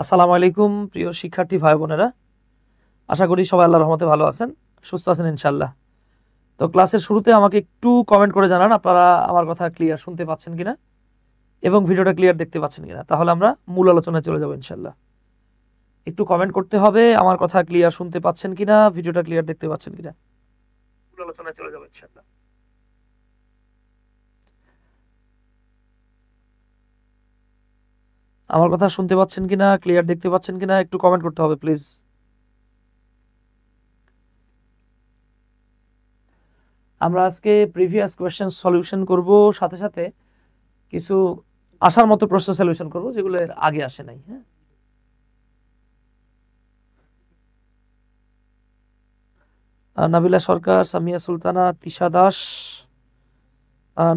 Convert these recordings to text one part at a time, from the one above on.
আসসালামু আলাইকুম প্রিয় শিক্ষার্থী ভাই বোনেরা, আশা করি সবাই আল্লাহর রহমতে ভালো আছেন, সুস্থ আছেন ইনশাআল্লাহ। তো ক্লাসের শুরুতে আমাকে একটু কমেন্ট করে জানান আপনারা আমার কথা ক্লিয়ার শুনতে পাচ্ছেন কিনা এবং ভিডিওটা ক্লিয়ার দেখতে পাচ্ছেন কিনা, তাহলে আমরা মূল আলোচনায় চলে যাব ইনশাআল্লাহ। একটু কমেন্ট করতে হবে আমার কথা ক্লিয়ার শুনতে পাচ্ছেন কিনা, ভিডিওটা ক্লিয়ার দেখতে পাচ্ছেন কিনা, মূল আলোচনায় চলে যাব ইনশাআল্লাহ। আমার কথা শুনতে পাচ্ছেন কিনা, ক্লিয়ার দেখতে পাচ্ছেন কিনা, একটু কমেন্ট করতে হবে প্লিজ। আমরা আজকে প্রিভিয়াস কোয়েশ্চেন সলিউশন করব, সাথে সাথে কিছু আসার মতো প্রশ্ন সলিউশন করব যেগুলো এর আগে আসে নাই। হ্যাঁ, নাবিলা সরকার, সামিয়া সুলতানা, তিশা দাস।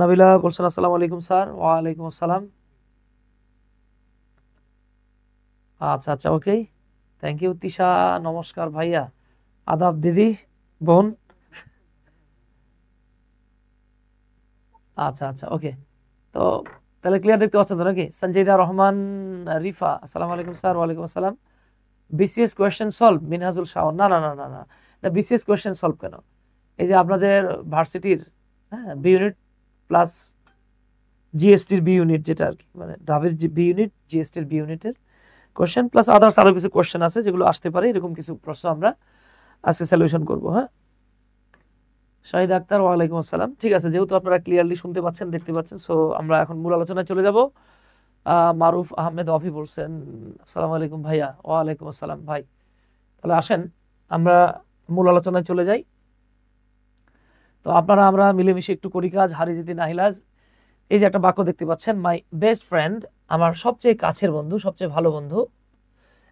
নাবিলা বলছেন আসসালামু আলাইকুম স্যার। ওয়ালাইকুম আসসালাম। আচ্ছা আচ্ছা, ওকে, থ্যাংক ইউ তিশা। নমস্কার ভাইয়া, আদাব দিদি, বোন। আচ্ছা আচ্ছা, ওকে। তো তাহলে ক্লিয়ার দেখতে পাচ্ছেন তো নাকি? সঞ্জয়দা রহমান রিফা, আসসালামু আলাইকুম স্যার। ওয়ালাইকুম আসসালাম। BCS question solve, Minhajul Shaon. না না না না না, বিসিএস কোয়েশ্চেন সলভ কেন? এই যে আপনাদের ভার্সিটির বি ইউনিট প্লাস জিএসটির বি ইউনিট, যেটা আর কি মানে ঢাবির বি ইউনিট, জিএসটির বি ইউনিটের কোয়েশ্চেন প্লাস আদার্স আরো কিছু কোয়েশ্চেন আছে যেগুলো আসতে পারে, এরকম কিছু প্রশ্ন আমরা আজকে সলিউশন করবো। হ্যাঁ, শাহিদ আক্তার, ওয়ালাইকুম আসসালাম। ঠিক আছে, যেহেতু আপনারা ক্লিয়ারলি শুনতে পাচ্ছেন, দেখতে পাচ্ছেন, সো আমরা এখন মূল আলোচনায় চলে যাব। মারুফ আহমেদ অভি বলছেন আসসালামু আলাইকুম ভাইয়া। ওয়ালাইকুম আসসালাম ভাই। তাহলে আসেন আমরা মূল আলোচনায় চলে যাই। তো আমরা মিলেমিশে একটু করি কাজ, হারি জিতি নাহিলাজ। এই যে একটা বাক্য দেখতে পাচ্ছেন, মাই বেস্ট ফ্রেন্ড, আমার সবচেয়ে কাছের বন্ধু, সবচেয়ে ভালো বন্ধু,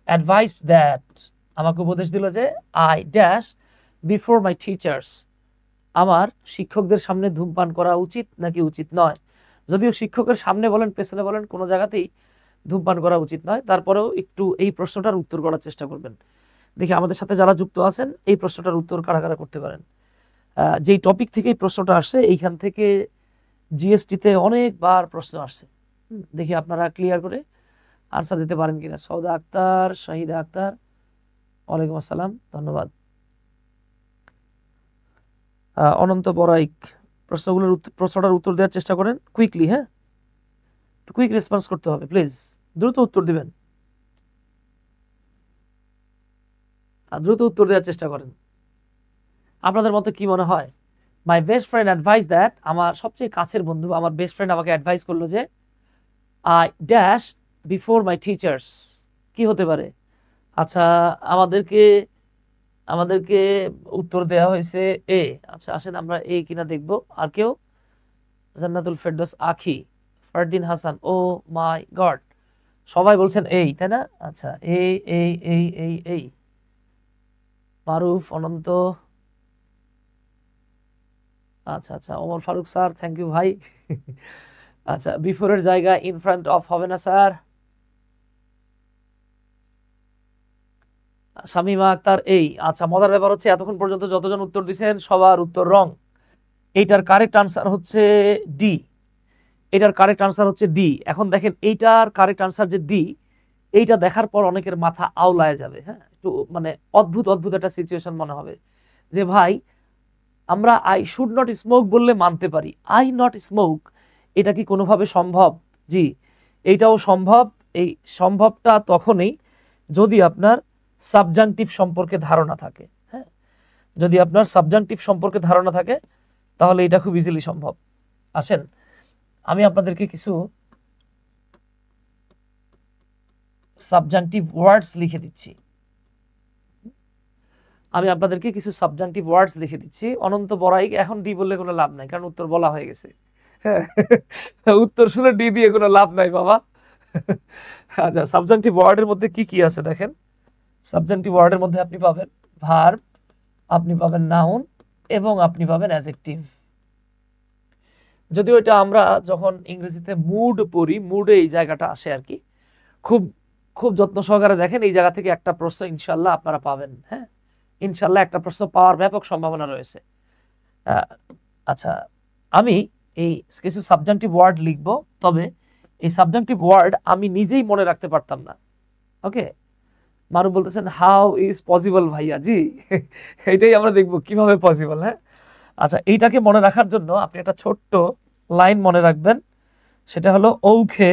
অ্যাডভাইসড দ্যাট, আমাকে উপদেশ দিল যে, I dash before my teachers, আমার শিক্ষকদের সামনে ধূমপান করা উচিত নাকি উচিত নয়। যদিও শিক্ষকের সামনে বলেন পেছনে বলেন কোনো জায়গাতেই ধূমপান করা উচিত নয়, তারপরেও একটু এই প্রশ্নটার উত্তর করার চেষ্টা করবেন। দেখি আমাদের সাথে যারা যুক্ত আছেন এই প্রশ্নটার উত্তর কারা কারা করতে পারেন। যেই টপিক থেকে এই প্রশ্নটা আসছে, এইখান থেকে জিএসটিতে অনেকবার প্রশ্ন আসছে। দেখি আপনারা ক্লিয়ার করে আনসার দিতে পারেন কিনা। সৌদা আক্তার, শাহিদা আক্তার, ওয়ালাইকুম আসসালাম, ধন্যবাদ। অনন্ত বড়াইক, প্রশ্নটার উত্তর দেওয়ার চেষ্টা করেন কুইকলি। হ্যাঁ, কুইক রেসপন্স করতে হবে প্লিজ, দ্রুত উত্তর দিবেন, দ্রুত উত্তর দেওয়ার চেষ্টা করেন। আপনাদের মতে কি মনে হয়? My best friend advice that, আমার সবচেয়ে কাছের বন্ধু, আমার বেস্ট ফ্রেন্ড আমাকে অ্যাডভাইস করলো যে, I dash before my teachers, কি হতে পারে? আচ্ছা, আমাদেরকে উত্তর দেওয়া হয়েছে এ। আচ্ছা, আসেন আমরা এ কিনা দেখব। আর কেউ? জান্নাতুল ফেরদৌস আখি, ফারদিন হাসান, ও মাই গড, সবাই বলছেন এই, তাই না? আচ্ছা, এই এই এই এই এই মারুফ, অনন্ত, আচ্ছা আচ্ছা, Omar Faruk sir, thank you ভাই। আচ্ছা, বিফোরের জায়গা ইন ফ্রন্ট অফ হবে না স্যার। শামিমা আক্তার এই। আচ্ছা, মজার ব্যাপার হচ্ছে এতক্ষণ পর্যন্ত যতজন উত্তর দিয়েছেন সবার উত্তর রং। এইটার কারেক্ট আনসার হচ্ছে ডি। এটার কারেক্ট আনসার হচ্ছে ডি। এখন দেখেন এইটার কারেক্ট আনসার যে ডি, এইটা দেখার পর অনেকের মাথা আওলায় যাবে। হ্যাঁ, একটু মানে অদ্ভুত অদ্ভুত একটা সিচুয়েশন মনে হবে যে ভাই, আমরা আই শুড নট স্মোক বললে মানতে পারি, আই নট স্মোক, এটা কি কোনোভাবে সম্ভব? জি, এইটাও সম্ভব। এই সম্ভবটা তখনই যদি আপনার সাবজাংটিভ সম্পর্কে ধারণা থাকে। হ্যাঁ, যদি আপনার সাবজাংটিভ সম্পর্কে ধারণা থাকে তাহলে এটা খুব ইজিলি সম্ভব। আসেন আমি আপনাদেরকে কিছু সাবজাংটিভ ওয়ার্ডস লিখে দিচ্ছি। অনন্ত বড়াই, এখন ডি বললে কোনো লাভ নাই, কারণ উত্তর বলা হয়ে গেছে। উত্তর শুনে ডি দিয়ে কোনো লাভ নাই বাবা। আচ্ছা, সাবজাংটিভ ওয়ার্ডের মধ্যে কি কি আছে দেখেন। সাবজাংটিভ ওয়ার্ডের মধ্যে আপনি পাবেন ভার্ব, আপনি পাবেন নাউন এবং আপনি পাবেন অ্যাডজেক্টিভ। যদিও এটা আমরা যখন ইংরেজিতে মুড পড়ি, মুডে এই জায়গাটা আসে আর কি। খুব খুব যত্ন সহকারে দেখেন, এই জায়গা থেকে একটা প্রশ্ন ইনশাল্লাহ আপনারা পাবেন। হ্যাঁ, ইনশাল্লাহ একটা প্রশ্ন পাওয়ার ব্যাপক সম্ভাবনা রয়েছে। আচ্ছা, আমি এই কিছু সাবজাংটিভ ওয়ার্ড লিখব, তবে এই সাবজাংটিভ ওয়ার্ড আমি নিজেই মনে রাখতে পারতাম না। ওকে, মারুফ বলতেছেন হাউ ইজ পসিবল ভাইয়া, জি এইটাই আমরা দেখবো কিভাবে পসিবল। হ্যাঁ, আচ্ছা, এইটাকে মনে রাখার জন্য আপনি একটা ছোট্ট লাইন মনে রাখবেন, সেটা হলো ওকে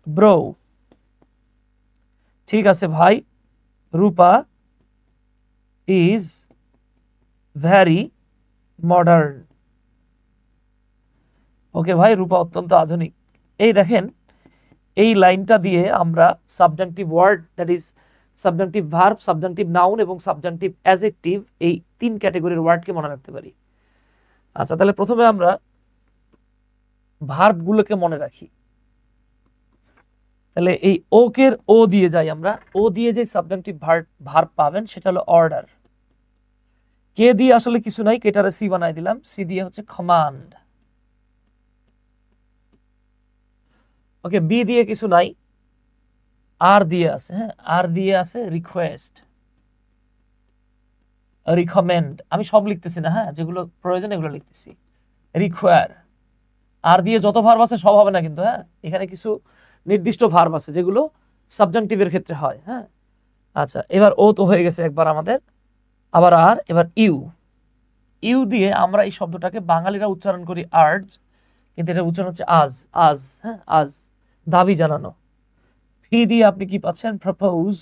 ব্রো। ঠিক আছে ভাই, রূপা ইজ ভেরি মডার্ন। ওকে ভাই, রূপা অত্যন্ত আধুনিক। এই দেখেন, এই লাইনটা দিয়ে আমরা subjunctive word, that is subjunctive verb, subjunctive noun এবং সাবজাংটিভ অ্যাডজেক্টিভ, এই 3 ক্যাটাগরির ওয়ার্ডকে মনে রাখতে পারি। আচ্ছা, তাহলে প্রথমে আমরা ভার্বগুলোকে মনে রাখি। তাহলে এই ওকের ও দিয়ে যাই আমরা, ও দিয়ে যে সাবজাংটিভ ভার্ব পাবেন সেটা হলো অর্ডার। কে দিয়ে আসলে কিছু নাই, কেটারে সি বানাই দিলাম, সি দিয়ে হচ্ছে কমান্ড। ওকে, বি দিয়ে কিছু নাই, আর দিয়ে আছে। হ্যাঁ, আর দিয়ে আছে রিকোয়েস্ট, রিকমেন্ড। আমি সব লিখতেছি না, হ্যাঁ, যেগুলো প্রয়োজন এগুলো লিখতেছি। রিকোয়ার, আর দিয়ে যত ভার্ব আছে সব হবে না কিন্তু, হ্যাঁ, এখানে কিছু নির্দিষ্ট ভার্ব আছে যেগুলো সাবজাংটিভের ক্ষেত্রে হয়। হ্যাঁ, আচ্ছা, এবার ও তো হয়ে গেছে একবার আমাদের, আবার আর, এবার ইউ। ইউ দিয়ে আমরা এই শব্দটাকে বাঙালিরা উচ্চারণ করি আর্জ, কিন্তু এটা উচ্চারণ হচ্ছে আজ, আজ। হ্যাঁ, আজ, দাবি জানানো। ফি দিয়ে আপনি কি পাচ্ছেন, প্রপোজ,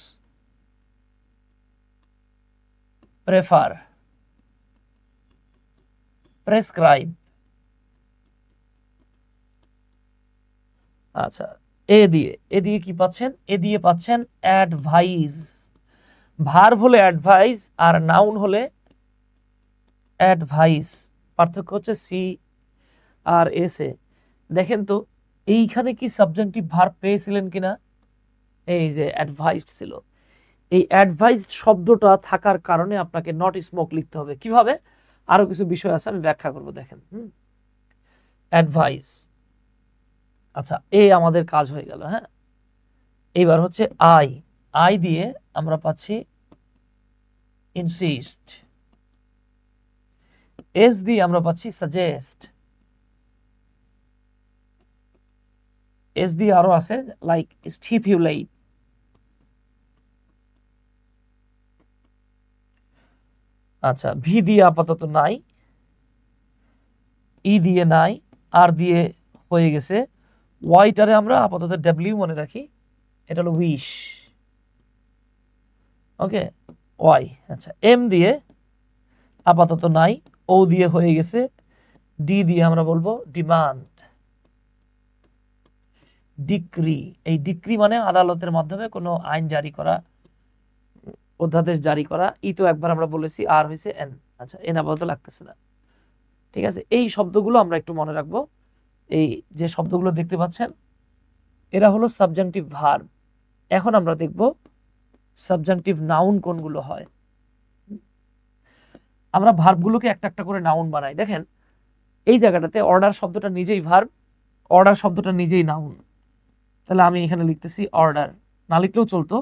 প্রেফার, প্রেসক্রাইব। আচ্ছা, এ দিয়ে কি পাচ্ছেন, এ দিয়ে পাচ্ছেন অ্যাডভাইস। ভার্ব হলে অ্যাডভাইস আর নাউন হলে অ্যাডভাইস, পার্থক্য হচ্ছে সি আর এস এ। দেখেন তো এইখানে কি সাবজাংটিভ ভার্ব পেয়েছিলেন কিনা, এই যে অ্যাডভাইসড ছিল। এই অ্যাডভাইসড শব্দটা থাকার কারণে আপনাকে নট স্মোক লিখতে হবে। কিভাবে, আরো কিছু বিষয় আছে আমি ব্যাখ্যা করব, দেখেন। অ্যাডভাইস, আচ্ছা, এ আমাদের কাজ হয়ে গেল। হ্যাঁ, এইবার হচ্ছে আই। আই দিয়ে আমরা পাচ্ছি ইনসিস্ট। এস দিয়ে আমরা পাচ্ছি সাজেস্ট। এস দিয়ে আরো আছে লাইক স্টিপুলেট। আচ্ছা, ভি দিয়ে আপাতত নাই, ই দিয়ে নাই, আর দিয়ে হয়ে গেছে। ওয়াইটারে আমরা আপাতত ডাব্লিউ মনে রাখি, এটা হলো উইশ। ওকে, ওয়াই। আচ্ছা, এম দিয়ে আপাতত নাই, ও দিয়ে হয়ে গেছে, ডি দিয়ে আমরা বলবো ডিমান্ড। ডিক্রি, এই ডিক্রি মানে আদালতের মাধ্যমে কোনো আইন জারি করা, অধ্যাদেশ জারি করা। ই তো একবার আমরা বলেছি, আর হয়েছে এন। আচ্ছা, এন আপাতত লাগতেছে না। ঠিক আছে, এই শব্দগুলো আমরা একটু মনে রাখবো। এই যে শব্দগুলো দেখতে পাচ্ছেন এরা হলো সাবজাংটিভ ভার্ব। এখন আমরা দেখব সাবজাংটিভ নাউন কোনগুলো হয়। আমরা ভার্বগুলোকে একটা একটা করে নাউন বানাই। দেখেন এই জায়গাটাতে অর্ডার শব্দটা নিজেই ভার্ব, অর্ডার শব্দটা নিজেই নাউন। তাহলে আমি এখানে লিখতেছি অর্ডার, না লিখলেও চলতো।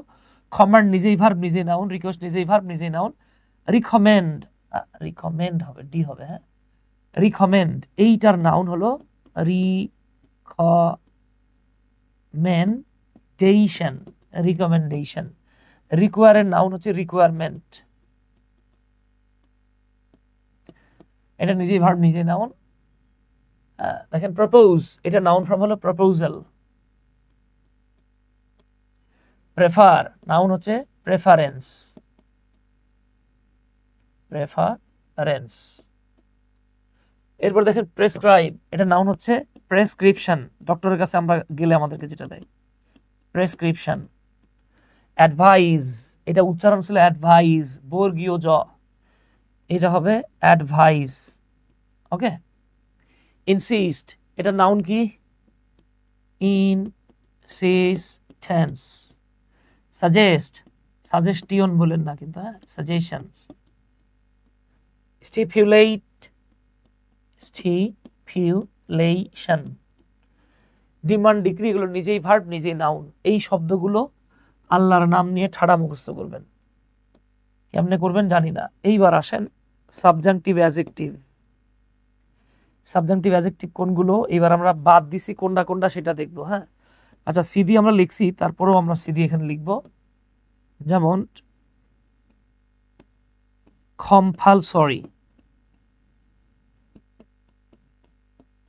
কমান্ড নিজেই ভার্ব, নিজেই নাউন। রিকোয়েস্ট নিজেই ভার্ব, নিজেই নাউন। রিকমেন্ড, রিকমেন্ড হবে, ডি হবে। হ্যাঁ, রিকমেন্ড, এইটার নাউন হলো রিকমেন্ডেশন, রিকমেন্ডেশন। রিকোয়ারের নাউন হচ্ছে রিকোয়ারমেন্ট, এটা নিজেই ভার্ব, নিজেই নাউন। দেখেন প্রপোজ, এটা নাউন ফর্ম হলো প্রপোজাল। প্রেফার, নাউন হচ্ছে প্রেফারেন্স, প্রেফারেন্স। এরপর দেখেন প্রেসক্রাইব, এটা নাউন হচ্ছে প্রেসক্রিপশন, ডক্টরের কাছে আমরা গেলে আমাদেরকে যেটা দেয়, প্রেসক্রিপশন। অ্যাডভাইস, এটা উচ্চারণ ছিল অ্যাডভাইস, বর্গীয় জ, এটা হবে অ্যাডভাইস। ওকে, ইনসিস্ট, এটা নাউন কি, ইনসিস্টেন্স। সাজেস্ট, সাজেস্টিয়ন বলেন না কিন্তু, হ্যাঁ, সাজেশনস। স্টিপুলেট, স্টিপুলেশন। ডিমান্ড, ডিক্রি, এগুলো নিজেই ভার্ব, নিজেই নাউন। এই শব্দগুলো আল্লাহর নাম নিয়ে ঠাড়া মুখস্থ করবেন। কেমনে করবেন জানি না। এইবার আসেন সাবজাংটিভ অ্যাডজেক্টিভ। সাবজাংটিভ অ্যাডজেক্টিভ কোনগুলো, এবার আমরা বাদ দিছি কোনটা কোনটা সেটা দেখবো। হ্যাঁ, আচ্ছা, সি দিয়ে আমরা লিখছি, তারপরেও আমরা সি দিয়ে এখানে লিখবো। যেমন compulsory,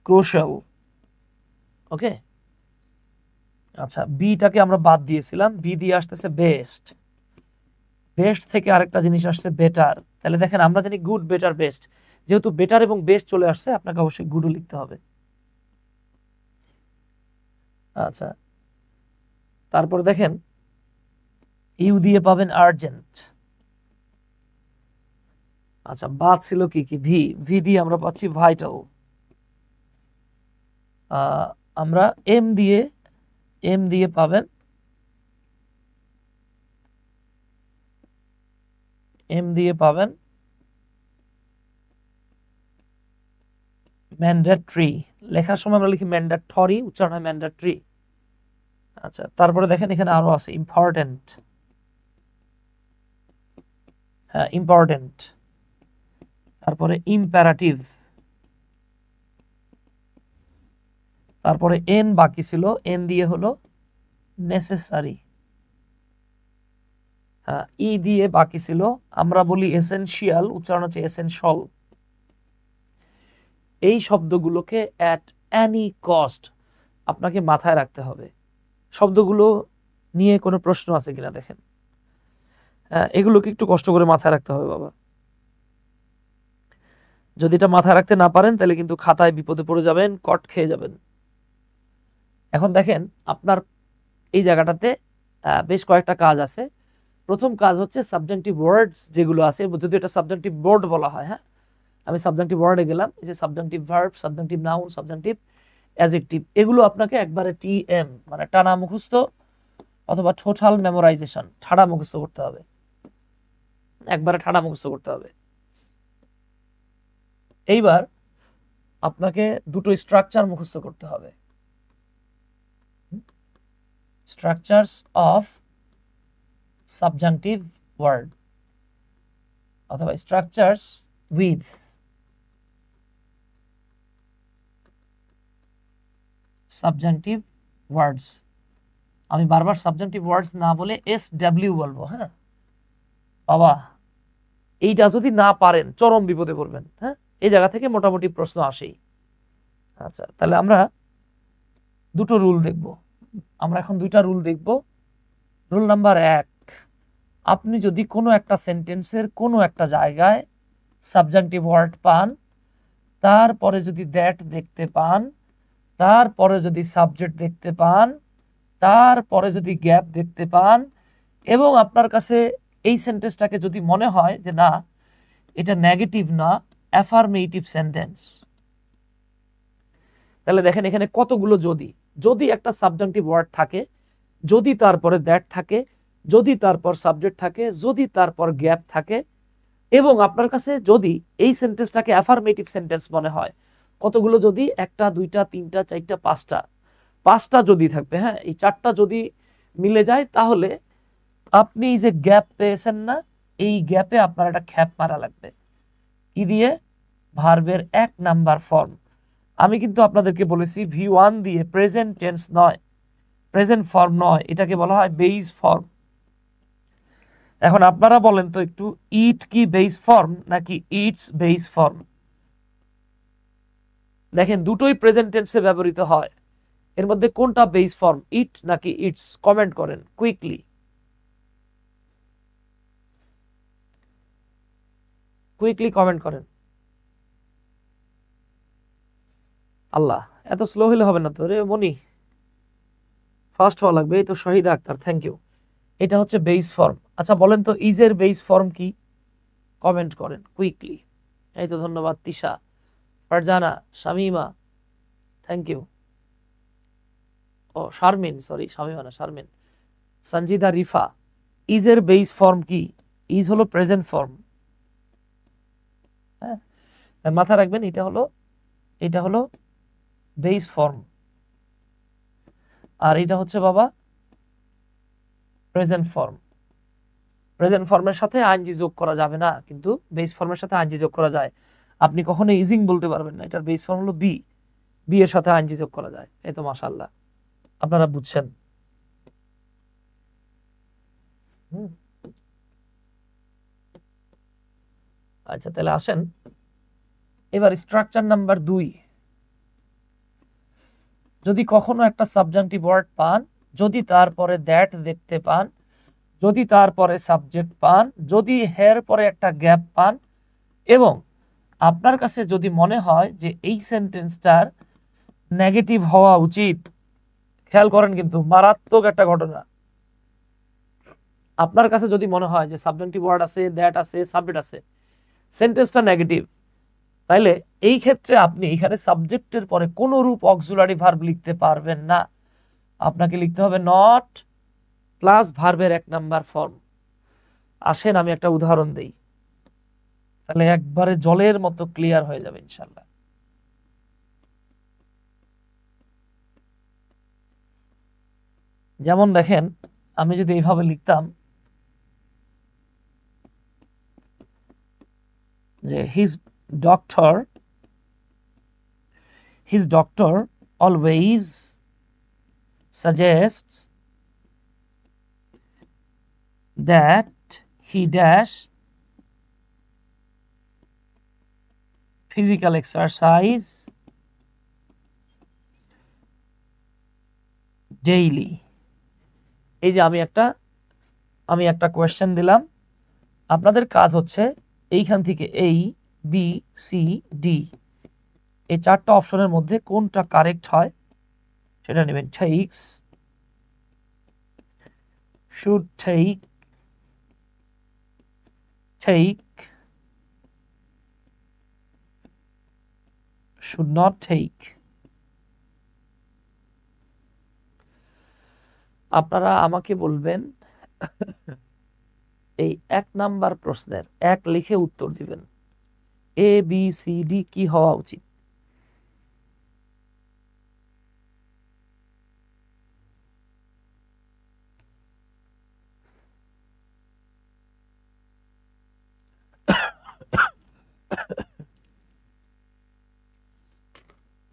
crucial, ওকে। আচ্ছা, বিটাকে আমরা বাদ দিয়েছিলাম, বি দিয়ে আসতেছে বেস্ট, বেস্ট থেকে আরেকটা জিনিস আসছে বেটার। তাহলে দেখেন আমরা জানি গুড, বেটার, বেস্ট, যেহেতু বেটার এবং বেস্ট চলে আসছে আপনাকে অবশ্যই গুডও লিখতে হবে। আচ্ছা, তারপর দেখেন ইউ দিয়ে পাবেন আর্জেন্ট। আচ্ছা, বাদ ছিল কি কি, ভি, ভি দিয়ে আমরা পাচ্ছি ভাইটাল। আমরা এম দিয়ে পাবেন, এম দিয়ে পাবেন ম্যান্ডেটরি। লেখার সময় আমরা লিখি ম্যান্ডেটরি, উচ্চারণ হয় ম্যান্ডেটরি। আচ্ছা, তারপরে দেখেন এখানে আরো আছে ইম্পর্টেন্ট, হ্যাঁ ইম্পর্টেন্ট। তারপরে ইম্পারেটিভ, তারপরে এন বাকি ছিল, এন দিয়ে হলো নেসেসারি। হ্যাঁ, ই দিয়ে বাকি ছিল, আমরা বলি এসেনশিয়াল, উচ্চারণ হচ্ছে এসেনশিয়াল। এই শব্দগুলোকে অ্যাট এনি কস্ট আপনাকে মাথায় রাখতে হবে। শব্দগুলো নিয়ে কোনো প্রশ্ন আছে কিনা দেখেন, এগুলোকে একটু কষ্ট করে মাথায় রাখতে হবে বাবা। যদি এটা মাথায় রাখতে না পারেন তাহলে কিন্তু খাতায় বিপদে পড়ে যাবেন, কট খেয়ে যাবেন। এখন দেখেন আপনার এই জায়গাটাতে বেশ কয়েকটা কাজ আছে। প্রথম কাজ হচ্ছে সাবজেক্টিভ ওয়ার্ডস যেগুলো আছে, যদি এটা সাবজেক্টিভ বোর্ড বলা হয়, হ্যাঁ আমি সাবজেক্টিভ ওয়ার্ডে গেলাম, এই যে subjective verb, subjective noun, subjective adjective, এগুলো আপনাকে একবারে টিএম মানে টানা মুখস্থ অথবা টোটাল মেমোরাইজেশন, ঠাড়া মুখস্থ করতে হবে, একবারে ঠাড়া মুখস্থ করতে হবে। এইবার আপনাকে দুটো স্ট্রাকচার মুখস্থ করতে হবে, স্ট্রাকচারস অফ সাবজেক্টিভ ওয়ার্ড অথবা স্ট্রাকচারস উইথ সাবজেক্টিভ ওয়ার্ডস। আমি বারবার সাবজেক্টিভ ওয়ার্ডস না বলে SW বলবো, হ্যাঁ বাবা এইটা যদি না পারেন চরম বিপদে পড়বেন। হ্যাঁ, এই জায়গা থেকে মোটামুটি প্রশ্ন আসেই। আচ্ছা, তাহলে আমরা দুটো রুল দেখব, আমরা এখন দুইটা রুল দেখব। রুল নাম্বার 1, আপনি যদি কোনো একটা সেন্টেন্সের কোনো একটা জায়গায় সাবজেক্টিভ ওয়ার্ড পান, তারপরে যদি দ্যাট দেখতে পান, তারপরে যদি সাবজেক্ট দেখতে পান, তারপরে যদি গ্যাপ দেখতে পান, এবং আপনার কাছে এই সেন্টেন্সটাকে যদি মনে হয় যে না এটা নেগেটিভ না, অ্যাফার্মেটিভ সেন্টেন্স, তাহলে দেখেন এখানে কতগুলো যদি, যদি একটা সাবজেক্টিভ ওয়ার্ড থাকে, যদি তারপরে দ্যাট থাকে, যদি তারপর সাবজেক্ট থাকে, যদি তারপর গ্যাপ থাকে, এবং আপনার কাছে যদি এই সেন্টেন্সটাকে অ্যাফার্মেটিভ সেন্টেন্স মনে হয়, কতগুলো যদি, একটা, দুইটা, তিনটা, চারটা, পাঁচটা যদি থাকবে, হ্যাঁ এই চারটা যদি মিলে যায় তাহলে আপনি এই যে গ্যাপ পেয়েছেন না, এই গ্যাপে আপনার একটা খ্যাপ মারা লাগবে। কি দিয়ে? ভার্বের 1 নাম্বার ফর্ম। আমি কিন্তু আপনাদেরকে বলেছি V1 দিয়ে প্রেজেন্ট টেন্স নয়, প্রেজেন্ট ফর্ম নয়, এটাকে বলা হয় বেস ফর্ম। এখন আপনারা বলেন তো একটু, ইট কি বেস ফর্ম নাকি ইটস বেস ফর্ম? দেখেন দুটোই প্রেজেন্ট টেন্সে ব্যবহৃত হয়, এর মধ্যে কোনটা বেস ফর্ম, ইট নাকি ইটস? কমেন্ট করেন কুইকলি, কুইকলি কমেন্ট করেন। আল্লাহ, এত স্লো হলে হবে না তো রে মনি, ফাস্ট হওয়া লাগবে। এই তো শহীদ আক্তার, থ্যাংক ইউ। এটা হচ্ছে বেস ফর্ম। আচ্ছা বলেন তো ইজের বেস ফর্ম কি? কমেন্ট করেন কুইকলি। এই তো ধন্যবাদ তিশা, ফারজানা, শামিমা, থ্যাংক ইউ। ও শারমিন, সরি শামিমা না শারমিন, সঞ্জিদা, রিফা। ইজের বেস ফর্ম কি? ইজ হলো প্রেজেন্ট ফর্ম, হ্যাঁ মাথা রাখবেন, এটা হলো বেস ফর্ম, আর এটা হচ্ছে বাবা প্রেজেন্ট ফর্ম। প্রেজেন্ট ফর্মের সাথে আইএনজি যোগ করা যাবে না, কিন্তু বেস ফর্মের সাথে আইএনজি যোগ করা যায়। আপনি কখনো ইজিং বলতে পারবেন না, এটার বেস ফর্ম হলো বি, বি এর সাথে আইএনজি যোগ করা যায়। এই তো মাশাআল্লাহ, আপনারা বুঝছেন। আচ্ছা তাহলে আসেন এবার স্ট্রাকচার নাম্বার 2। যদি কখনো একটা সাবজেক্টিভ ওয়ার্ড পান, যদি তারপরে দ্যাট দেখতে পান, যদি তারপরে সাবজেক্ট পান, যদি হের পরে একটা গ্যাপ পান, এবং আপনার কাছে যদি মনে হয় যে এই সেন্টেন্সটার নেগেটিভ হওয়া উচিত, খেয়াল করেন কিন্তু মারাত্মক একটা ঘটনা, আপনার কাছে যদি মনে হয় যে সাবজেক্টিভ ওয়ার্ড আছে, দ্যাট আছে, সাবজেক্ট আছে, সেন্টেন্সটা নেগেটিভ, তাইলে এই ক্ষেত্রে আপনি এখানে সাবজেক্টের পরে কোনো রূপ অক্সিলারি ভার্ব লিখতে পারবেন না। আপনাকে লিখতে হবে নট প্লাস ভার্বের 1 নাম্বার ফর্ম। আসেন আমি একটা উদাহরণ দেই, তাহলে একবারে জলের মতো ক্লিয়ার হয়ে যাবে ইনশাল্লাহ। যেমন দেখেন, আমি যদি এইভাবে লিখতাম যে his doctor always suggests that he dash physical exercise daily। এই যে আমি একটা কোয়েশ্চেন দিলাম, আপনাদের কাজ হচ্ছে এইখান থেকে এই বি সি ডি এই 4টা অপশনের মধ্যে কোনটা কারেক্ট হয় সেটা নেবেন। takes, should take, should not take। আপনারা আমাকে বলবেন এই 1 নাম্বার প্রশ্নের 1 লিখে উত্তর দিবেন, এ বি সি ডি কি হওয়া উচিত।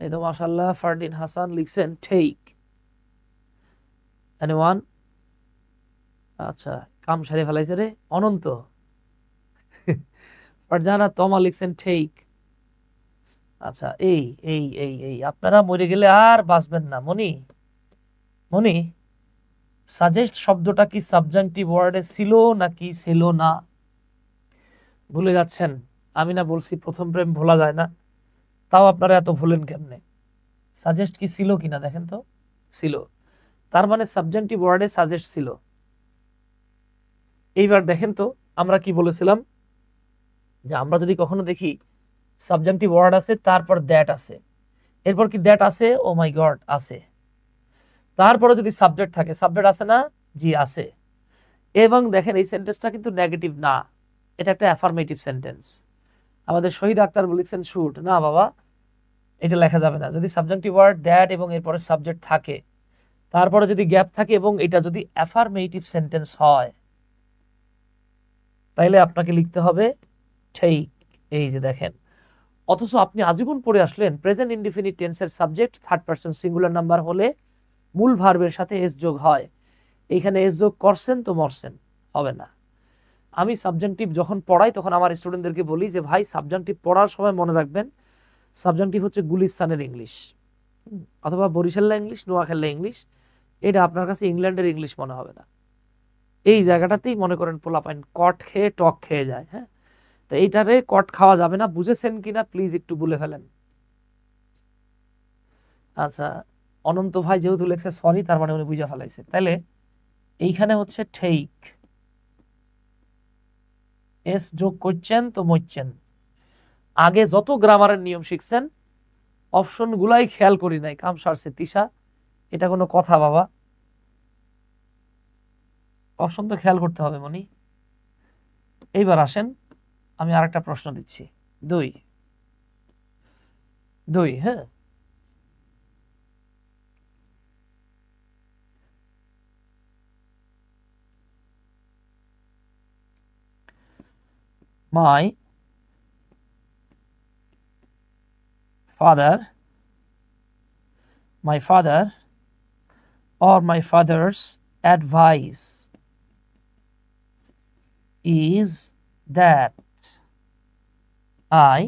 এই তো মাশাআল্লাহ ফারদিন হাসান লিখছেন টেক। এনিওয়ান? আচ্ছা কাম সারে ফেলাইছে রে অনন্ত। ফারজানা তমা লিখছেন টেক। আচ্ছা এই এই এই এই আপনারা মরে গেলে আর বাঁচবেন না। মনি সাজেস্ট শব্দটা কি সাবজেক্টিভ ওয়ার্ডে ছিল নাকি ছিল না? ভুলে যাচ্ছেন। আমি না বলছি প্রথম প্রেম ভোলা যায় না, তাও আপনারা এত ভুলেন কেমনে? সাজেস্ট কি ছিল কিনা দেখেন তো, ছিল, তার মানে সাবজেক্টিভ ওয়ার্ডে সাজেস্ট ছিল। এইবার দেখেন তো আমরা কি বলেছিলাম, যে আমরা যদি কখনো দেখি সাবজেক্টিভ ওয়ার্ড আছে তারপর দ্যাট আছে, এরপর কি দ্যাট আছে? ও মাই গড আছে। তারপরে যদি সাবজেক্ট থাকে, সাবজেক্ট আছে না? জি আছে। এবং দেখেন এই সেন্টেন্সটা কিন্তু নেগেটিভ না, এটা একটা অ্যাফার্মেটিভ সেন্টেন্স। আমাদের শহীদ আক্তার বলেছেন শুড, না বাবা এটা লেখা যাবে না। যদি সাবজেক্টিভ ওয়ার্ড দ্যাট এবং এরপরে সাবজেক্ট থাকে, তারপরে যদি গ্যাপ থাকে এবং এটা যদি অ্যাফার্মেটিভ সেন্টেন্স হয়, তাইলে আপনাকে লিখতে হবে ঠিক। এই যে দেখেন, অথচ আপনি আজীবন পড়ে আসলেন প্রেজেন্ট ইনডিফিনিট টেন্সের subject third person singular number হলে মূল ভার্বের সাথে এস যোগ হয়। এইখানে এস যোগ করছেন তো মরছেন, হবে না। আমি সাবজেক্টিভ যখন পড়াই তখন আমার স্টুডেন্টদেরকে বলি যে ভাই সাবজেক্টিভ পড়ার সময় মনে রাখবেন সাবজেক্টিভ হচ্ছে গুলিস্তানের ইংলিশ অথবা বরিশাল্লা ইংলিশ, নোয়াখালী ইংলিশ। এটা আপনার কাছে ইংল্যান্ডের ইংলিশ মনে হবে না। এই জায়গাটাতেই মনে করেন পোলাপাইন কট খেয়ে টক খেয়ে যায়। হ্যাঁ, তো এইটারে কট খাওয়া যাবে না। বুঝেছেন কিনা প্লিজ একটু বলে ফেলেন। আচ্ছা অনন্ত ভাই যেহেতু লেখছে সরি, তার মানে উনি বুঝে ফেলাইছে। তাহলে এইখানে হচ্ছে ঠিক, এস যোগ করছেন তো মরছেন। আগে যত গ্রামারের নিয়ম শিখছেন অপশন গুলাই খেয়াল করি নাই, কাম সারছে তিশা। এটা কোনো কথা বাবা? অপশন তো খেয়াল করতে হবে মনি। এইবার আসেন আমি আরেকটা প্রশ্ন দিচ্ছি, 2 হ্যাঁ, my father or my father's advice is that I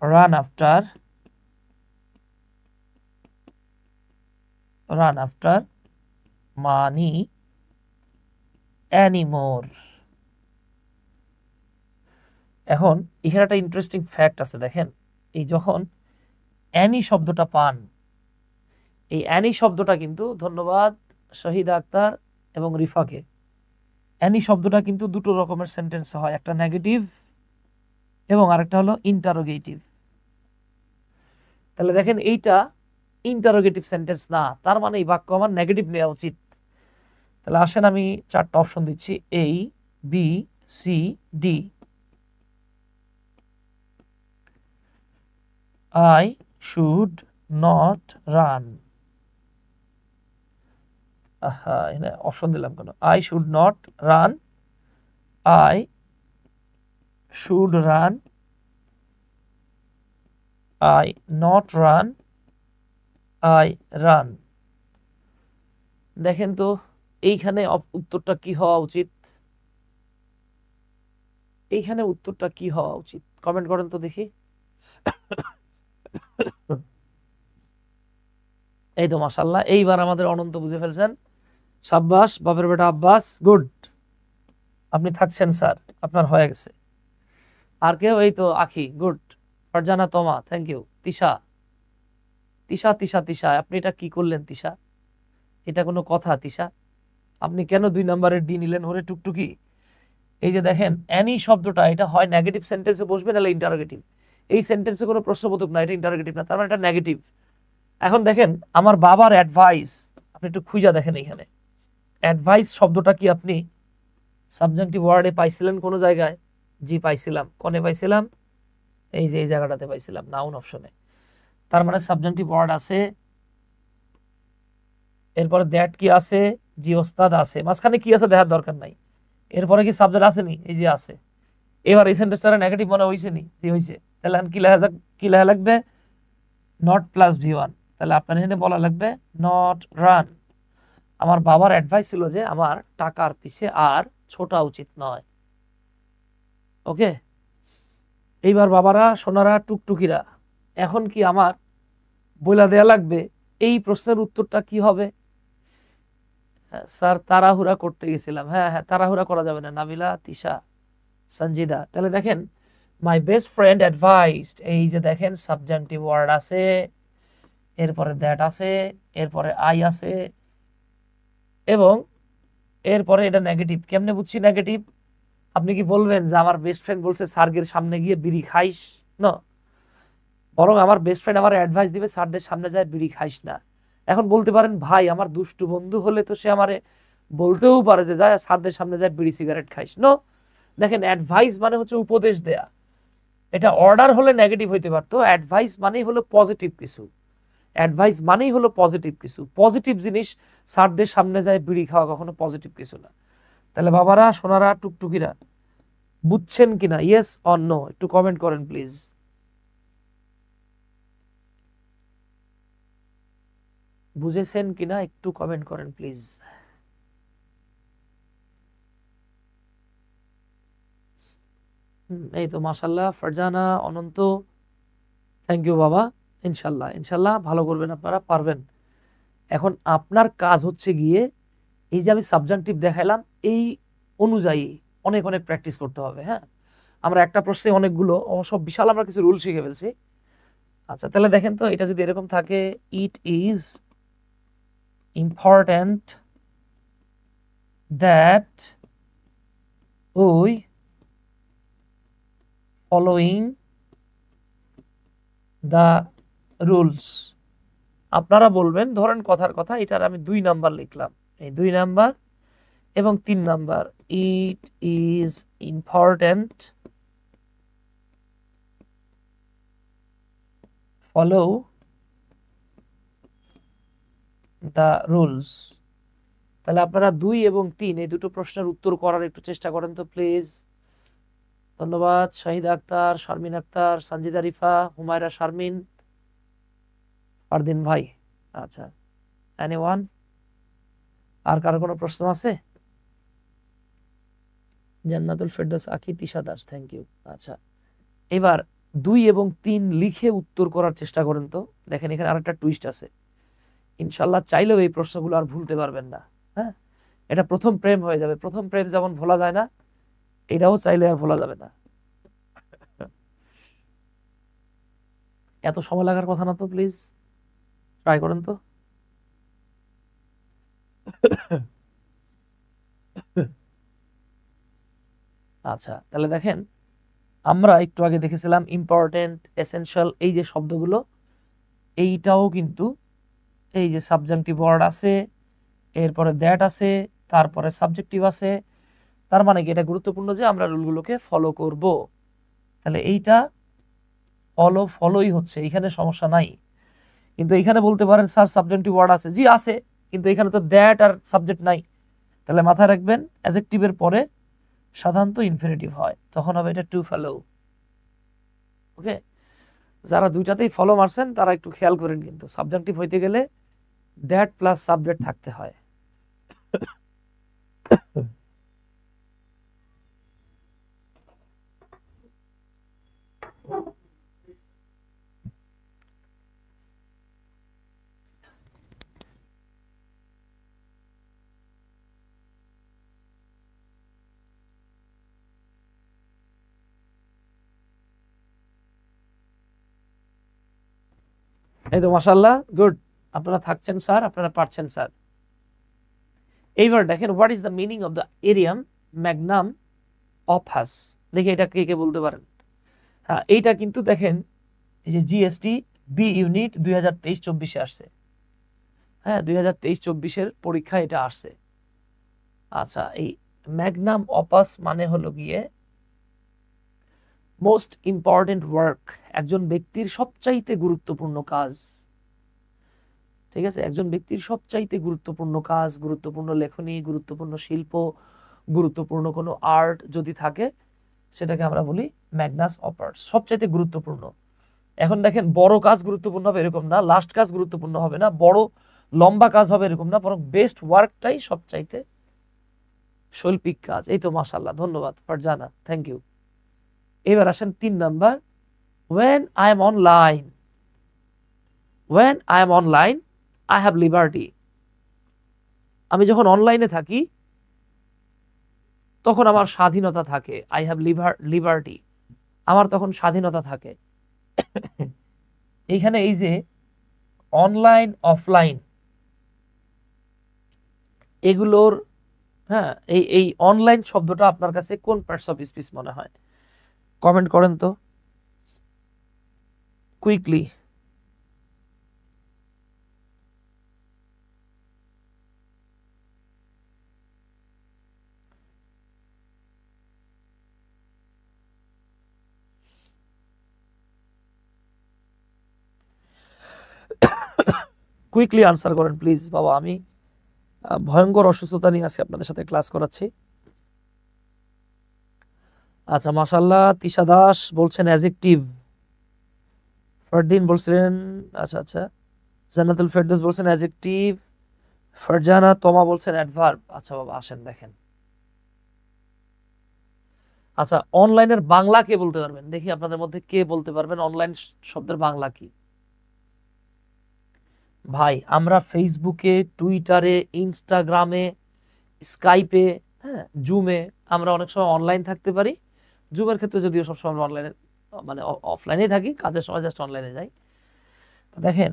run after money anymore. এখন এখানে একটা ইন্টারেস্টিং ফ্যাক্ট আছে, দেখেন এই যখন অ্যানি শব্দটা পান, এই অ্যানি শব্দটা কিন্তু, ধন্যবাদ শহীদা আক্তার এবং রিফাকে, অ্যানি শব্দটা কিন্তু দুটো রকমের সেন্টেন্স হয়, একটা নেগেটিভ এবং আরেকটা হলো ইন্টারোগেটিভ। তাহলে দেখেন এইটা ইন্টারোগেটিভ সেন্টেন্স না, তার মানে এই বাক্য আমার নেগেটিভ নেওয়া উচিত। তাহলে আসেন আমি চারটা অপশন দিচ্ছি, A, B, C, D। I should not run। এখানে অপশন দিলাম কেন? I should not run, I should run, I not run, I run। দেখেন তো এইখানে উত্তরটা কি হওয়া উচিত? এইখানে উত্তরটা কি হওয়া উচিত? কমেন্ট করেন তো দেখি। এই তো মাশাআল্লাহ, এইবার আমাদের অনন্ত বুঝে ফেলছেন। সাব্বাস বাপের বেটা আব্বাস, গুড, আপনি থাকছেন স্যার, আপনার হয়ে গেছে। আর কেউ? এই তো আখি, গুড। ফারজানা তোমা, থ্যাংক ইউ। তিশা, তিশা তিশা তিশা, আপনি এটা কি করলেন তিশা? এটা কোনো কথা তিশা? আপনি কেন 2 নম্বরের ডি নিলেন? ওরে টুকটুকি, এই যে দেখেন অ্যানি শব্দটা, এটা হয় নেগেটিভ সেন্টেন্সে বসবে নাহলে ইন্টারোগেটিভ। এই সেন্টেন্সে কোনো প্রশ্নবোধক না, এটা ইন্টারোগেটিভ না, তার মানে এটা নেগেটিভ। এখন দেখেন আমার বাবার অ্যাডভাইস, আপনি একটু খুঁজা দেখেন এখানে অ্যাডভাইস শব্দটা কি আপনি সাবজেক্টিভ ওয়ার্ডে পাইছিলেন কোনো জায়গায়? জি পাইছিলাম। কোনে পাইছিলাম? এই যে এই জায়গাটাতে পাইছিলাম, নাউন অপশনে। তার মানে সাবজেক্টিভ ওয়ার্ড আছে, এরপরে দ্যাট কি আছে? জি ওস্তাদ আছে। মাঝখানে কি আছে দেখার দরকার নাই। এরপরে কি সাবজেক্ট আছে নি? এই যে আছে। এবার এই সেন্টেন্সটা নেগেটিভ মনে হইছে নি? জি হইছে। তাহলে কি লেখা যাক? কি লেখা লাগবে? Not plus V1। তাহলে আপনার এখানে বলা লাগবে নট রান। আমার বাবার অ্যাডভাইস ছিল যে আমার টাকার পিছে আর ছোটা উচিত নয়। ওকে, এইবার বাবারা, সোনারা, টুকটুকিরা, এখন কি আমার বইলা দেয়া লাগবে এই প্রশ্নের উত্তরটা কি হবে? স্যার তাড়াহুড়া করতে গেছিলাম। হ্যাঁ হ্যাঁ, তাড়াহুড়া করা যাবে না। নাবিলা, তিশা, সঞ্জিদা। তাহলে দেখেন মাই বেস্ট ফ্রেন্ড অ্যাডভাইসড, এই যে দেখেন সাবজেক্টিভ ওয়ার্ড আছে, এরপরে দ্যাট আছে, এরপরে আই আছে, এবং এরপরে এটা নেগেটিভ। কেমনে বুঝছি নেগেটিভ? আপনি কি বলবেন যে আমার বেস্ট ফ্রেন্ড বলছে স্যারদের সামনে গিয়ে বিড়ি খাইস না, বরং আমার বেস্ট ফ্রেন্ড আমার অ্যাডভাইস দিবে স্যারদের সামনে যায় বিড়ি খাইস না। এখন বলতে পারেন ভাই আমার দুষ্টু বন্ধু হলে তো সে আমারে বলতেও পারে যে যায় স্যারদের সামনে যায় বিড়ি সিগারেট খাইস। নো, দেখেন অ্যাডভাইস মানে হচ্ছে উপদেশ দেয়া। এটা অর্ডার হলে নেগেটিভ হইতে পারতো, অ্যাডভাইস মানেই হলো পজিটিভ কিছু। অ্যাডভাইস মানেই হলো পজিটিভ কিছু। পজিটিভ জিনিস স্যারদের সামনে যায় বিড়ি খাওয়া কখনো পজিটিভ কিছু না। তাহলে বাবারা, সোনারা, টুকটুকিরা, বুঝছেন কিনা? ইয়েস অর নো একটু কমেন্ট করেন প্লিজ। বুঝেছেন কিনা একটু কমেন্ট করেন প্লিজ। এই তো মাশাআল্লাহ, ফারজানা, অনন্ত, থ্যাংক ইউ বাবা। ইনশাল্লাহ ইনশাল্লাহ ভালো করবেন, আপনারা পারবেন। এখন আপনার কাজ হচ্ছে গিয়ে এই যে আমি সাবজেক্টিভ দেখাইলাম এই অনুযায়ী অনেক অনেক প্র্যাকটিস করতে হবে। হ্যাঁ, আমরা একটা প্রশ্নে অনেকগুলো, সব বিশাল আমরা কিছু রুল শিখে ফেলছি। আচ্ছা তাহলে দেখেন তো, এটা যদি এরকম থাকে, it is important that we following the rules. আপনারা বলবেন, ধরেন কথার কথা, এটার আমি 2 নাম্বার লিখলাম, এই 2 নাম্বার এবং 3 number. It is important follow the rules. তাহলে আপনারা 2 এবং 3 এই দুটো প্রশ্নের উত্তর করার একটু চেষ্টা করেন তো প্লিজ। ধন্যবাদ শাহিদা আক্তার, শারমিন আক্তার, সঞ্জিদা রিফা, হুমায়রা শারমিন, ফারদিন ভাই। আচ্ছা, এনিওয়ান? আর কারো কোনো প্রশ্ন আছে? জান্নাতুল ফেরদৌস আখি, তিশা দাস, থ্যাংক ইউ। আচ্ছা, এবার 2 এবং 3 লিখে উত্তর করার চেষ্টা করেন তো। দেখেন এখানে আরেকটা টুইস্ট আছে, ইনশাল্লাহ চাইলেও এই প্রশ্নগুলো আর ভুলতে পারবেন না। হ্যাঁ, এটা প্রথম প্রেম হয়ে যাবে। প্রথম প্রেম যেমন ভোলা যায় না, এটাও চাইলে আর ভোলা যাবে না। এত সময় লাগার কথা না তো, প্লিজ ট্রাই করেন তো। আচ্ছা, তাহলে দেখেন আমরা একটু আগে দেখেছিলাম ইম্পর্টেন্ট, এসেনশিয়াল, এই যে শব্দগুলো, এইটাও কিন্তু এই যে সাবজেক্টিভ ওয়ার্ড আছে, এরপরে দ্যাট আছে, তারপরে সাবজেক্টিভ আছে। তার মানে কি এটা গুরুত্বপূর্ণ যে আমরা রুলগুলোকে ফলো করব। তাহলে এইটা ফলোই হচ্ছে, এখানে সমস্যা নাই। কিন্তু এখানে বলতে পারেন স্যার সাবজেক্টিভ ওয়ার্ড আছে, জি আছে, কিন্তু এখানে তো দ্যাট আর সাবজেক্ট নাই। তাহলে মাথায় রাখবেন অ্যাডজেক্টিভের পরে সাধারণত ইনফিনিটিভ হয়, তখন হবে এটা টু ফলো। ওকে, যারা দুইটাতেই ফলো মারছেন তারা একটু খেয়াল করেন, কিন্তু সাবজেক্টিভ হইতে গেলে দ্যাট প্লাস সাবজেক্ট থাকতে হয়। এই তো মাশাআল্লাহ, গুড, আপনারা থাকছেন স্যার, আপনারা পারছেন স্যার। এইবার দেখেন what is the meaning of the এরিয়াম ম্যাগনাম অপাস। দেখি এটা কে কে বলতে পারেন। হ্যাঁ, এইটা কিন্তু দেখেন এই যে জিএসটি বি ইউনিট 2023-24 আসছে। হ্যাঁ, 2023-24 পরীক্ষা এটা আসছে। আচ্ছা, এই ম্যাগনাম অপাস মানে হলো গিয়ে মোস্ট ইম্পর্টেন্ট ওয়ার্ক, একজন ব্যক্তির সবচাইতে গুরুত্বপূর্ণ কাজ। ঠিক আছে, একজন ব্যক্তির সবচাইতে গুরুত্বপূর্ণ কাজ, গুরুত্বপূর্ণ লেখনী, গুরুত্বপূর্ণ শিল্প, গুরুত্বপূর্ণ কোনো আর্ট যদি থাকে, সেটাকে আমরা বলি ম্যাগনাস অপাস, সবচাইতে গুরুত্বপূর্ণ। এখন দেখেন বড় কাজ গুরুত্বপূর্ণ হবে এরকম না, লাস্ট কাজ গুরুত্বপূর্ণ হবে না, বড় লম্বা কাজ হবে এরকম না, বরং বেস্ট ওয়ার্কটাই সবচাইতে শৈল্পিক কাজ। এই তো মাশাআল্লাহ, ধন্যবাদ ফারজানা, থ্যাংক ইউ। এবার আসেন 3 number, when I am online, when I am online I have liberty। আমি যখন অনলাইনে থাকি তখন আমার স্বাধীনতা থাকে, I have liberty, আমার তখন স্বাধীনতা থাকে। এইখানে এই যে অনলাইন অফলাইন এগুলোর, হ্যাঁ, এই অনলাইন শব্দটা আপনার কাছে কোন পার্টস অফ স্পিচ মনে হয়? কমেন্ট করেন তো কুইকলি। কুইকলি আনসার করেন প্লিজ বাবা, আমি ভয়ঙ্কর অসুস্থতা নিয়ে আজকে আপনাদের সাথে ক্লাস করাচ্ছি। আচ্ছা মাশাআল্লাহ, তিশা দাস বলছেন অ্যাডজেক্টিভ, ফারদিন বলছেন, আচ্ছা আচ্ছা, জান্নাতুল ফেরদৌস বলছেন অ্যাডজেক্টিভ, ফারজানা তোমা বলছেন অ্যাডভার্ব। আচ্ছা বাবা, আসেন দেখেন। আচ্ছা, অনলাইনের বাংলা কে বলতে পারবেন? দেখি আপনাদের মধ্যে কে বলতে পারবেন অনলাইন শব্দের বাংলা কি? ভাই, আমরা ফেসবুকে, টুইটারে, ইনস্টাগ্রামে, স্কাইপে, হ্যাঁ, জুমে আমরা অনেক সময় অনলাইন থাকতে পারি। জুমের ক্ষেত্রে যদিও সবসময় আমরা অনলাইনে, মানে অফলাইনেই থাকি, কাজের সময় জাস্ট অনলাইনে যাই। তো দেখেন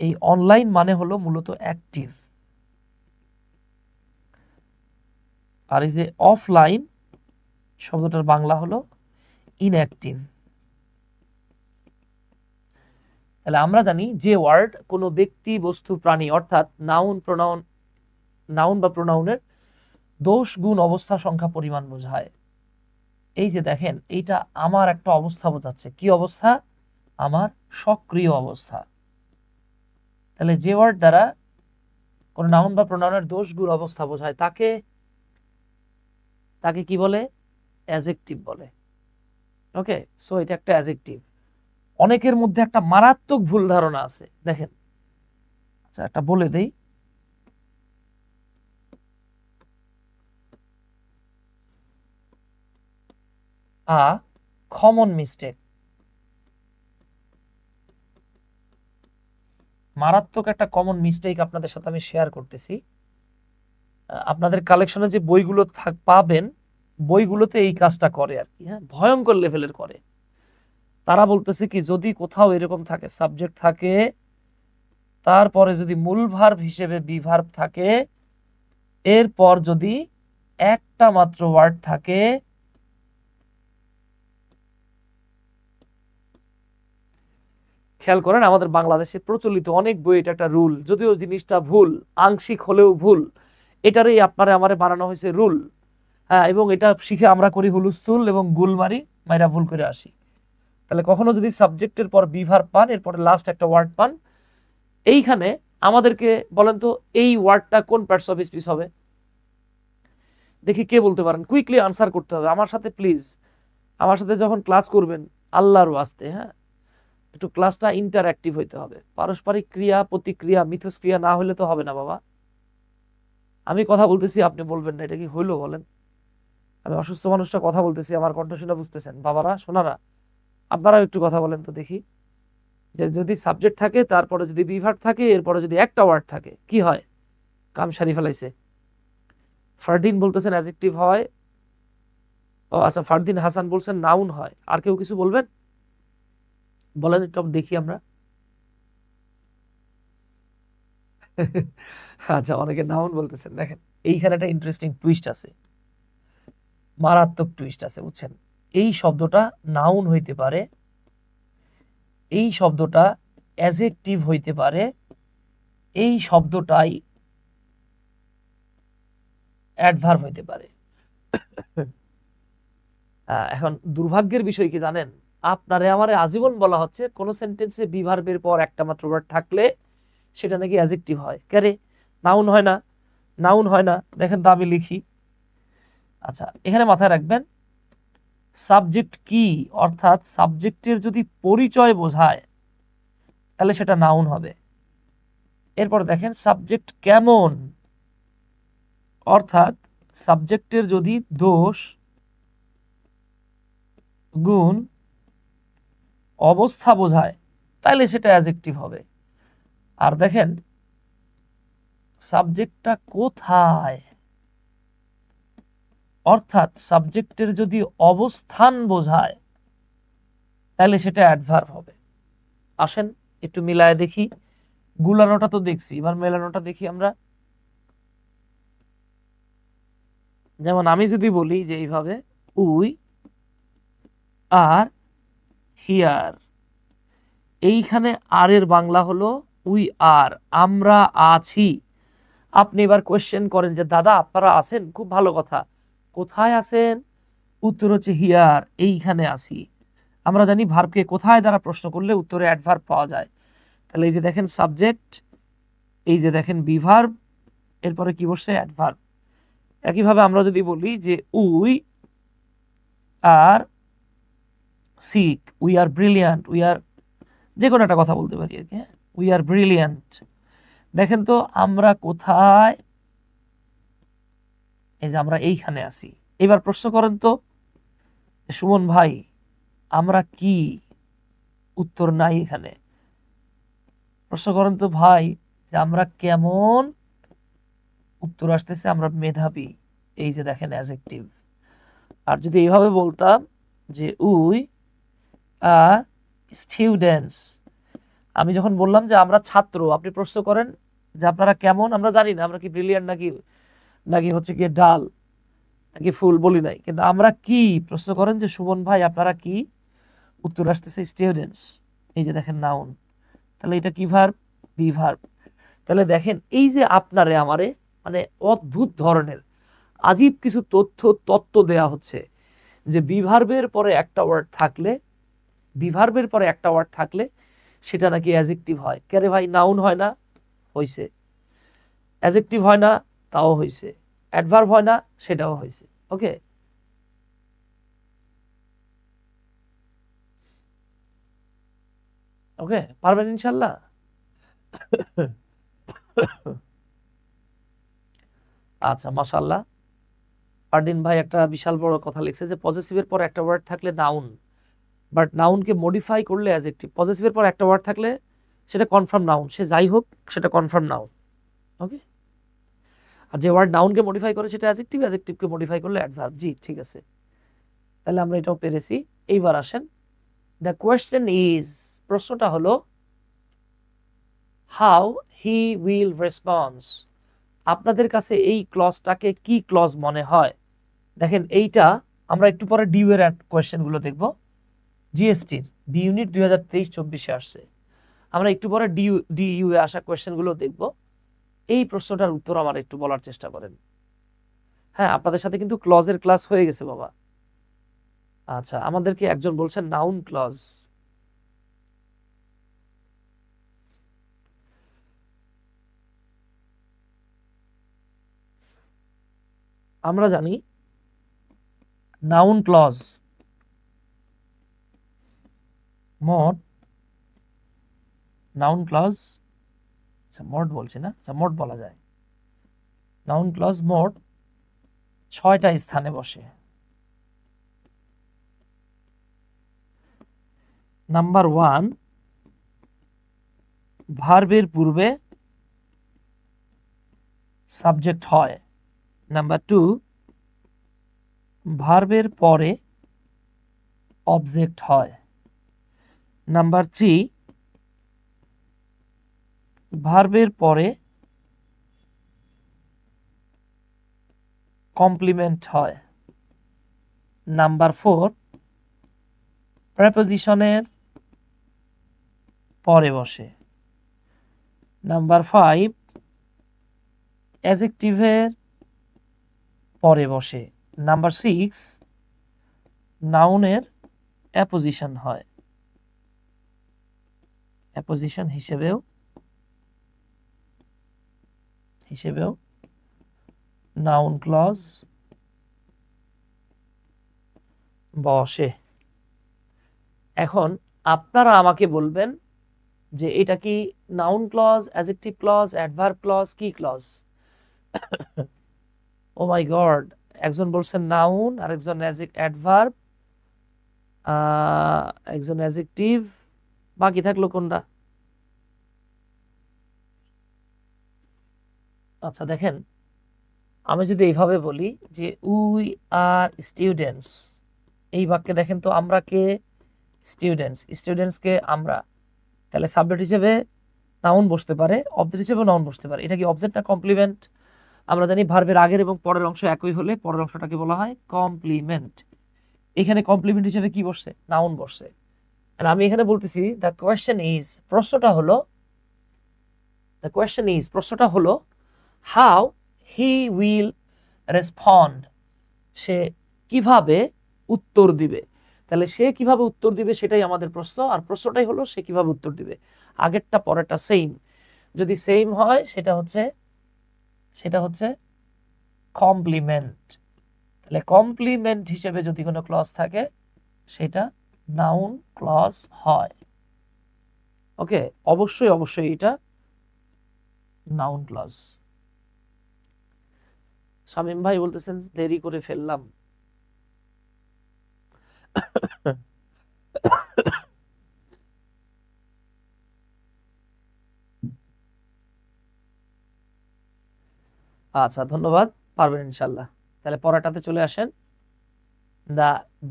এই অনলাইন মানে হলো মূলত অ্যাক্টিভ, আর এই যে অফলাইন শব্দটার বাংলা হলো ইনঅ্যাক্টিভ। তাহলে আমরা জানি যে ওয়ার্ড কোনো ব্যক্তি, বস্তু, প্রাণী অর্থাৎ নাউন, প্রোনাউন, নাউন বা প্রোনাউনের দোষ, গুণ, অবস্থা, সংখ্যা, পরিমাণ বোঝায়। এই যে দেখেন এইটা আমার একটা অবস্থা বোঝাচ্ছে, কি অবস্থা? আমার সক্রিয় অবস্থা। তাহলে যে ওয়ার্ড দ্বারা কোন নাউন বা প্রোনাউনের দোষ, গুণ, অবস্থা বোঝায় তাকে কি বলে? অ্যাডজেক্টিভ বলে। ওকে, সো এটা একটা অ্যাডজেক্টিভ। অনেকের মধ্যে একটা মারাত্মক ভুল ধারণা আছে, দেখেন, আচ্ছা একটা বলে দেই। আ কমন মিস্টেক, মারাত্মক একটা কমন মিস্টেক আপনাদের সাথে আমি শেয়ার করতেছি। আপনাদের কালেকশনে যে বইগুলো পাবেন, বইগুলোতে এই কাজটা করে আর কি, হ্যাঁ, ভয়ঙ্কর লেভেলের করে। তারা বলতেছে কি, যদি কোথাও এরকম থাকে সাবজেক্ট থাকে, তারপরে যদি মূল ভার্ব হিসেবে বি ভার্ব থাকে, এরপর যদি একটা মাত্র ওয়ার্ড থাকে, খেয়াল করেন আমাদের বাংলাদেশে প্রচলিত অনেক বই এটা একটা রুল, যদিও জিনিসটা ভুল, আংশিক হলেও ভুল, এটারই আপনারে আমারে বানানো হয়েছে রুল। হ্যাঁ, এবং এটা শিখে আমরা করি হুলস্থুল এবং গুল মারি, মাইরা ভুল করে আসি। তাহলে কখনো যদি সাবজেক্টের পর বি ভার্ব পান, এরপরে লাস্ট একটা ওয়ার্ড পান, এইখানে আমাদেরকে বলেন তো এই ওয়ার্ডটা কোন পার্টস অফ স্পিচ হবে? দেখি কে বলতে পারেন, কুইকলি আনসার করতে হবে আমার সাথে প্লিজ। আমার সাথে যখন ক্লাস করবেন আল্লাহর ওয়াস্তে, হ্যাঁ, একটু ক্লাসটা ইন্টারঅ্যাক্টিভ হইতে হবে। পারস্পরিক ক্রিয়া প্রতিক্রিয়া মিথস্ক্রিয়া না হলে তো হবে না বাবা। আমি কথা বলতেছি আপনি বলবেন না, এটা কি হইলো বলেন? আমি অসুস্থ মানুষটা কথা বলতেছি, আমার কণ্ঠ শুনে বুঝতেছেন, বাবারা সোনারা আপনারা একটু কথা বলেন তো দেখি, যে যদি সাবজেক্ট থাকে, তারপরে যদি বি ভার্ব থাকে, এরপরে যদি একটা ওয়ার্ড থাকে, কি হয়? কাম সারি ফেলাইছে। ফারদিন বলতেছেন অ্যাডজেক্টিভ হয়। ও আচ্ছা, ফারদিন হাসান বলছেন নাউন হয়। আর কেউ কিছু বলবেন? বলেন একটু দেখি আমরা। আচ্ছা, অনেকে নাউন বলতেছেন। দেখেন এইখানে একটা ইন্টারেস্টিং টুইস্ট আছে, মারাত্মক টুইস্ট আছে, বুঝছেন? এই শব্দটা নাউন হইতে পারে, এই শব্দটা অ্যাডজেক্টিভ হইতে পারে, এই শব্দটাই অ্যাডভার্ব হইতে পারে। এখন দুর্ভাগ্যের বিষয় কি জানেন, আপনারে আমারে আজীবন বলা হচ্ছে কোন সেন্টেন্সে বি ভার্বের পর একটা মাত্র ওয়ার্ড থাকলে সেটা নাকি অ্যাডজেক্টিভ হয়। কেরে নাউন হয় না? নাউন হয় না, দেখেন তো আমি লিখি। আচ্ছা, এখানে মাথায় রাখবেন সাবজেক্ট কি, অর্থাৎ সাবজেক্টের যদি পরিচয় বোঝায় তাহলে সেটা নাউন হবে। এরপর দেখেন সাবজেক্ট কেমন, অর্থাৎ সাবজেক্টের যদি দোষ গুণ অবস্থা বোঝায় তাহলে সেটা অ্যাডজেক্টিভ হবে। আর দেখেন সাবজেক্টটা কোথায়, অর্থাৎ সাবজেক্টের যদি অবস্থান বোঝায় তাহলে সেটা অ্যাডভার্ব হবে। আসেন একটু মিলায় দেখি, গুলানোটা তো দেখছি, এবার মেলানোটা দেখি আমরা। যেমন আমি যদি বলি যে এইভাবে, উই আর হিয়ার, এইখানে আর এর বাংলা হলো উই আর, আমরা আছি। আপনি এবার কোয়েশ্চেন করেন যে দাদা আপনারা আছেন, খুব ভালো কথা, কোথায় আছেন? উত্তর হচ্ছে হিয়ার, এইখানে আছি। আমরা জানি ভার্বকে কোথায় দ্বারা প্রশ্ন করলে উত্তরে অ্যাডভার্ব পাওয়া যায়। তাহলে এই যে দেখেন সাবজেক্ট, এই যে দেখেন বি ভার্ব, এরপরে কি বসছে? অ্যাডভার্ব। একইভাবে আমরা যদি বলি যে we are sick, we are brilliant, we are, যে কোনো একটা কথা বলতে পারি আর কি, হ্যাঁ, উই আর ব্রিলিয়ান্ট। দেখেন তো আমরা কোথায়? এই যে আমরা এইখানে আছি। এবার প্রশ্ন করেন তো সুমন ভাই আমরা কি? উত্তর নাই এখানে। প্রশ্ন করেন তো ভাই যে আমরা কেমন? উত্তর আসতেছে আমরা মেধাবী। এই যে দেখেন অ্যাডজেক্টিভ। আর যদি এইভাবে বলতাম যে উই আর স্টুডেন্টস, আমি যখন বললাম যে আমরা ছাত্র, আপনি প্রশ্ন করেন যে আপনারা কেমন, আমরা জানি না আমরা কি ব্রিলিয়ান্ট নাকি নাকি হচ্ছে কি ডাল নাকি ফুল, বলি নাই, কিন্তু আমরা কি? প্রশ্ন করেন যে সুমন ভাই আপনারা কি? উত্তর আসতেছে স্টুডেন্টস। এই যে দেখেন নাউন, তাহলে এটা কি ভার্ব? Be verb. তাহলে দেখেন এই যে আপনারে আমারে মানে অদ্ভুত ধরনের আজীব কিছু তত্ত্ব দেয়া হচ্ছে যে বি ভার্বের পরে একটা ওয়ার্ড থাকলে, বি ভার্বের পরে একটা ওয়ার্ড থাকলে সেটা নাকি অ্যাডজেক্টিভ হয়। কেরে ভাই নাউন হয় না? হইছে। অ্যাডজেক্টিভ হয় না? তাও হইছে। অ্যাডভার্ব হয় না? সেটাও হইছে। ওকে, ওকে, পারবেন ইনশাল্লাহ? আচ্ছা, মাশাআল্লাহ। পারদিন ভাই একটা বিশাল বড় কথা লিখছে যে পজেসিভের পর একটা ওয়ার্ড থাকলে নাউন, বাট নাউনকে মডিফাই করলে অ্যাডজেক্টিভ। পজেসিভের পর একটা ওয়ার্ড থাকলে সেটা কনফার্ম নাউন, সে যাই হোক সেটা কনফার্ম নাউন। ওকে, আর যে ওয়ার্ড নাউনকে মডিফাই করে সেটা অ্যাডজেক্টিভ, অ্যাডজেক্টিভকে মডিফাই করলে অ্যাডভার্ব। জি ঠিক আছে, তাহলে আমরা এটাও পেরেছি। এইবার আসেন, দ্য কোয়েশ্চেন ইজ, প্রশ্নটা হলো হাউ হি উইল রেসপন্স। আপনাদের কাছে এই ক্লজটাকে কি ক্লজ মনে হয়? দেখেন এইটা আমরা একটু পরে ডিউ এর কোয়েশ্চেনগুলো দেখব, জিএসটির বি ইউনিট 2023-24 আসছে। আমরা একটু পরে ডিইউ এ আসা কোয়েশ্চেনগুলো দেখব। এই প্রশ্নটার উত্তর আমার একটু বলার চেষ্টা করেন। হ্যাঁ, আপনাদের সাথে কিন্তু ক্লজের ক্লাস হয়ে গেছে বাবা। আচ্ছা, আমাদেরকে একজন বলছেন নাউন ক্লজ। আমরা জানি নাউন ক্লজ মোট, নাউন ক্লজ, আচ্ছা মোট বলছি না, আচ্ছা মোট বলা যায়, নাউন ক্লজ মোট 6টা স্থানে বসে। নাম্বার 1, ভার্বের পূর্বে সাবজেক্ট হয়। নাম্বার 2, ভার্বের পরে অবজেক্ট হয়। নাম্বার 3, ভার্বের পরে কমপ্লিমেন্ট হয়। নাম্বার 4, প্রেপোজিশনের পরে বসে। নাম্বার 5, অ্যাডজেক্টিভের পরে বসে। নাম্বার 6, নাউনের অ্যাপোজিশন হয়, অ্যাপোজিশন হিসেবেও নাউন ক্লজ বসে। এখন আপনারা আমাকে বলবেন যে এটা কি noun clause, adjective clause, adverb clause, কি ক্লজ? ও মাই গড, একজন বলছেন নাউন, আরেকজন অ্যাডভার্ব, একজন অ্যাডজেক্টিভ, বাকি থাকলো কোনটা? আচ্ছা দেখেন, আমি যদি এইভাবে বলি যে উই আর স্টুডেন্টস, এই বাক্যে দেখেন তো আমরা কে? স্টুডেন্টস, স্টুডেন্টসকে আমরা, তাহলে সাবজেক্ট হিসেবে নাউন বসতে পারে, অবজেক্ট হিসেবে নাউন বসতে পারে। এটা কি অবজেক্ট না কমপ্লিমেন্ট? আমরা জানি ভার্বের আগের এবং পরের অংশ একই হলে পরের অংশটাকে বলা হয় কমপ্লিমেন্ট। এখানে কমপ্লিমেন্ট হিসেবে কি বসছে? নাউন বসছে। আর আমি এখানে বলতেছি দ্য কোয়েশ্চেন ইজ, প্রশ্নটা হলো হাউ হি উইল রেসপন্ড, সে কিভাবে উত্তর দিবে। তাহলে সে কিভাবে উত্তর দিবে সেটাই আমাদের প্রশ্ন, আর প্রশ্নটাই হলো সে কিভাবে উত্তর দিবে। আগেরটা পরেরটা সেম, যদি সেম হয় সেটা হচ্ছে কমপ্লিমেন্ট। তাহলে কমপ্লিমেন্ট হিসেবে যদি কোনো ক্লজ থাকে সেটা নাউন ক্লজ হয়। ওকে, অবশ্যই এটা নাউন ক্লজ। শামীম ভাই বলতেছেন দেরি করে ফেললাম। আচ্ছা ধন্যবাদ, পারবেন ইনশাল্লাহ। তাহলে পরেরটাতে চলে আসেন।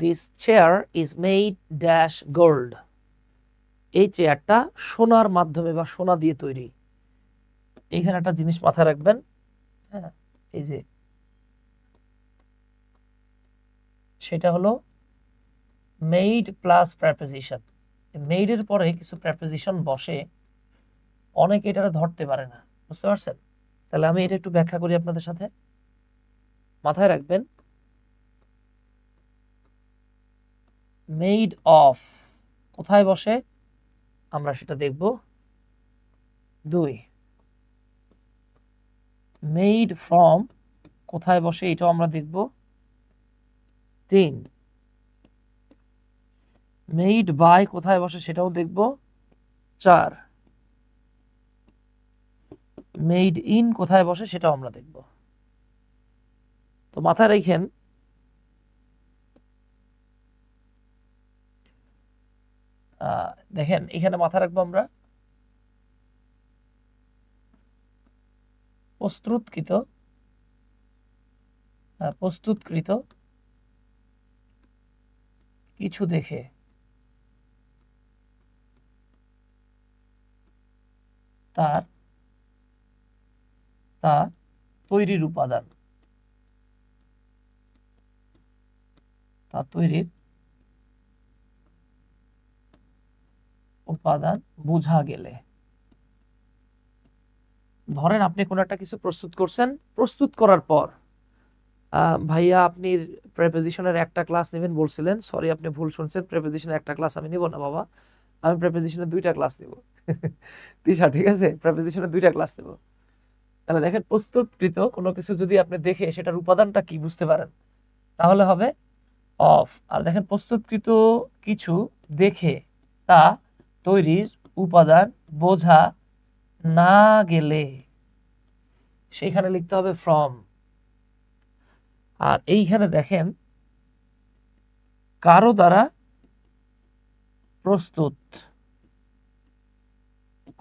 This chair is made dash gold, এই চেয়ারটা সোনার মাধ্যমে বা সোনা দিয়ে তৈরি। এখানে একটা জিনিস মাথায় রাখবেন, হ্যাঁ, এই যে সেটা হলো মেড প্লাস প্রেপোজিশন। মেডের পরে কিছু প্রেপোজিশন বসে, অনেকে এটা ধরতে পারে না, বুঝতে পারছেন? তাহলে আমি এটা একটু ব্যাখ্যা করি আপনাদের সাথে। মাথায় রাখবেন, মেড অফ কোথায় বসে আমরা সেটা দেখব। 2, মেড ফ্রম কোথায় বসে এটাও আমরা দেখব। 3, মেড বাই কোথায় বসে সেটাও দেখব। 4, মেড ইন কোথায় বসে সেটাও আমরা দেখব। তো মাথায় রাখেন দেখেন এখানে মাথায় রাখবো আমরা প্রস্তুতকৃত কিছু দেখে তা তৈরির উপাদান বোঝা গেলে। ধরেন আপনি কোনো একটা কিছু প্রস্তুত করছেন, প্রস্তুত করার পর ভাইয়া আপনি প্রিপোজিশনের একটা ক্লাস নেবেন বলছিলেন, সরি আপনি ভুল শুনছেন, প্রিপোজিশনের একটা ক্লাস আমি নিব না বাবা, আমি প্রিপোজিশনের 2টা ক্লাস নেব। তিশা ঠিক আছে, প্রিপোজিশনের 2টা ক্লাস নেব। তাহলে দেখেন প্রস্তুতকৃত কোনো কিছু যদি আপনি দেখে সেটার উপাদানটা কি বুঝতে পারেন তাহলে হবে অফ। আর দেখেন প্রস্তুতকৃত কিছু দেখে তা তৈরির উপাদান বোঝা না গেলে সেখানে লিখতে হবে ফ্রম। আর এইখানে দেখেন কারো দ্বারা প্রস্তুত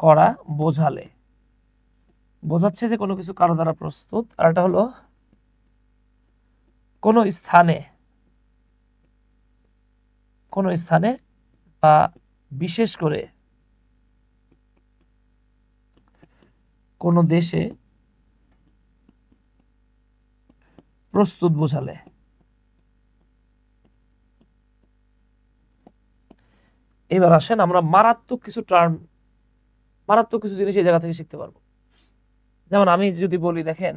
করা বোঝালে, বোঝাচ্ছে যে কোনো কিছু কারো দ্বারা প্রস্তুত। আর এটা হলো কোনো স্থানে বা বিশেষ করে কোনো দেশে প্রস্তুত বোঝালে। এবার আসেন আমরা মারাত্মক কিছু জিনিস এই জায়গা থেকে শিখতে পারবো। যেমন আমি যদি বলি দেখেন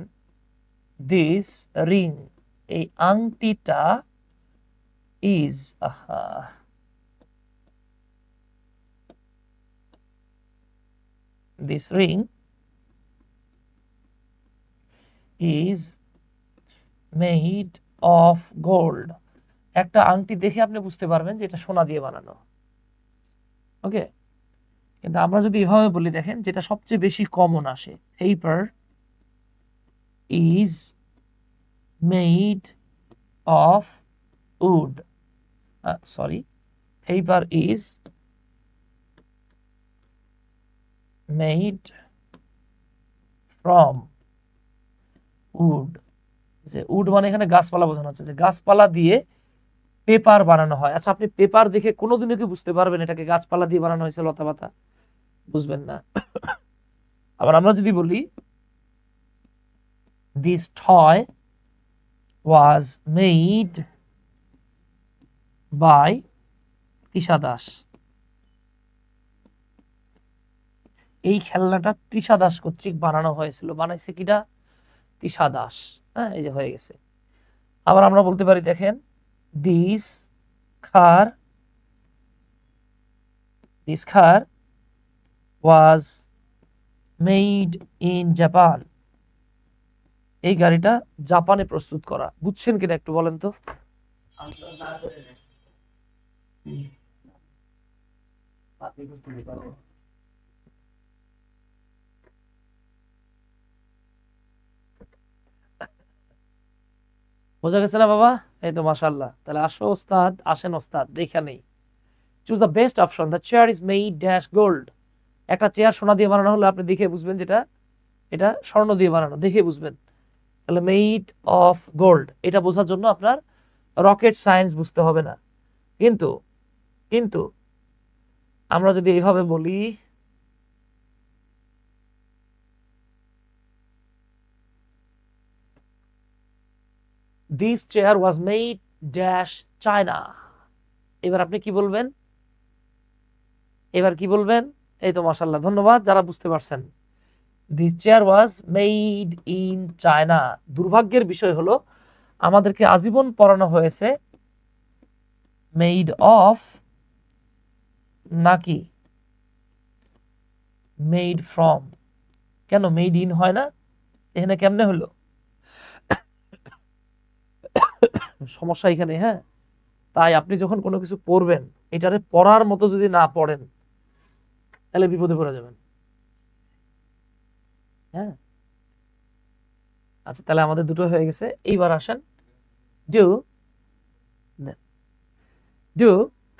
দিস রিং, এই আংটিটা is this ring is made of gold। একটা আংটি দেখে আপনি বুঝতে পারবেন যে এটা সোনা দিয়ে বানানো, ওকে। কিন্তু আমরা যদি এভাবে বলি দেখেন যেটা সবচেয়ে বেশি কমন আসে, paper is made of wood, paper is made from wood। যে উড মানে এখানে গাছপালা বোঝানো হচ্ছে, যে গাছপালা দিয়ে পেপার বানানো হয়। আচ্ছা আপনি পেপার দেখে কোনোদিনও কি বুঝতে পারবেন এটাকে গাছপালা দিয়ে বানানো হয়েছে, লতা পাতা? বুঝবেন না। আবার আমরা যদি বলি this toy was made by Trisha Das, এই খেলনাটা তৃষা দাস কর্তৃক বানানো হয়েছিল। বানাইছে কিটা? তৃষা দাস। হ্যাঁ, এই যে হয়ে গেছে। আবার আমরা বলতে পারি দেখেন this car was made in Japan। এই গাড়িটা জাপানে প্রস্তুত করা। বুঝছেন কিনা একটু বলেন তো? বোঝা গেছে না বাবা? এই তো মাশাআল্লাহ। তাহলে আসো ওস্তাদ, আসেন ওস্তাদ, দেখা নেই। Choose the best option, the chair is made dash gold. একটা চেয়ার সোনা দিয়ে বানানো হলে আপনি দেখে বুঝবেন যেটা এটা স্বর্ণ দিয়ে বানানো, দেখে বুঝবেন। তাহলে মেড অফ গোল্ড, এটা বোঝার জন্য আপনার রকেট সায়েন্স বুঝতে হবে না। কিন্তু আমরা যদি এইভাবে বলি this chair was made dash China, এবার আপনি কি বলবেন? এই তো মাশাআল্লাহ, ধন্যবাদ যারা বুঝতে পারছেন। This chair was made in China. দুর্ভাগ্যের বিষয় হলো আমাদেরকে আজীবন পড়ানো হয়েছে মেড অফ নাকি মেড ফ্রম। কেন মেড ইন হয় না? এখানে কেমনে হলো? সমস্যা এখানে। হ্যাঁ, তাই আপনি যখন কোনো কিছু পড়বেন এটারে পড়ার মতো যদি না পড়েন তাহলে বিপদে পড়ে যাবেন। হ্যাঁ, আচ্ছা তাহলে আমাদের দুটো হয়ে গেছে। এইবার আসেন ডু ডু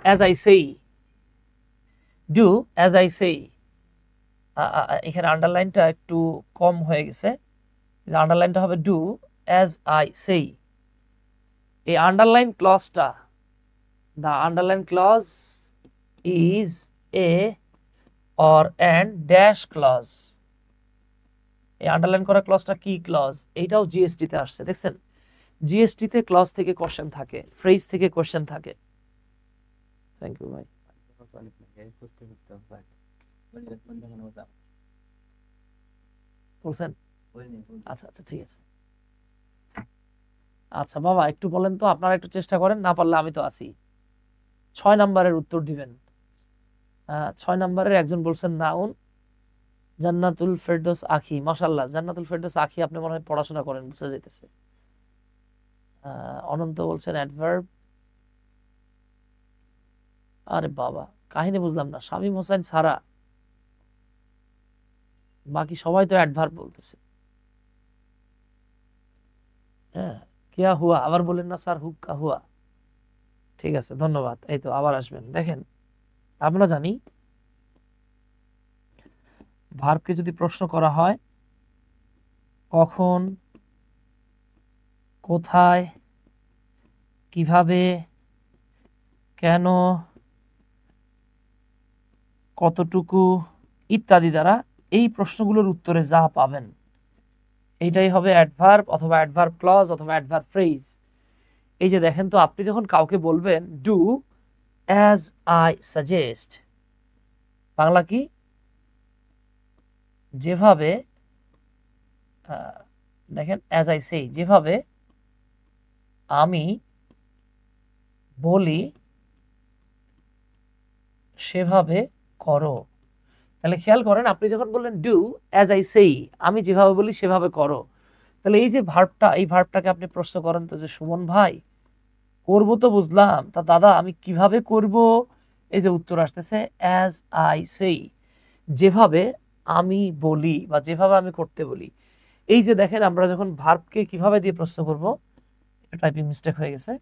অ্যাজ আই সেই, ডু অ্যাজ আই সেই। এখানে আন্ডারলাইনটা একটু কম হয়ে গেছে, আন্ডারলাইনটা হবে ডু অ্যাজ আই সেই। এই underline ক্লজটা, the underline clause is a or and dash clause। এই আন্ডারলাইন করা ক্লজটা কি ক্লজ? এইটাও জিএসটি তে আসছে, দেখছেন জিএসটি তে ক্লজ থেকে কোশ্চেন থাকে, ফ্রেজ থেকে কোশ্চেন থাকে। থ্যাংক ইউ ভাই। বলছেন? আচ্ছা আচ্ছা ঠিক আছে। আচ্ছা বাবা একটু বলেন তো, আপনারা একটু চেষ্টা করেন, না পারলে আমি তো আছি। 6 নম্বরের উত্তর দিবেন। 6 নম্বরের একজন বলছেন নাউন জান্নাতুল ফেরদৌস আখি। মাশাআল্লাহ, জান্নাতুল ফেরদৌস আখি আপনি মনে হয় পড়াশোনা করেন, বুঝা যাইতেছে। অনন্ত বলছেন অ্যাডভার্ব। আরে বাবা কাহিনী বুঝলাম না, শামীম হোসেন ছাড়া বাকি সবাই তো অ্যাডভার্ব বলতেছে। হ্যাঁ কিয়া হুয়া, আবার বলেন না স্যার হুক্কা হুয়া। ঠিক আছে ধন্যবাদ। এই তো আবার আসবেন। দেখেন আমরা জানি ভার্বকে যদি প্রশ্ন করা হয় কখন, কোথায়, কিভাবে, কেন, কতটুকু ইত্যাদি দ্বারা এই প্রশ্নগুলোর উত্তরে যা পাবেন এইটাই হবে অ্যাডভার্ব অথবা অ্যাডভার্ব ক্লজ অথবা অ্যাডভার্ব ফ্রেজ। এই যে দেখেন তো, আপনি যখন কাউকে বলবেন do as I suggest, Bangla কি? যেভাবে, দেখেন অ্যাজ আই সে, যেভাবে আমি বলি সেভাবে করো। তাহলে খেয়াল করেন, আপনি যখন বললেন ডু অ্যাজ আই সেই, আমি যেভাবে বলি সেভাবে করো, তাহলে এই যে ভার্বটা, এই ভার্বটাকে আপনি প্রশ্ন করেন তো যে সুমন ভাই করবো তো বুঝলাম, তা দাদা আমি কিভাবে করব? এই যে উত্তর আসতেছে অ্যাজ আই সেই, যেভাবে আমি বলি বা যেভাবে আমি করতে বলি। এই যে দেখেন আমরা যখন ভার্বকে কিভাবে দিয়ে প্রশ্ন করব, টাইপিং মিস্টেক হয়ে গেছে,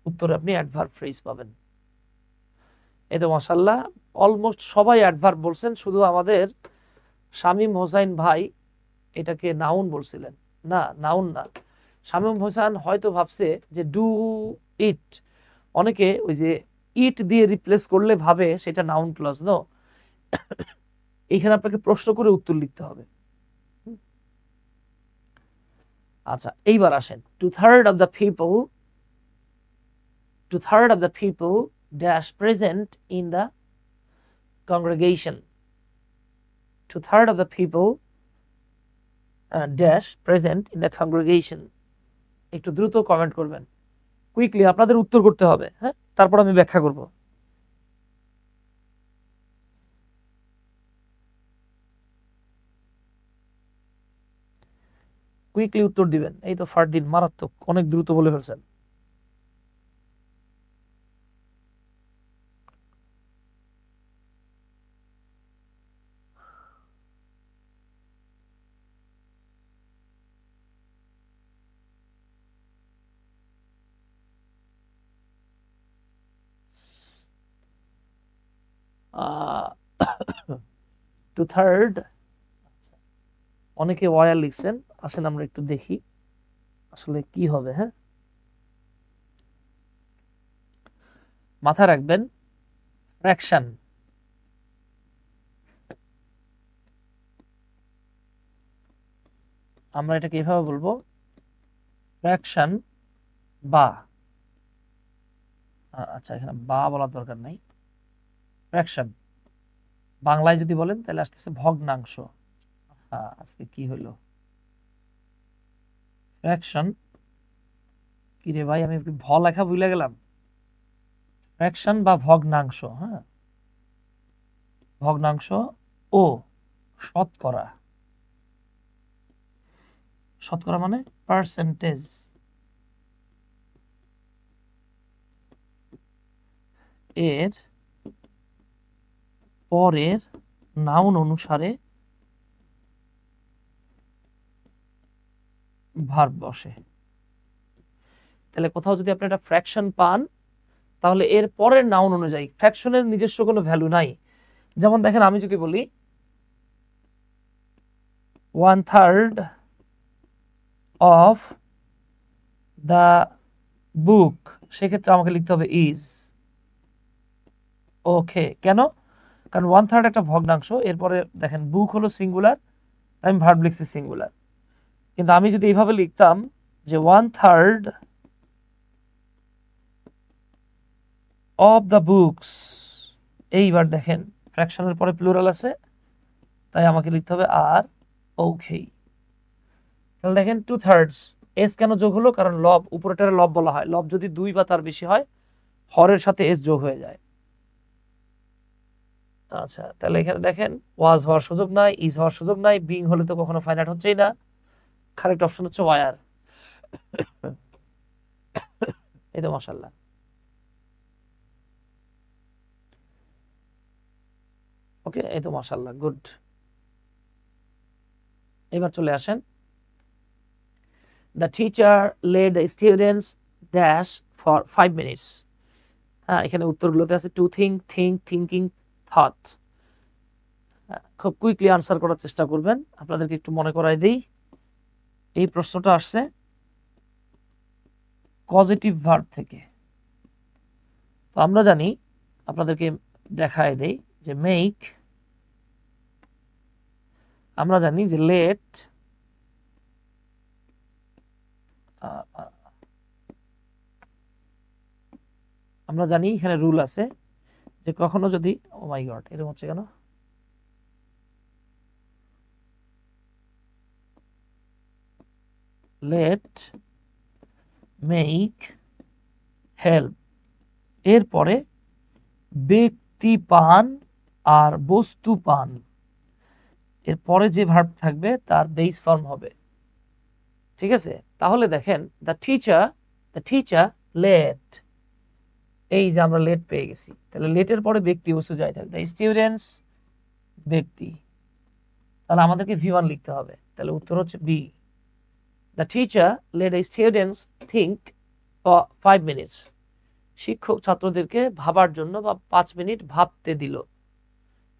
উত্তরে আপনি অ্যাডভার্ব ফ্রেজ পাবেন। এই তো মাশাআল্লাহ অলমোস্ট সবাই অ্যাডভার্ব বলছেন, শুধু আমাদের শামীম হোসাইন ভাই এটাকে নাউন বলছিলেন। না নাউন না, শামীম হোসেন হয়তো ভাবছে যে ডু ইট, অনেকে ওই যে ইট দিয়ে রিপ্লেস করলে ভাবে সেটা নাউন ক্লজ। নো, এইখানে আপনাকে প্রশ্ন করে উত্তর লিখতে হবে। আচ্ছা এইবার আসেন, 2/3 of the people, 2/3 of the people dash present in the congregation, 2/3 of the people dash present in the congregation। একটু দ্রুত কমেন্ট করবেন, কুইকলি আপনাদের উত্তর করতে হবে, হ্যাঁ তারপর আমি ব্যাখ্যা করব। কুইকলি উত্তর দিবেন। এই তো ফারদিন মারাত্মক, অনেক দ্রুত বলে ফেলছেন। টু থার্ড, অনেকে ওয়ার লিখছেন, আসেন আমরা একটু দেখি আসলে কি হবে। হ্যাঁ মাথায় রাখবেন ফ্র্যাকশন, আমরা এটাকে এভাবে বলবো ফ্র্যাকশন বা, আচ্ছা এখানে বা বলার দরকার নাই, ফ্র্যাকশন বাংলায় যদি বলেন তাহলে আসতেছে ভগ্নাংশ। আজকে কি হইল, ফ্র্যাকশন কি রে ভাই, আমি ভ লেখা ভুলে গেলাম। ফ্র্যাকশন বা ভগ্নাংশ, হ্যাঁ ভগ্নাংশ ও শতকরা, শতকরা মানে পার্সেন্টেজ, এর পরের নাউন অনুসারে ভার্ব বসে। তাহলে কোথাও যদি আপনি একটা ফ্র্যাকশন পান তাহলে এর পরের নাউন অনুযায়ী, ফ্র্যাকশনের নিজস্ব কোনো ভ্যালু নাই। যেমন দেখেন আমি যদি বলি 1/3 অফ দ্য বুক, সেক্ষেত্রে আমাকে লিখতে হবে ইজ। ওকে, কেন? কারণ 1/3 একটা ভগ্নাংশ, এরপরে দেখেন বুক হলো সিঙ্গুলার, তাই আমি ভার্ব লিখছি সিঙ্গুলার। কিন্তু আমি যদি এইভাবে লিখতাম যে 1/3 অফ দ্য বুকস, এইবার দেখেন ফ্র্যাকশনের পরে প্লুরাল আছে, তাই আমাকে লিখতে হবে আর। ওকে, তাহলে দেখেন 2/3 এস কেন যোগ হলো? কারণ লব, উপরেটারে লব বলা হয়, লব যদি 2 বা তার বেশি হয় হরের সাথে এস যোগ হয়ে যায়। আচ্ছা, তাহলে এখানে দেখেন ওয়াজ হওয়ার সুযোগ নাই, ইজ হওয়ার সুযোগ নাই, বিং হলে তো কখনো ফাইনাইট হচ্ছেই না। কারেক্ট অপশন হচ্ছে ওয়ার। এই তো মাশাআল্লাহ। ওকে, এই তো মাশাআল্লাহ, গুড। এবার চলে আসেন, the teacher led the students dash for 5 minutes. হ্যাঁ, এখানে উত্তরগুলোতে আছে টু থিঙ্ক, থিঙ্কিং, থট। খুব কুইকলি আনসার করার চেষ্টা করবেন। আপনাদেরকে একটু মনে করাই দিই, এই প্রশ্নটা আসছে পজিটিভ ভার্ব থেকে। তো আমরা জানি, আপনাদেরকে দেখায় দেই যে মেক, আমরা জানি যে লেট, আমরা জানি এখানে রুল আছে যে কখনো যদি, ও মাই গড এরকম হচ্ছে কেন, লেট, মেক, হেল্প, এরপরে ব্যক্তি পান আর বস্তু পান, এরপরে যে ভার্ব থাকবে তার বেস ফর্ম হবে। ঠিক আছে, তাহলে দেখেন দ্য টিচার লেট, এই যে আমরা লেট পেয়ে গেছি, তাহলে লেটের পরে ব্যক্তি বস্তু যাই থাকবে, দ্য স্টুডেন্টস ব্যক্তি, তাহলে আমাদেরকে V1 লিখতে হবে। তাহলে উত্তর হচ্ছে B, the teacher let the students think for 5 minutes. শিক্ষক ছাত্রদেরকে ভাবার জন্য বা 5 মিনিট ভাবতে দিল।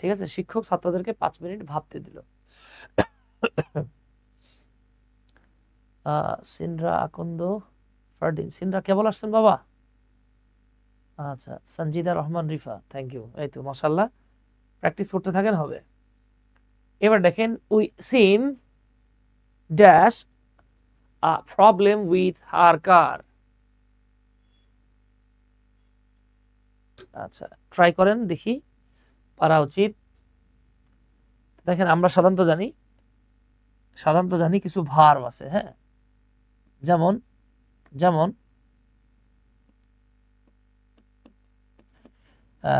ঠিক আছে, শিক্ষক ছাত্রদেরকে 5 মিনিট ভাবতে দিল। সিনরা আকন্দ ফারদিন, সিনরা কেবল আসছেন বাবা? আচ্ছা, সঞ্জিদা রহমান রিফা, থ্যাংক ইউ। এই তো মাশাআল্লাহ, প্র্যাকটিস করতে থাকেন, হবে। এবার দেখেন we seem dash a problem with her car. আচ্ছা, ট্রাই করেন, দেখি পারা উচিত। দেখেন আমরা সাধারণত জানি কিছু ভার্ব আছে, হ্যাঁ, যেমন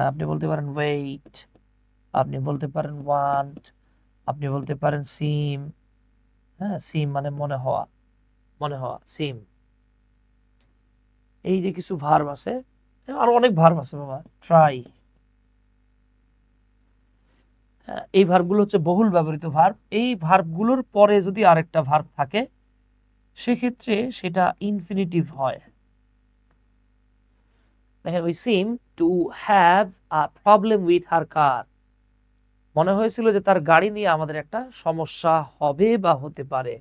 আপনি বলতে পারেন ওয়েট, আপনি বলতে পারেন ওয়ান্ট, আপনি বলতে পারেন সিম। হ্যাঁ, সিম মানে মনে হওয়া, সিম। এই যে কিছু ভার্ব আছে, আরো অনেক ভার্ব আছে বাবা, ট্রাই। এই ভার্বগুলো হচ্ছে বহুল ব্যবহৃত ভার্ব। এই ভার্বগুলোর পরে যদি আরেকটা ভার্ব থাকে সেক্ষেত্রে সেটা ইনফিনিটিভ হয়। দেখেন we seem to have a problem with her car, মনে হয়েছিল যে তার গাড়ি নিয়ে আমাদের একটা সমস্যা হবে বা হতে পারে।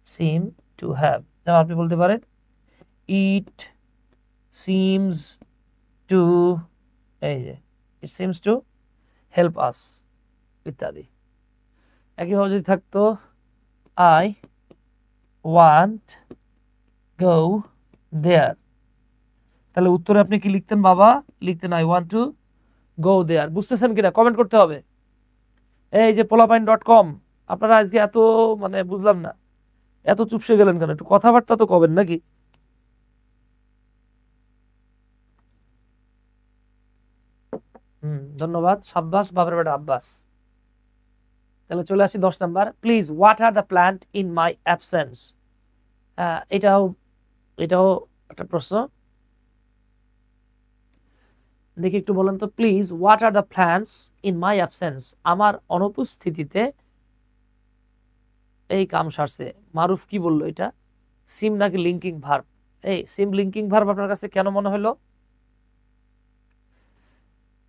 সিম টু হ্যাভ, যেমন আপনি বলতে পারেন ইট সিমস টু, এই যে it seems to help us ইত্যাদি। একইভাবে যদি থাকতো আই ওয়ান্ট গো দেয়ার, তাহলে উত্তরে আপনি কি লিখতেন বাবা? লিখতেন আই ওয়ান্ট টু গো দেয়ার। বুঝতেছেন কিনা কমেন্ট করতে হবে। এই যে পোলাপাইন.com, আপনারা আজকে এত মানে বুঝলাম না, এত চুপসে গেলেন কেন? একটু কথাবার্তা তো কবেন নাকি? ধন্যবাদ, সাব্বাস বাবার বেটা আব্বাস। তাহলে চলে আসি 10 number, please what are the plant in my absence. এটাও একটা প্রশ্ন, দেখি একটু বলেন তো, please what are the plants in my absence, আমার অনুপস্থিতিতে এই কাম সারছে। মারুফ কি বললো, এটা সিম নাকি লিঙ্কিং ভার্ব? এই সিম লিঙ্কিং ভার্ব আপনার কাছে কেন মনে হলো?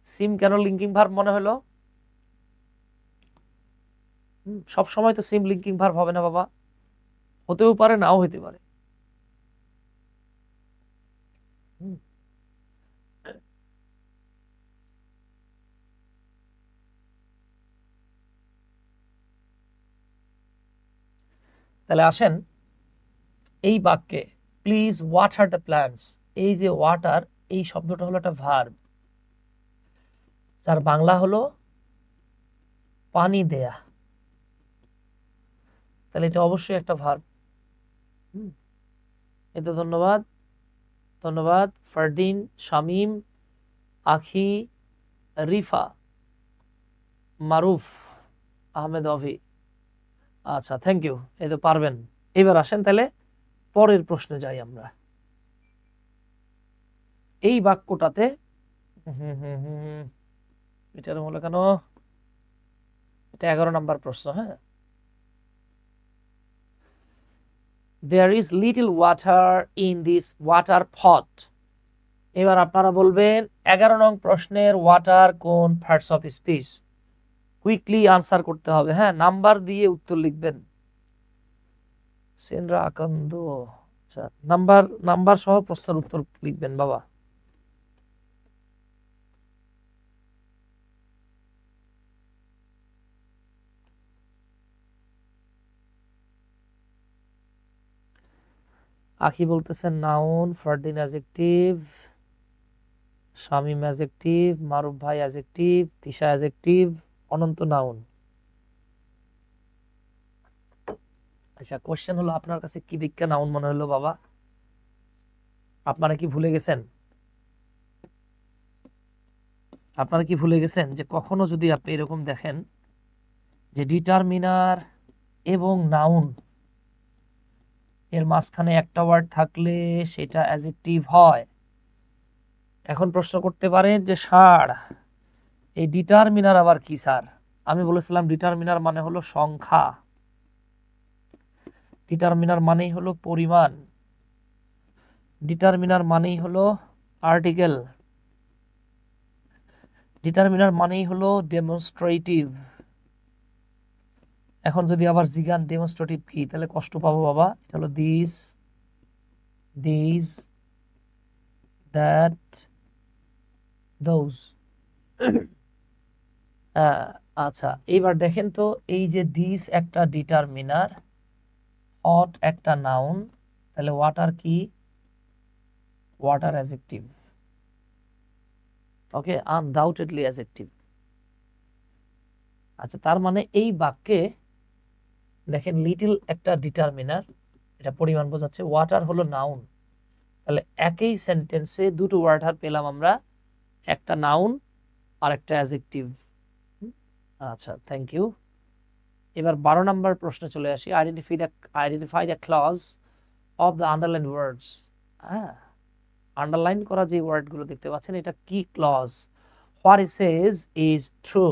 সিম কেন লিঙ্কিং ভার্ব মনে হলো? সব সময় তো সিম লিঙ্কিং ভার্ব হবে না বাবা, হতেও পারে নাও হতে পারে। তাহলে আসেন এই বাক্যে প্লিজ ওয়াটার দ্য প্ল্যান্টস, এই যে ওয়াটার এই শব্দটা হলো একটা ভার্ব, যার বাংলা হলো পানি দেয়া। তাহলে এটা অবশ্যই একটা ভার্ব। এই তো ধন্যবাদ, ধন্যবাদ ফারদিন, শামিম, আখি, রিফা, মারুফ, আহমেদ অভি। আচ্ছা থ্যাংক ইউ, এই তো পারবেন। এবার আসেন তাহলে পরের প্রশ্নে যাই আমরা। এই বাক্যটাতে এটার হলো কেন, এটা 11 নম্বর প্রশ্ন। হ্যাঁ, there is little water in this water pot। এবার আপনারা বলবেন 11 নং প্রশ্নের ওয়াটার কোন parts of speech, quickly answer করতে হবে। হ্যাঁ, নাম্বার দিয়ে উত্তর লিখবেন। সেনরা আকন্দ, আচ্ছা নাম্বার সহ প্রশ্নের উত্তর লিখবেন বাবা। আখি বলতেছেন noun, Fardin adjective, Shamim adjective, Maruf ভাই adjective, Tisha adjective, Ananta noun. আচ্ছা কোশ্চেন হলো আপনার কাছে কি দিকটা নাউন মনে হলো বাবা? আপনারা কি ভুলে গেছেন? আপনারা কি ভুলে গেছেন যে কখনো যদি আপনি এরকম দেখেন যে ডিটারমিনার এবং নাউন এর মাঝখানে একটা ওয়ার্ড থাকলে সেটা অ্যাডজেক্টিভ হয়। এখন প্রশ্ন করতে পারেন যে স্যার এই ডিটারমিনার আবার কি স্যার? আমি বলেছিলাম ডিটারমিনার মানে হলো সংখ্যা, ডিটারমিনার মানেই হলো পরিমাণ, ডিটারমিনার মানেই হলো আর্টিকেল, ডিটারমিনার মানেই হলো ডেমনস্ট্রেটিভ। এখন যদি আবার জিগান ডেমনস্ট্রেটিভ কি, তাহলে কষ্ট পাবো বাবা। এটা হলো দিস, দিস, দ্যাট, দোজ। আচ্ছা এইবার দেখেন তো, এই যে দিস একটা ডিটারমিনার, হট একটা নাউন, তাহলে ওয়াটার কি? Water adjective. Okay, undoubtedly adjective. আচ্ছা তার মানে এই বাক্যে দেখেন লিটল একটা ডিটারমিনার, এটা পরিমাণ বোঝাচ্ছে, ওয়াটার হলো নাউন। তাহলে একই সেন্টেন্সে দুটো ওয়ার্ড পেলাম আমরা, একটা নাউন আর একটা অ্যাডজেক্টিভ। আচ্ছা থ্যাংক ইউ। এবার 12 নম্বর প্রশ্নে চলে আসি। Identify the clause of the underline words. হ্যাঁ, আন্ডারলাইন করা যে ওয়ার্ডগুলো দেখতে পাচ্ছেন এটা কি clause? What it says is true.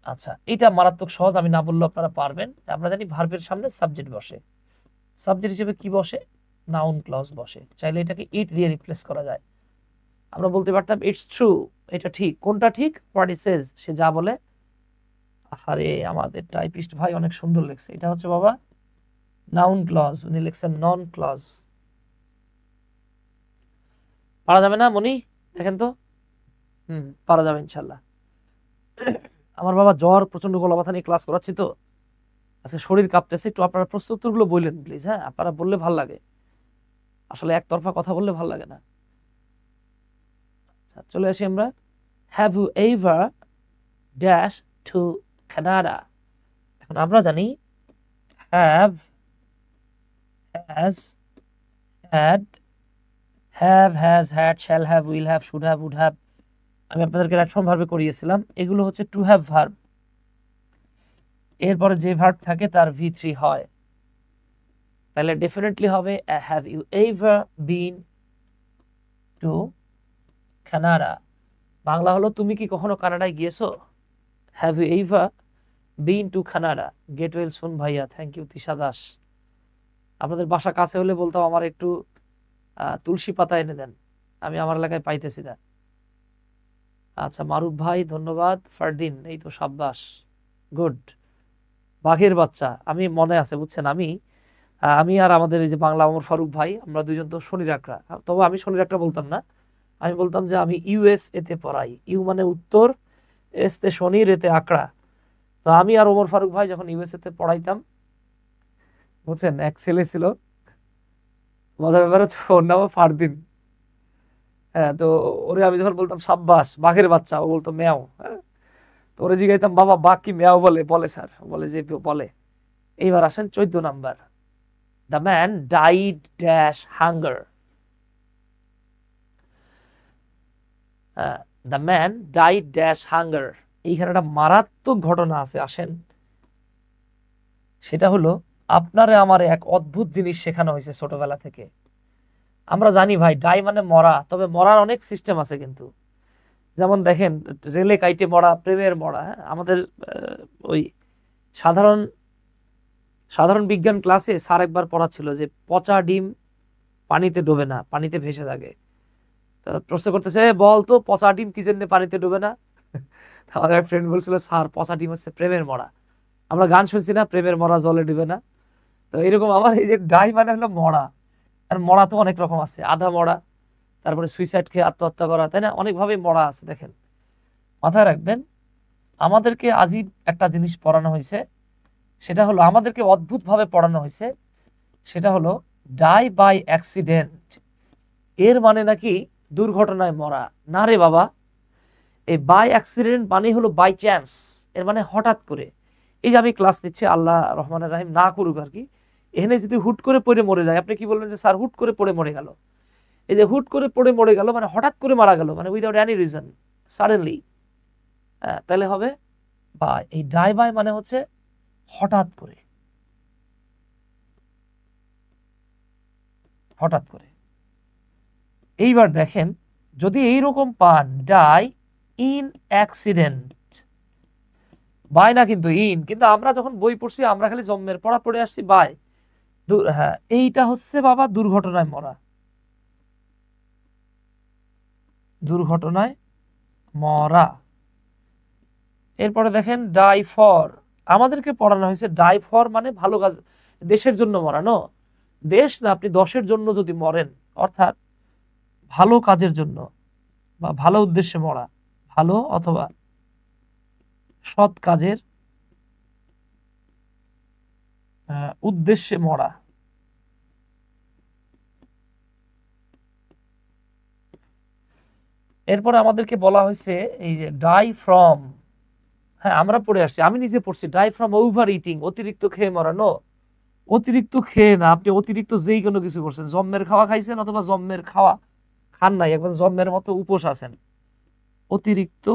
আচ্ছা এটা মারাত্মক সহজ, আমি না বললেও আপনারা পারবেন। আমরা জানি ভার্বের সামনে সাবজেক্ট বসে, সাবজেক্ট হিসেবে কি বসে? নাউন ক্লজ বসে। চাইলে এটাকে ইট দিয়ে রিপ্লেস করা যায়। আমরা বলতে পারতাম ইটস ট্রু, এটা ঠিক। কোনটা ঠিক? হোয়াট ইট সেজ, সে যা বলে। আরে আমাদের টাইপিস্ট ভাই অনেক সুন্দর লিখছে, এটা হচ্ছে বাবা নাউন ক্লজ, উনি লিখছেন নন ক্লজ। পারা যাবে না মনি? দেখেন তো। পারা যাবে ইনশাল্লাহ। আমার বাবা জ্বর, প্রচন্ড গলা ব্যথা নিয়ে ক্লাস করাচ্ছি তো আজকে শরীর কাঁপতেছে। একটু আপনারা প্রশ্ন উত্তরগুলো বললেন প্লিজ। হ্যাঁ, আপনারা বললে ভাল লাগে, আসলে একতরফা কথা বললে ভাল লাগে না। আচ্ছা চলে আসি আমরা। Have you ever dash to Canada. এখন আমরা জানি have, has, had, have, has, had, shall have, will have, should have, would have, আমি আপনাদেরকে প্ল্যাটফর্ম ভার্বে করিয়েছিলাম। এগুলো হচ্ছে টু হ্যাভ ভার্ব। এরপরে যে ভার্ব থাকে তার V3 হয়, তাহলে ডেফিনেটলি হবে have you ever been to Canada. Bangla হলো তুমি কি কখনো কানাডায় গিয়েছো? Have you ever been to Canada, get well soon ভাইয়া, থ্যাংক ইউ তিশা দাস। আপনাদের বাসা কাছে হলে বলতাম আমার একটু তুলসী পাতা এনে দেন, আমি আমার এলাকায় পাইতেছি না। আচ্ছা মারুফ ভাই ধন্যবাদ। ফারদিন এই তো সাব্বাস, গুড। বাঘের বাচ্চা, আমি মনে আছে বুঝছেন, আমি আর আমাদের এই যে বাংলা ওমর ফারুক ভাই, আমরা দুইজন তো শনির আকড়া, তবে আমি শনির আকড়া বলতাম না, আমি বলতাম যে আমি ইউএসএ তে পড়াই, ইউ মানে উত্তর, এস তে শনির, এতে আকড়া। তো আমি আর ওমর ফারুক ভাই যখন ইউএসএ তে পড়াইতাম, বুঝছেন, এক ছেলে ছিল, মজার ব্যাপার হচ্ছে ওর নাম ফারদিন। হ্যাঁ, তো ওরে আমি যখন বলতাম সাব্বাস বাঘের বাচ্চা, ও বলতো ম্যাও। হ্যাঁ, তো ওরে জিজ্ঞাইতাম বাবা বাঘ কি ম্যাও বলে? বলে স্যার, বলে যে বলে। এইবার আসেন 14 number, the man died dash hunger. The man died dash hunger, এইখানে একটা মারাত্মক ঘটনা আছে, আসেন। সেটা হলো আপনারে আমারে এক অদ্ভুত জিনিস শেখানো হয়েছে ছোটবেলা থেকে। আমরা জানি ভাই ডাই মানে মরা, তবে মরার অনেক সিস্টেম আছে কিন্তু। যেমন দেখেন রেলে কাইটে মরা, প্রেমের মরা। হ্যাঁ, আমাদের ওই সাধারণ সাধারণ বিজ্ঞান ক্লাসে স্যার একবার পড়াচ্ছিল যে পচা ডিম পানিতে ডোবে না, পানিতে ভেসে থাকে। তো প্রশ্ন করতেছে বল তো পচা ডিম কি জন্য পানিতে ডোবে না? আমাদের এক ফ্রেন্ড বলছিল স্যার পচা ডিম হচ্ছে প্রেমের মরা। আমরা গান শুনছি না, প্রেমের মরা জলে ডুবে না। তো এরকম আমার এই যে ডাই মানে হলো মরা। আর মরা তো অনেক রকম আছে, আধা মরা, তারপরে সুইসাইড খেয়ে আত্মহত্যা করা, তাই না? অনেকভাবে মরা আছে। দেখেন মাথায় রাখবেন, আমাদেরকে আজীব একটা জিনিস পড়ানো হয়েছে, সেটা হলো আমাদেরকে অদ্ভুতভাবে পড়ানো হয়েছে, সেটা হলো ডাই বাই অ্যাক্সিডেন্ট। এর মানে নাকি দুর্ঘটনায় মরা। না রে বাবা, এই বাই অ্যাক্সিডেন্ট মানে হলো বাই চান্স, এর মানে হঠাৎ করে। এই যে আমি ক্লাস নিচ্ছি, আল্লাহ রহমানের রাহিম না করুক আর কি, এখানে যদি হুট করে পড়ে মরে যায়, আপনি কি বলবেন যে স্যার হুট করে পড়ে মরে গেল? এই যে হুট করে পড়ে মরে গেল মানে হঠাৎ করে মারা গেল, মানে উইদাউট এনি রিজন, সাডেনলি, তাহলে হবে বাই। এই ডাই বাই মানে হচ্ছে হঠাৎ করে, হঠাৎ করে। এইবার দেখেন যদি এইরকম পান, ডাই ইন অ্যাক্সিডেন্ট, বাই না কিন্তু ইন, কিন্তু আমরা যখন বই পড়ছি আমরা খালি জন্মের পড়া পড়ে আসছি বাই। হ্যাঁ, এইটা হচ্ছে বাবা দুর্ঘটনায় মরা, দুর্ঘটনায় মরা। এরপরে দেখেন ডাই ফর, আমাদেরকে পড়ানো হয়েছে ডাই ফর মানে ভালো কাজ, দেশের জন্য মরানো। দেশ না, আপনি দশের জন্য যদি মরেন, অর্থাৎ ভালো কাজের জন্য বা ভালো উদ্দেশ্যে মরা, ভালো অথবা সৎ কাজের উদ্দেশ্যে মরা। এরপর আমাদেরকে বলা হয়েছে এই যে ডাই ফ্রম, হ্যাঁ আমরা পড়ে আসছি, আমি নিজে পড়ছি, ডাই ফ্রম ওভার ইটিং, অতিরিক্ত খেয়ে মরানো। অতিরিক্ত খেয়ে না, আপনি অতিরিক্ত যেই কোনো কিছু করছেন, জম্মের খাওয়া খাইছেন অথবা জম্মের খাওয়া খান নাই, একবার জম্মের মতো উপোস আছেন, অতিরিক্ত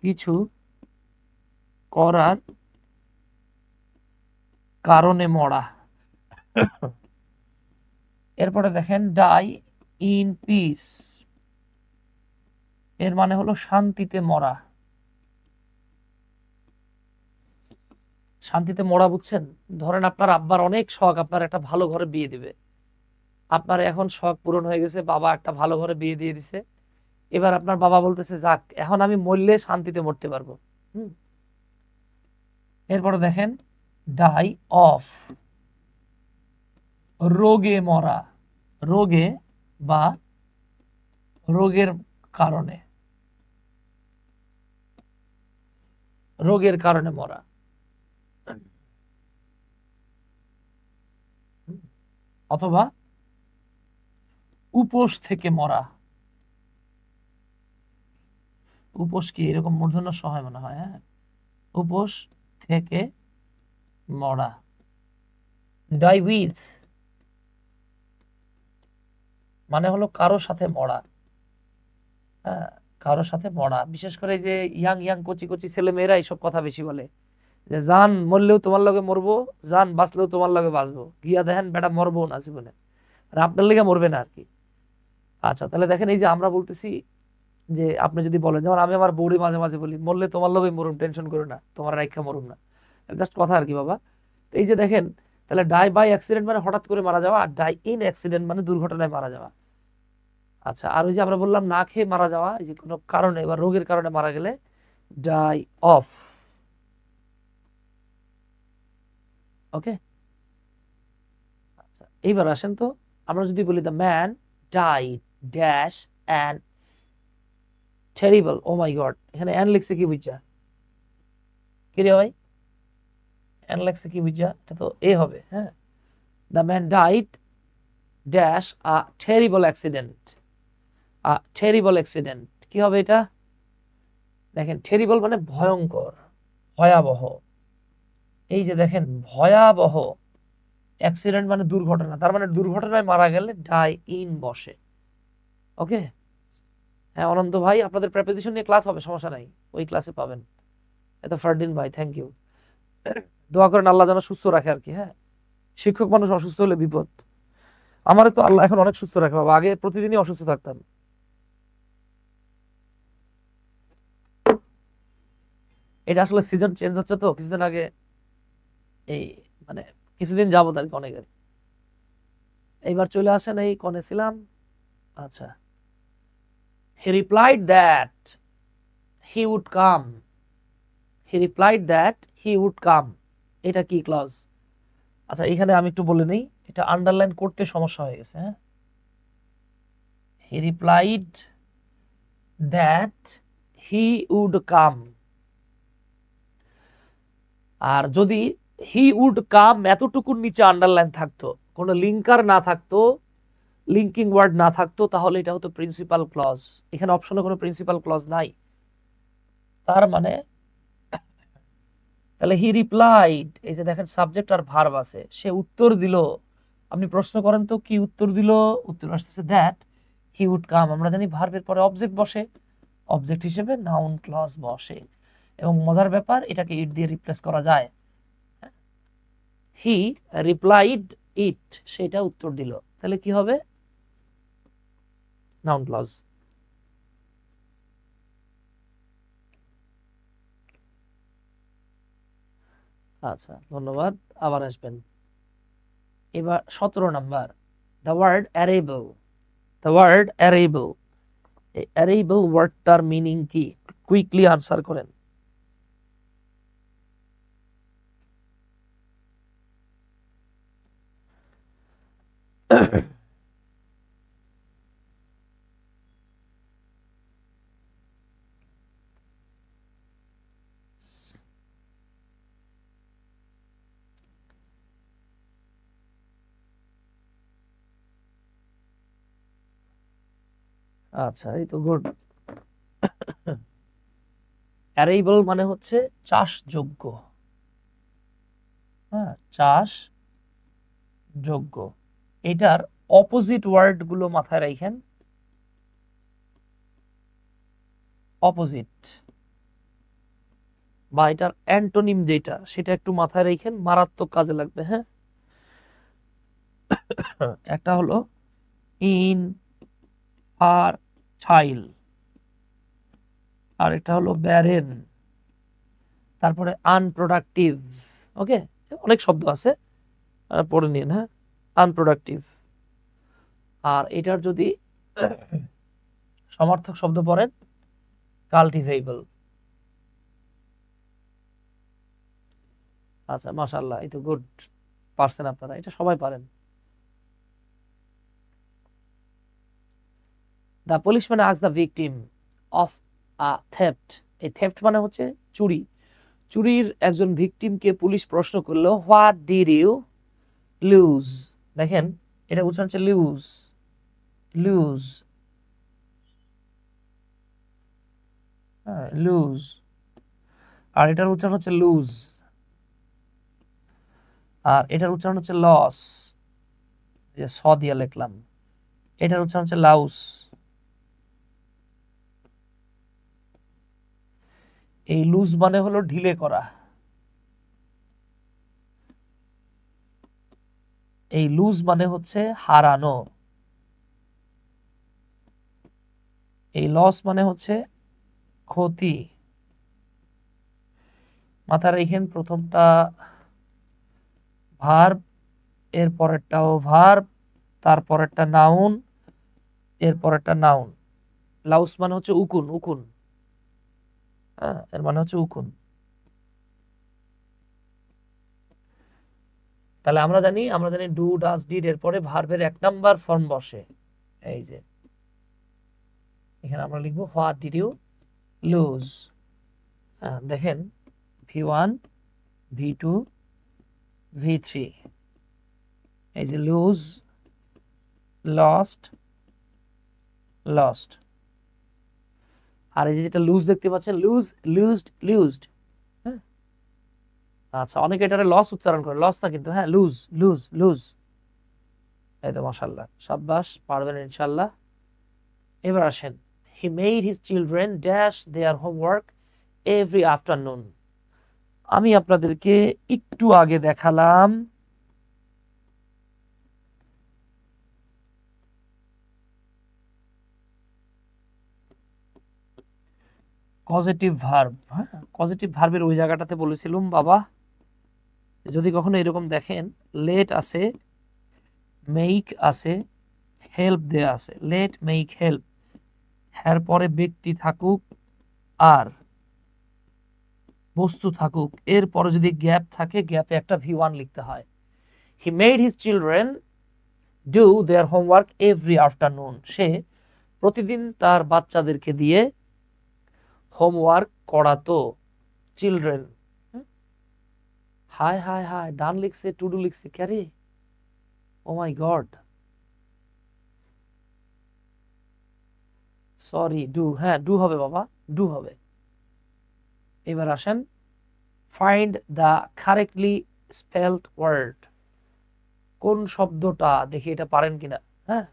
কিছু করার কারণে মরা। এরপরে দেখেন ডাই ইন পিস, এর মানে হলো শান্তিতে মরা। শান্তিতে মরা বুঝছেন, ধরেন আপনার আব্বার অনেক শখ আপনার একটা ভালো ঘরে বিয়ে দিবে, আপনার এখন শখ পূরণ হয়ে গেছে, বাবা একটা ভালো ঘরে বিয়ে দিয়ে দিছে, এবার আপনার বাবা বলতেছে যাক এখন আমি মরলে শান্তিতে মরতে পারবো। এরপরে দেখেন ডাই অফ, রোগে মরা, রোগে বা রোগের কারণে, রোগের কারণে মরা। অথবা উপোস থেকে মরা। উপোস কি এরকম মূর্ধন্য সহায় মনে হয়? হ্যাঁ, উপোস থেকে মরা। ডাই উইথ মানে হলো কারো সাথে মরা। হ্যাঁ, কারো সাথে মরা, বিশেষ করে যে ইয়াং ইয়াং কচি কচি ছেলে মেয়েরা এইসব কথা বেশি বলে, যে জান মরলেও তোমার লগে মরবো, জান বাঁচলেও তোমার লগে বাঁচবো, গিয়া দেখেন বেটা মরবো না জীবনে, আর আপনার লেগে মরবে না আর কি। আচ্ছা তাহলে দেখেন এই যে আমরা বলতেছি যে আপনি যদি বলেন, যেমন আমি আমার বউরে মাঝে মাঝে বলি, মরলে তোমার লোভে মরুম, টেনশন করো না, তোমার রাইখা মরুম না, জাস্ট কথা আর কি বাবা। তো এই যে দেখেন, তাহলে ডাই বাই অ্যাক্সিডেন্ট মানে হঠাৎ করে মারা যাওয়া, আর ডাই ইন অ্যাক্সিডেন্ট মানে দুর্ঘটনায় মারা যাওয়া। আচ্ছা, আর ওই যে আমরা বললাম না খেয়ে মারা যাওয়া, এই যে কোনো কারণে বা রোগের কারণে মারা গেলে ডাই অফ। ওকে, আচ্ছা এইবার আসেন তো, আমরা যদি বলি the man died dash and terrible, oh my God, এখানে অ্যান লিখছে কি বুঝছা? কি রে ভাই, অ্যান লিখছে কি বুঝছা? এটা তো এ হবে, হ্যাঁ। The man died dash a terrible accident, a terrible accident, কি হবে এটা? দেখেন, টেরিবল মানে ভয়ঙ্কর, ভয়াবহ। এই যে দেখেন, ভয়াবহ, অ্যাক্সিডেন্ট মানে দুর্ঘটনা, তার মানে দুর্ঘটনায় মারা গেলে ডাই ইন বসে। ওকে, হ্যাঁ অনন্ত ভাই, আপনাদের প্রেপোজিশন নিয়ে ক্লাস হবে, সমস্যা নাই, ওই ক্লাসে পাবেন। এত ফারদিন ভাই, থ্যাংক ইউ। দোয়া করেন আল্লাহ যেন সুস্থ রাখে আর কি। হ্যাঁ, শিক্ষক মানুষ অসুস্থ হলে বিপদ। আমারও তো আল্লাহ এখন অনেক সুস্থ রাখে বাবা, আগে প্রতিদিনই অসুস্থ থাকতাম। এটা আসলে সিজন চেঞ্জ হচ্ছে তো, কিছুদিন আগে এই মানে কিছুদিন যাবত আর কি অনেকের। এইবার চলে আসেন, এই কনে ছিলাম? আচ্ছা, he replied that he would come, he replied that he would come, এটা কি ক্লজ? আচ্ছা, এখানে আমি একটু বলে নেই, এটা আন্ডারলাইন করতে সমস্যা হয়ে গেছে। হ্যাঁ, he replied that he would come, আর যদি হি উড কাম এতটুকুর নিচে আন্ডারলাইন থাকতো, কোনো লিঙ্কার না থাকতো, লিঙ্কিং ওয়ার্ড না থাকতো, তাহলে এটা হতো প্রিন্সিপাল ক্লজ। এখানে অপশনে কোনো প্রিন্সিপাল ক্লজ নাই, তার মানে তাহলে হি রিপ্লাইড, এই যে দেখেন সাবজেক্ট আর ভার্ব আছে, সে উত্তর দিল। আপনি প্রশ্ন করেন তো কি উত্তর দিল? উত্তর আসতেছে দ্যাট হি উড কাম। আমরা জানি ভার্বের পরে অবজেক্ট বসে, অবজেক্ট হিসেবে নাউন ক্লজ বসে, এবং মজার ব্যাপার, এটাকে ইট দিয়ে রিপ্লেস করা যায়। হি রিপ্লাইড ইট, সেটা উত্তর দিল, তাহলে কি হবে? Noun clause. আচ্ছা, ধন্যবাদ, আবার আসবেন। এবার 17 number, the word arable, the word arable, এই অ্যারেবল ওয়ার্ডটার মিনিং কি? কুইকলি আনসার করেন। আচ্ছা, এই তো গুড। অ্যারেবল মানে হচ্ছে চাষযোগ্য, হ্যাঁ, চাষযোগ্য। এটার অপোজিট ওয়ার্ড গুলো মাথায় রাখেন, অপোজিট বা এটার অ্যান্টোনিম যেটা, সেটা একটু মাথায় রাখেন, মারাত্মক কাজে লাগবে। হ্যাঁ, একটা হলো ইনফার্টাইল, আর একটা হলো ব্যারেন, তারপরে আনপ্রোডাক্টিভ। ওকে, অনেক শব্দ আছে, পড়ে নিন। হ্যাঁ, আনপ্রোডাক্টিভ। আর এটার যদি সমার্থক শব্দ পড়েন, কাল্টিভেবল। আচ্ছা, মাশাআল্লাহ, এই তো গুড, পারছেন আপনারা, এটা সবাই পারেন। The policeman asked the victim of a theft, এই থেফট মানে হচ্ছে চুরি, চুরির একজন ভিকটিমকে পুলিশ প্রশ্ন করলো, হোয়াট ডিড ইউ লুজ। দেখেন, এটা উচ্চারণ হচ্ছে লুজ, লুজ, হ্যাঁ লুজ, আর এটার উচ্চারণ হচ্ছে লুজ, আর এটার উচ্চারণ হচ্ছে লস, যে স দিয়ে লিখলাম, এটার উচ্চারণ হচ্ছে লাউস। এই লুজ মানে হলো ঢিলে করা, এই লুজ মানে হচ্ছে হারানো। এই লস মানে হচ্ছে ক্ষতি। মাথায় রেখেন প্রথমটা ভার্ব, এর পরেরটাও ভার্ব, তারপরেরটা নাউন, এর পরেরটা নাউন। লাউস মানে হচ্ছে উকুন, উকুন, এর মানে হচ্ছে উকুন। তাহলে আমরা জানি ডু ডাজ ডিড এর পরে ভার্বের 1 নাম্বার ফর্ম বসে। এই যে এখানে আমরা লিখবো হোয়াট ডিড ইউ লুজ। দেখেন V1 V2 V3, এই যে লুজ, লস্ট, লস্ট। আর এই যে যেটা লুজ দেখতে পাচ্ছেন, লুজ, লুজড, লুজড। হ্যাঁ, আচ্ছা, অনেকে এটারে লস উচ্চারণ করে, লস না কিন্তু, হ্যাঁ, লুজ, লুজ, লুজ। এই তো মাশাআল্লাহ, সাব্বাস, পারবেন ইনশাআল্লাহ। এবার আসেন, হি মেড হিজ চিলড্রেন ড্যাশ দেয়ার হোমওয়ার্ক এভরি আফটারনুন। আমি আপনাদেরকে একটু আগে দেখালাম পজিটিভ ভার্ব। হ্যাঁ, পজিটিভ ভার্বের ওই জায়গাটাতে বলেছিলাম বাবা, যদি কখনো এরকম দেখেন লেট আছে, মেক আছে, হেল্প দেয়া আছে, লেট, মেক, হেল্প, এর পরে ব্যক্তি থাকুক আর বস্তু থাকুক, এরপরে যদি গ্যাপ থাকে, গ্যাপে একটা V1 লিখতে হয়। He made his children do their homework every afternoon. সে প্রতিদিন তার বাচ্চাদেরকে দিয়ে হোমওয়ার্ক করাতো। চিলড্রেন, হাই হাই হাই, ডান লিখছে, টু ডু লিখছে, ক্যারে, oh my god, sorry, do, হ্যাঁ ডু হবে বাবা, ডু হবে। এবার আসেন, find the correctly spelled word. কোন শব্দটা, দেখি এটা পারেন কিনা। হ্যাঁ,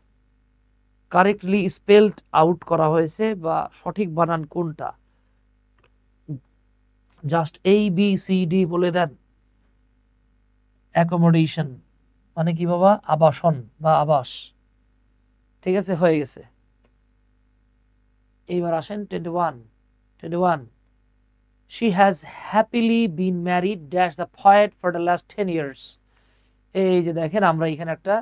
কারেক্টলি স্পেলড আউট করা হয়েছে বা সঠিক বানান কোনটা। জাস্ট ABCD বলে দেন। অ্যাকোমোডেশন মানে কি বাবা, আবাসন বা আবাস। ঠিক আছে, হয়ে গেছে। এইবার আসেন 21। She has happily been married dash the poet for the last 10 years. এই যে দেখেন, আমরা এখানে একটা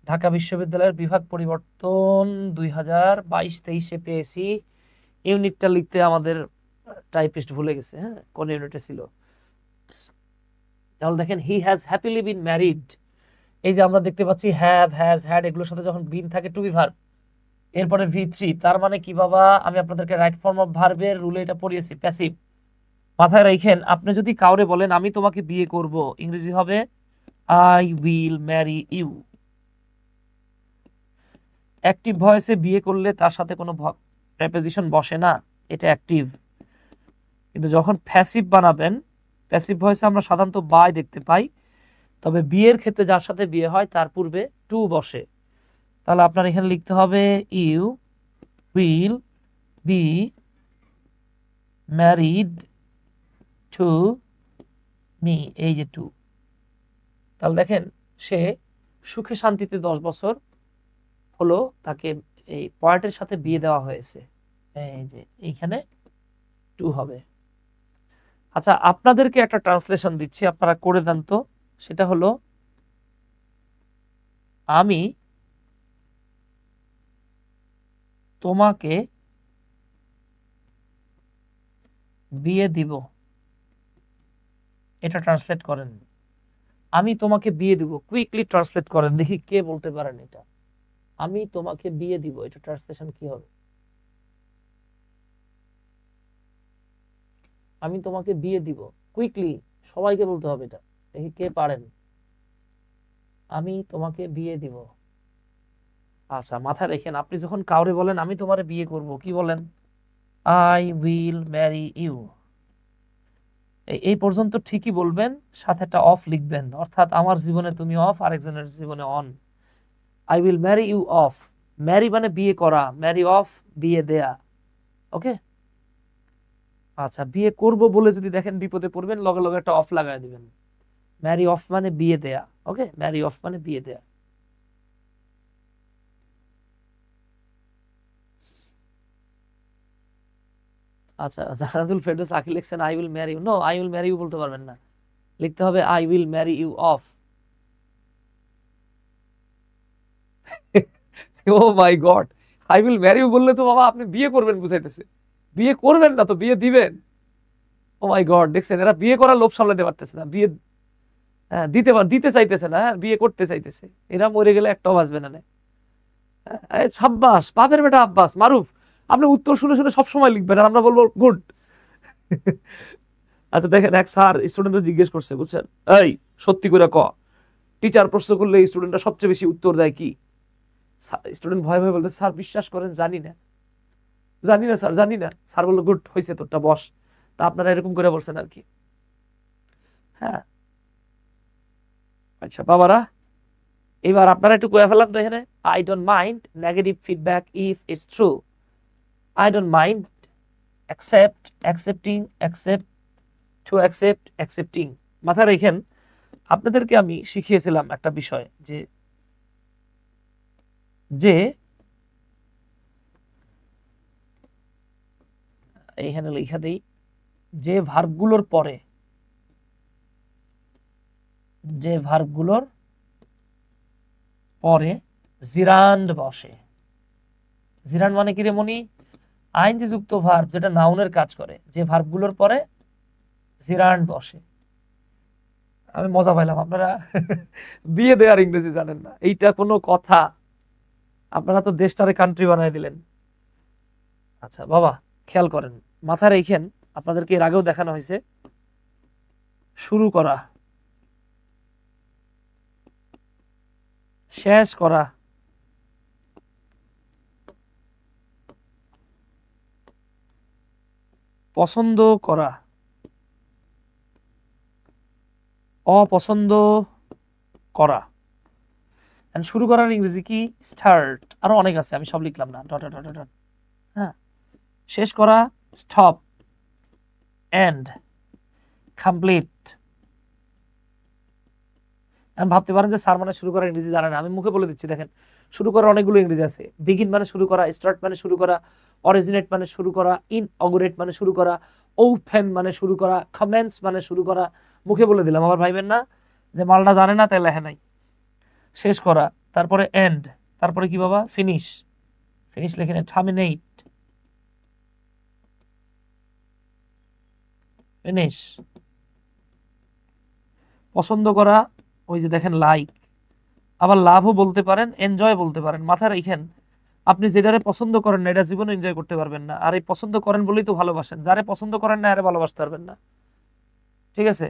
ঢাকা বিশ্ববিদ্যালয়ের বিভাগ পরিবর্তন 2022-23-এ পেয়েছি। ইউনিটটা লিখতে আমাদের টাইপিস্ট ভুলে গেছে। হ্যাঁ, কোন ইউনিটে ছিল। তাহলে দেখেন, he has happily been married. এই যে আমরা দেখতে পাচ্ছি হ্যাভ, হ্যাজ, হ্যাড, এগুলোর সাথে যখন বিন থাকে টু বি ভার্ব, এরপরে V3, তার মানে কি বাবা, আমি আপনাদেরকে রাইট ফর্ম অফ ভার্বের রুলে এটা পড়িয়েছি, প্যাসিভ। মাথায় রাখেন, আপনি যদি কাউরে বলেন আমি তোমাকে বিয়ে করব, ইংরেজি হবে I will marry you. Active ভয়েসে বিয়ে করলে তার সাথে কোনো প্রেপোজিশন বসে না, এটা অ্যাক্টিভ। কিন্তু যখন প্যাসিভ বানাবেন, প্যাসিভ ভয়েসে আমরা সাধারণত বাই দেখতে পাই, তবে বিয়ের ক্ষেত্রে যার সাথে বিয়ে হয় তার পূর্বে টু বসে। তাহলে আপনার এখানে লিখতে হবে you will be married to me, এই যে টু। তাহলে দেখেন, সে সুখে শান্তিতে 10 বছর হলো তাকে এই পয়েন্টের সাথে বিয়ে দেওয়া হয়েছে। এই যে এইখানে টু হবে। আচ্ছা, আপনাদেরকে একটা ট্রান্সলেশন দিচ্ছি, আপনারা করে দেন তো। সেটা হলো, আমি তোমাকে বিয়ে দিব। এটা ট্রান্সলেট করেন, আমি তোমাকে বিয়ে দিব। কুইকলি ট্রান্সলেট করেন, দেখি কে বলতে পারেন এটা। আমি তোমাকে বিয়ে দিব, এটা ট্রান্সলেশন কি হবে? আমি তোমাকে বিয়ে দিব, কুইকলি সবাইকে বলতে হবে এটা, দেখি কে পারেন। আমি তোমাকে বিয়ে দিব। আচ্ছা, মাথায় রেখেন, আপনি যখন কাউরে বলেন আমি তোমারে বিয়ে করব, কি বলেন? I will marry you. এই পর্যন্ত ঠিকই বলবেন, সাথে একটা অফ লিখবেন, অর্থাৎ আমার জীবনে তুমি অফ, আরেকজনের জীবনে on. I will marry you off, marry মানে বিয়ে করা, ম্যারি অফ বিয়ে দেয়া। ওকে, আচ্ছা, বিয়ে করব বলে যদি দেখেন বিপদে পড়বেন, লগে লগে একটা অফ লাগায় দিবেন। ম্যারি অফ মানে বিয়ে দেয়া। ওকে, ম্যারি অফ মানে বিয়ে দেয়া। আচ্ছা, জান্নাতুল ফেরদৌস আখি লিখছেন I will marry you. No, I will marry you বলতে পারবেন না, লিখতে হবে I will marry you off. Oh my God, I will marry you বললে তো বাবা আপনি বিয়ে করবেন বুঝাইতেছে, বিয়ে করবেন না তো বিয়ে দিবেন। ও মাই গড, দেখছেন এরা বিয়ে করার লোভ সামলাতে পারতেছে না, বিয়ে দিতে চাইতেছে না, বিয়ে করতে চাইতেছে। এরা মরে গেলে একটাও বাঁচবে না। সাব্বাস বাপের বেটা আব্বাস মারুফ, আপনি উত্তর শুনে শুনে সবসময় লিখবেন আর আমরা বলবো গুড। আচ্ছা দেখেন, এক স্যার স্টুডেন্টরা জিজ্ঞেস করছে, বুঝছেন, এই সত্যি করে ক, টিচার প্রশ্ন করলে স্টুডেন্টরা সবচেয়ে বেশি উত্তর দেয় কি? স্টুডেন্ট ভয় ভয় বলতে, স্যার বিশ্বাস করেন জানি না, জানি না স্যার, জানি না। স্যার বললো গুড হয়েছে, তোরটা বস। তা আপনারা এরকম করে বলছেন আর কি। হ্যাঁ আচ্ছা বাবারা, এবার আপনারা একটু কয়ে ফেলাম তো এখানে, I don't mind negative feedback if it's true. I don't mind accept, accepting, accept, to accept, accepting. মাথায় রেখেন, আপনাদেরকে আমি শিখিয়েছিলাম একটা বিষয়, যে যে এইখানে লেখা দেই, যে ভার্বগুলোর পরে, যে ভার্বগুলোর পরে জিরান্ড বসে। জিরান্ড মানে কি রে মনি? আইনজি যুক্ত ভার্ব যেটা নাউনের কাজ করে, যে ভার্বগুলোর পরে জিরান্ড বসে। আমি মজা পাইলাম, আপনারা বিয়ে দেওয়ার ইংরেজি জানেন না, এইটা কোনো কথা? আপনারা তো দেশটারে কান্ট্রি বানায় দিলেন। আচ্ছা বাবা খেয়াল করেন, মাথায় রেখেন, আপনাদেরকে এর আগেও দেখানো হয়েছে, শুরু করা, শেষ করা, পছন্দ করা, অপছন্দ করা। শুরু করার ইংরেজি কি? স্টার্ট। আরো অনেক আছে, আমি সব লিখলাম না, ডট ডট ডট। হ্যাঁ, শেষ করা স্টপ, এন্ড, কমপ্লিট। ভাবতে পারেন যে স্যার মানে শুরু করা ইংরেজি জানে না, আমি মুখে বলে দিচ্ছি। দেখেন, শুরু করার অনেকগুলো ইংরেজি আছে। বিগিন মানে শুরু করা, স্টার্ট মানে শুরু করা, অরিজিনেট মানে শুরু করা, ইনঅগুরেট মানে শুরু করা, ওপেন মানে শুরু করা, কমেন্স মানে শুরু করা। মুখে বলে দিলাম, আবার ভাইবেন না যে মালটা জানে না তাই লেখে নাই। শেষ করা, তারপরে এন্ড, তারপরে কি বাবা? ফিনিশ। ফিনিশ লেখে না, টার্মিনেট, ফিনিশ। পছন্দ করা, ওই যে দেখেন লাইক। আবার লাভও বলতে পারেন, এনজয় বলতে পারেন। মাথায় রাখেন, আপনি যেটারে পছন্দ করেন না এটা জীবনে এনজয় করতে পারবেন না। আর এই পছন্দ করেন বলেই তো ভালোবাসেন, যারে পছন্দ করেন না আরে ভালোবাসতে পারবেন না। ঠিক আছে?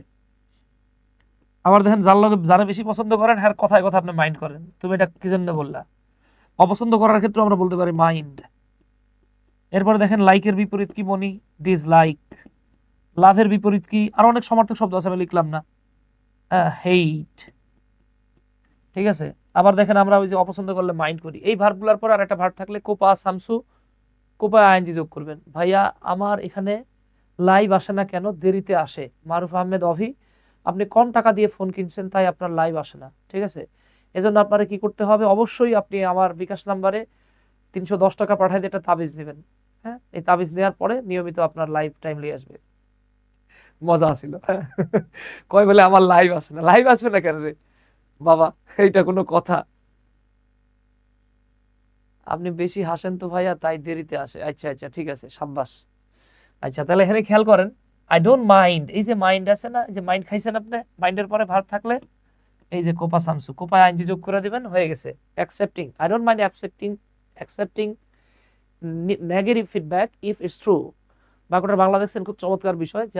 আবার দেখেন, যার লগে যারা বেশি পছন্দ করেন হ্যাঁ কথায় কথা আপনি মাইন্ড করেন, তুমি এটা কি জন্য বললা। অপছন্দ করার ক্ষেত্রে আমরা বলতে পারি মাইন্ড। এরপরে দেখেন, লাইকের বিপরীত কি মনি? ডিসলাইক। লাভের বিপরীত কি? আর অনেক সমার্থক শব্দ আছে, আমি লিখলাম না। হেইট। ঠিক আছে? আবার দেখেন, আমরা ওই যে অপছন্দ করলে মাইন্ড করি। এই ভার্বগুলোর পর আর একটা ভার্ব থাকলে কোপা সামসু, কোপা আইএনজি যোগ করবেন। ভাইয়া আমার এখানে লাইভ আসে না কেন? দেরিতে আসে। মারুফ আহমেদ অভি, আপনি কম টাকা দিয়ে ফোন কিনছেন তাই আপনার লাইভ আসে না। ঠিক আছে? এজন্য আপনারা কি করতে হবে? অবশ্যই আপনি আমার বিকাশ নাম্বারে 310 টাকা পাঠাই দিয়ে একটা তাবিজ নেবেন। হ্যাঁ, এই তাবিজ নেওয়ার পরে নিয়মিত আপনার লাইভ টাইমলি আসবে। মজা আসিল। কয় বলে আমার লাইভ আসে না। লাইভ আসবে না কেন রে বাবা? এইটা কোনো কথা? আপনি বেশি হাসেন তো ভাইয়া, তাই দেরিতে আসে। আচ্ছা আচ্ছা, ঠিক আছে, সাব্বাস। আচ্ছা তাহলে এখানে খেয়াল করেন, আই ডোন্ট মাইন্ড, এই যে মাইন্ড আছে না, যে মাইন্ড খাইছেন আপনি, মাইন্ডের পরে ভার্ব থাকলে এই যে কোপা সামসু, কোপা আইনজি যোগ করে দিবেন, হয়ে গেছে। Accepting, I don't mind accepting negative feedback if it's true. বাক্যটার বাংলা দেখছেন, খুব চমৎকার বিষয়, যে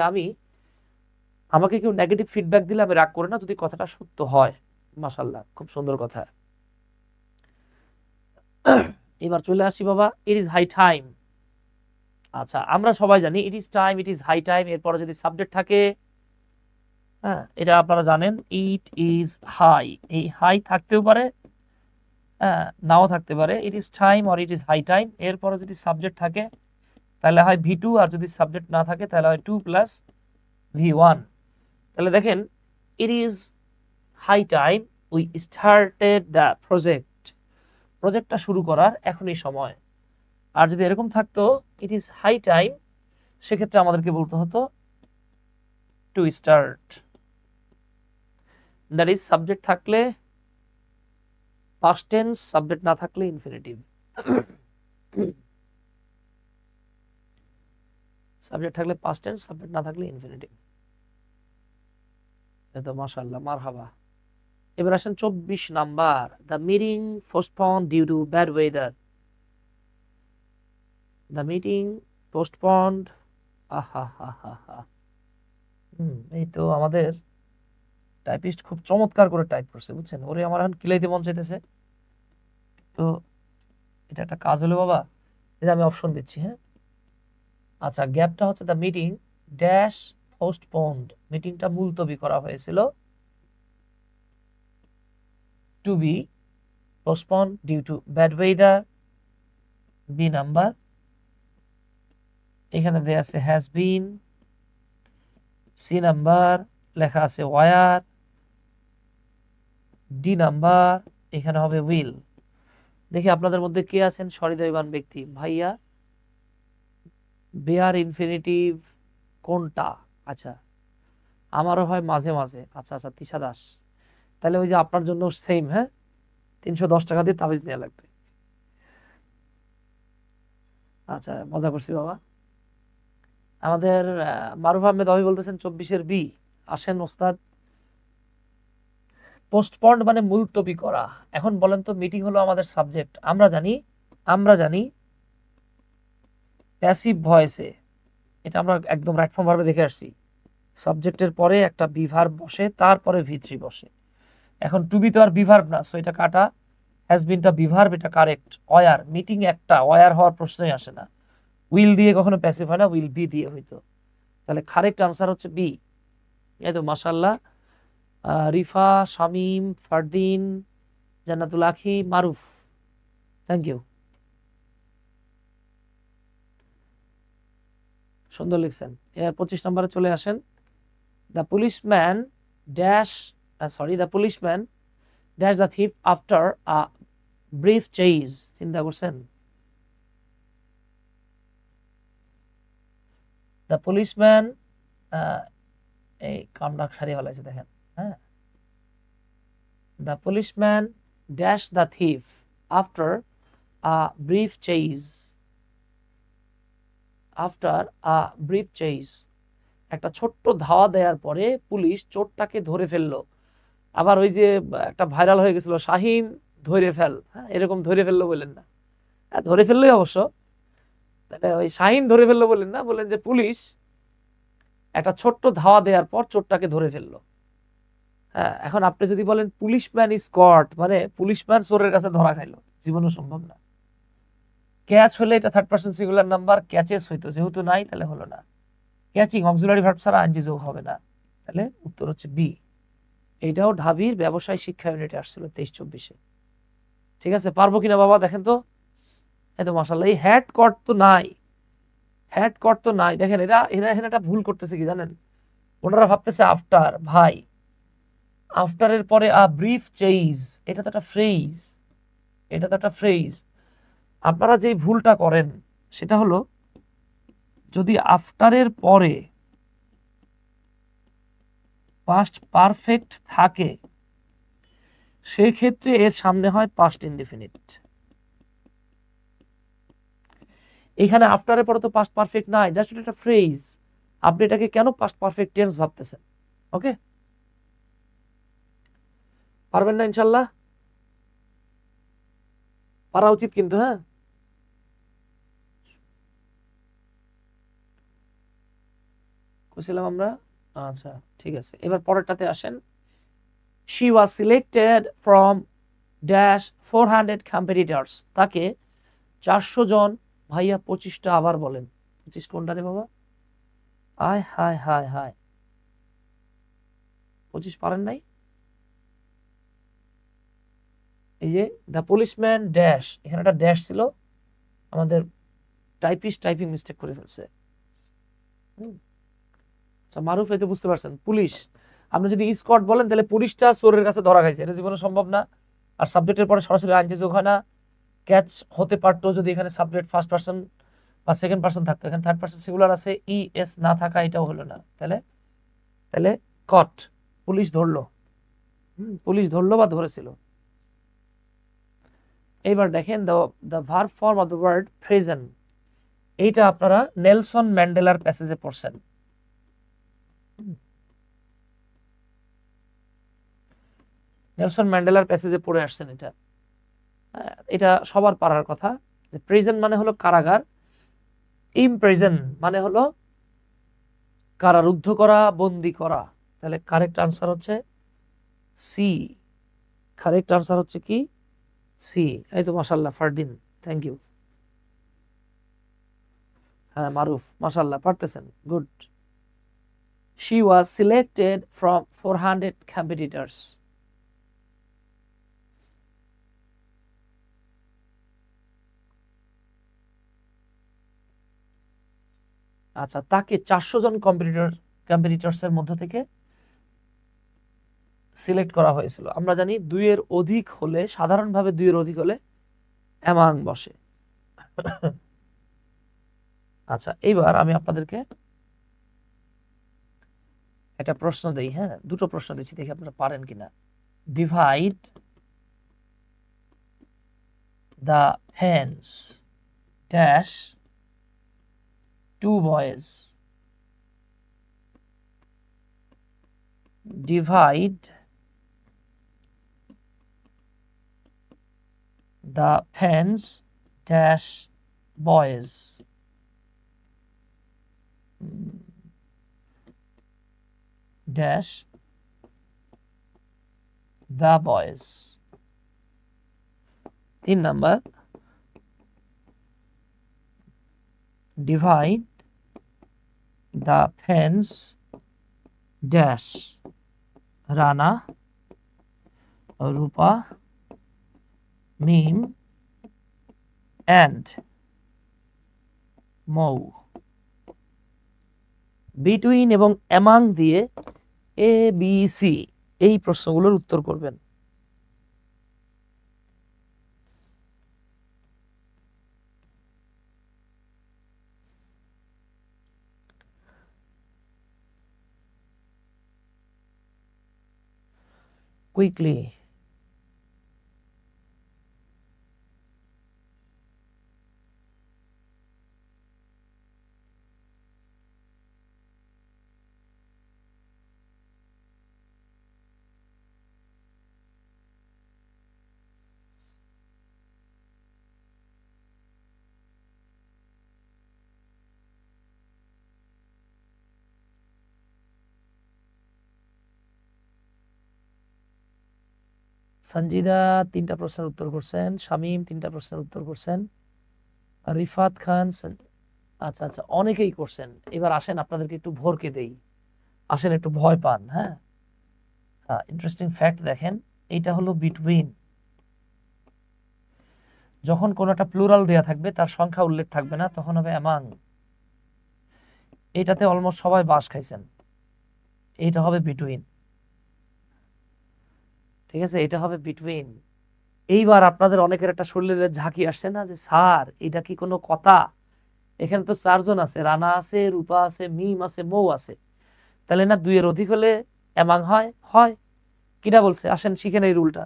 আমাকে কেউ নেগেটিভ ফিডব্যাক দিলে আমি রাগ করে না যদি কথাটা সত্য হয়। মাশাআল্লাহ, খুব সুন্দর কথা। এবার চলে আসি বাবা, ইট ইজ হাই টাইম। আচ্ছা, আমরা সবাই জানি it is time, it is high time, এরপরে যদি সাবজেক্ট থাকে, হ্যাঁ এটা আপনারা জানেন, ইট ইজ হাই। এই হাই থাকতেও পারে, হ্যাঁ নাও থাকতে পারে। It is time or it is high time, এরপরে যদি সাবজেক্ট থাকে তাহলে হয় V2, আর যদি সাবজেক্ট না থাকে তাহলে হয় 2 + V1। তাহলে দেখেন, it is high time we started the project. প্রজেক্টটা শুরু করার এখনই সময়। আর যদি এরকম থাকতো, ইট ইজ হাই টাইম সেক্ষেত্রে আমাদেরকে বলতে হতো to start, that is subject থাকলে পাস্ট টেন্স, সাবজেক্ট না থাকলে ইনফিনিটিভ। সাবজেক্ট থাকলে পাস্ট টেন্স, সাবজেক্ট না থাকলে ইনফিনিটিভ। তো মাশাআল্লাহ, মারহাবা। এবার আসেন 24 number, the meeting postponed due to bad weather. The meeting postponed, এই তো আমাদের টাইপিস্ট খুব চমৎকার করে টাইপ করছে, বুঝছেন? ওরে আমার এখন কিলাইতে মন চাইতেছে। তো এটা একটা কাজ হলো বাবা, এই যে আমি অপশন দিচ্ছি, হ্যাঁ। আচ্ছা, গ্যাপটা হচ্ছে দ্য মিটিং ড্যাশ পোস্টপন্ড, মিটিংটা মুলতবি করা হয়েছিল, to be postponed due to bad weather, B number. এখানে দেয়া আছে হ্যাজ বিন, সি নাম্বার লেখা আছে ওয়ার, ডি নাম্বার এখানে হবে উইল। দেখি আপনাদের মধ্যে কে আছেন সহৃদয়বান ব্যক্তি? ভাইয়া, বেয়ার ইনফিনিটিভ কোনটা? আচ্ছা, আমারও হয় মাঝে মাঝে। আচ্ছা আচ্ছা, তিশা দাস, তাহলে ওই যে আপনার জন্য সেম, হ্যাঁ, 310 টাকা দিয়ে তাবিজ নেওয়া লাগবে। আচ্ছা, মজা করছি বাবা। আমাদের মারুফ আহমেদ অভি বলতেছেন 24-এর বি। আসেন ওস্তাদ। পোস্টপন্ড মানে মুলতবি করা। এখন বলেন তো, মিটিং হলো আমাদের সাবজেক্ট, আমরা জানি প্যাসিভ ভয়েসে, এটা আমরা একদম রাইট ফর্ম ভার্বে দেখে আসছি, সাবজেক্টের পরে একটা বি ভার্ব বসে, তারপরে ভি3 বসে। এখন টু বি তো আর বি ভার্ব না, সো এটা কাটা। হ্যাজ বিনটা বি ভার্ব, এটা কারেক্ট। ওয়ার, মিটিং একটা, ওয়ার হওয়ার প্রশ্নই আসে না। উইল দিয়ে কখনো প্যাসিভ হয় না, উইল বি দিয়ে হইতো। তাহলে কারেক্ট আনসার হচ্ছে বি। এই তো মাশাআল্লাহ, রিফা, শামিম, ফারদিন, জান্নাতুল আখি, মারুফ, থ্যাংক ইউ, সুন্দর লিখছেন। এর 25 নম্বরে চলে আসেন। The policeman dash the policeman dash the thief after a brief chase. চিন্তা করছেন? দ্য পুলিশম্যান, এই কামটা সারিয়ে ফেলাইছে দেখেন, হ্যাঁ। The policeman dash the thief after a brief chase, after a brief chase, একটা ছোট্ট ধাওয়া দেওয়ার পরে পুলিশ চোরটাকে ধরে ফেললো। আবার ওই যে একটা ভাইরাল হয়ে গেছিল, শাহিন ধরে ফেল, হ্যাঁ, এরকম ধরে ফেললো বলেন না, ধরে ফেললোই অবশ্য, ওই শাহিন ধরে ফেললো বলেন না, বলেন যে পুলিশ একটা ছোট্ট ধাওয়া দেওয়ার পর চোরটাকে ধরে ফেললো। হ্যাঁ, এখন আপনি যদি বলেন পুলিশম্যান ইজ কট, মানে পুলিশম্যান চোরের কাছে ধরা খাইলো, জীবনও সম্ভব না। ক্যাচ হলে এটা third person singular number, catches হইতো, যেহেতু নাই তাহলে হলো না। ক্যাচিং অক্সিলারি ভার্ব ছাড়া আইএনজি যোগ হবে না, তাহলে উত্তর হচ্ছে বি। এইটাও ঢাবির ব্যবসায় শিক্ষা ইউনিটে আসছিল 23-24-এ। ঠিক আছে, পারবো কিনা বাবা দেখেন তো। এত মাশাআল্লাহ, এই হ্যাড কট তো নাই, হ্যাড কট তো নাই। দেখেন এরা একটা ভুল করতেছে কি জানেন? ওনারা ভাবতেছে আফটার, ভাই আফটারের পরে আ ব্রিফ চেজ, এটা তো একটা ফ্রেজ, এটা তো একটা ফ্রেজ। আপনারা যেই ভুলটা করেন সেটা হলো, যদি আফটারের পরে পাস্ট পারফেক্ট থাকে সেই ক্ষেত্রে এর সামনে হয় পাস্ট ইনডিফিনিট। এখানে আফটারের পরে তো পাস্ট পারফেক্ট নাই, জাস্ট একটা ফ্রেজ, আপনি এটাকে কেন পাস্ট পারফেক্ট টেন্স ভাবতেছেন? ওকে, পারবেন না ইনশাল্লাহ? পারা উচিত কিন্তু, হ্যাঁ। কইছিলাম আমরা, আচ্ছা ঠিক আছে। এবার পরেরটাতে আসেন। She was selected from dash 400 competitors, তাকে 400 জন, ভাইয়া 25টা আবার বলেন, 25 কোনটা রে বাবা? আয় হায় হায় হায়, 25 পারেন নাই? এই যে দ্য পুলিশম্যান ড্যাশ, এখানে একটা ড্যাশ ছিল, আমাদের টাইপিস্ট টাইপিং মিস্টেক করে ফেলছে। আচ্ছা মারুফ, এতে বুঝতে পারছেন, পুলিশ, আপনি যদি স্কট বলেন তাহলে পুলিশটা চোরের কাছে ধরা খাইছে, এটা জীবনে সম্ভব না। আর সাবজেক্টের পরে সরাসরি আইনজি যোগ হয় না। ক্যাচ হতে পারতো যদি এখানে সাবজেক্ট ফার্স্ট পারসন বা সেকেন্ড পারসন থাকতো, এখানে থার্ড পারসন সিঙ্গুলার আছে, ই এস না থাকা এটাও হলো না, তাহলে তাহলে কট, পুলিশ ধরলো, পুলিশ ধরলো বা ধরেছিল। এইবার দেখেন the verb form of the word present, এইটা আপনারা নেলসন ম্যান্ডেলার প্যাসেজে পড়ছেন। নেলসন ম্যান্ডেলার প্যাসেজে পড়ে আসছেন এটা, এটা সবার পারার কথা। যে প্রেজেন্ট মানে হলো কারাগার, ইমপ্রেজেন্ট মানে হলো কারারুদ্ধ করা, বন্দি করা। তাহলে কারেক্ট আনসার হচ্ছে সি, কারেক্ট আনসার হচ্ছে কি সি। এই তো মাশাআল্লাহ ফারদিন, থ্যাংক ইউ। হ্যাঁ মারুফ মাশাআল্লাহ পারতেছেন, good. She was selected from 400 competitors. আচ্ছা, তাকে 400 জন কম্পিটিটরস এর মধ্য থেকে সিলেক্ট করা হয়েছিল। আমরা জানি 2 এর অধিক হলে, সাধারণভাবে 2 এর অধিক হলে অ্যামাং বসে। আচ্ছা, এইবার আমি আপনাদেরকে একটা প্রশ্ন দেই। হ্যাঁ, দুটো প্রশ্ন দিচ্ছি, দেখি আপনারা পারেন কিনা। Divide the fans dash 2 boys. Divide the fence dash boys. Dash the boys. 3 number. Divide the fence dash Rana, Rupa, Mim and Mou. Between এবং among দিয়ে A B C এই প্রশ্নগুলোর উত্তর করবেন। Quickly. সঞ্জিদা 3টা প্রশ্নের উত্তর করছেন, শামীম 3টা প্রশ্নের উত্তর করছেন, রিফাত খান, আচ্ছা আচ্ছা অনেকেই করছেন। এবার আসেন আপনাদেরকে একটু ভরকে দেই, আসেন একটু ভয় পান। হ্যাঁ, ইন্টারেস্টিং ফ্যাক্ট দেখেন, এইটা হলো বিটুইন। যখন কোনো একটা প্লুরাল দেয়া থাকবে, তার সংখ্যা উল্লেখ থাকবে না, তখন হবে অ্যামাং। এটাতে অলমোস্ট সবাই বাস খাইছেন, এইটা হবে বিটুইন। ঠিক আছে, এটা হবে বিটুইন। এইবার আপনাদের অনেকের একটা শরীরের ঝাঁকি আসছে না, যে স্যার এটা কি কোনো কথা? এখানে তো 4 জন আছে, রানা আছে, রূপা আছে, মিম আছে, মৌ আছে, তাহলে না 2 এর অধিক হলে অ্যামাং হয়? হয়। কিটা বলছে? আসেন শিখেন এই রুলটা,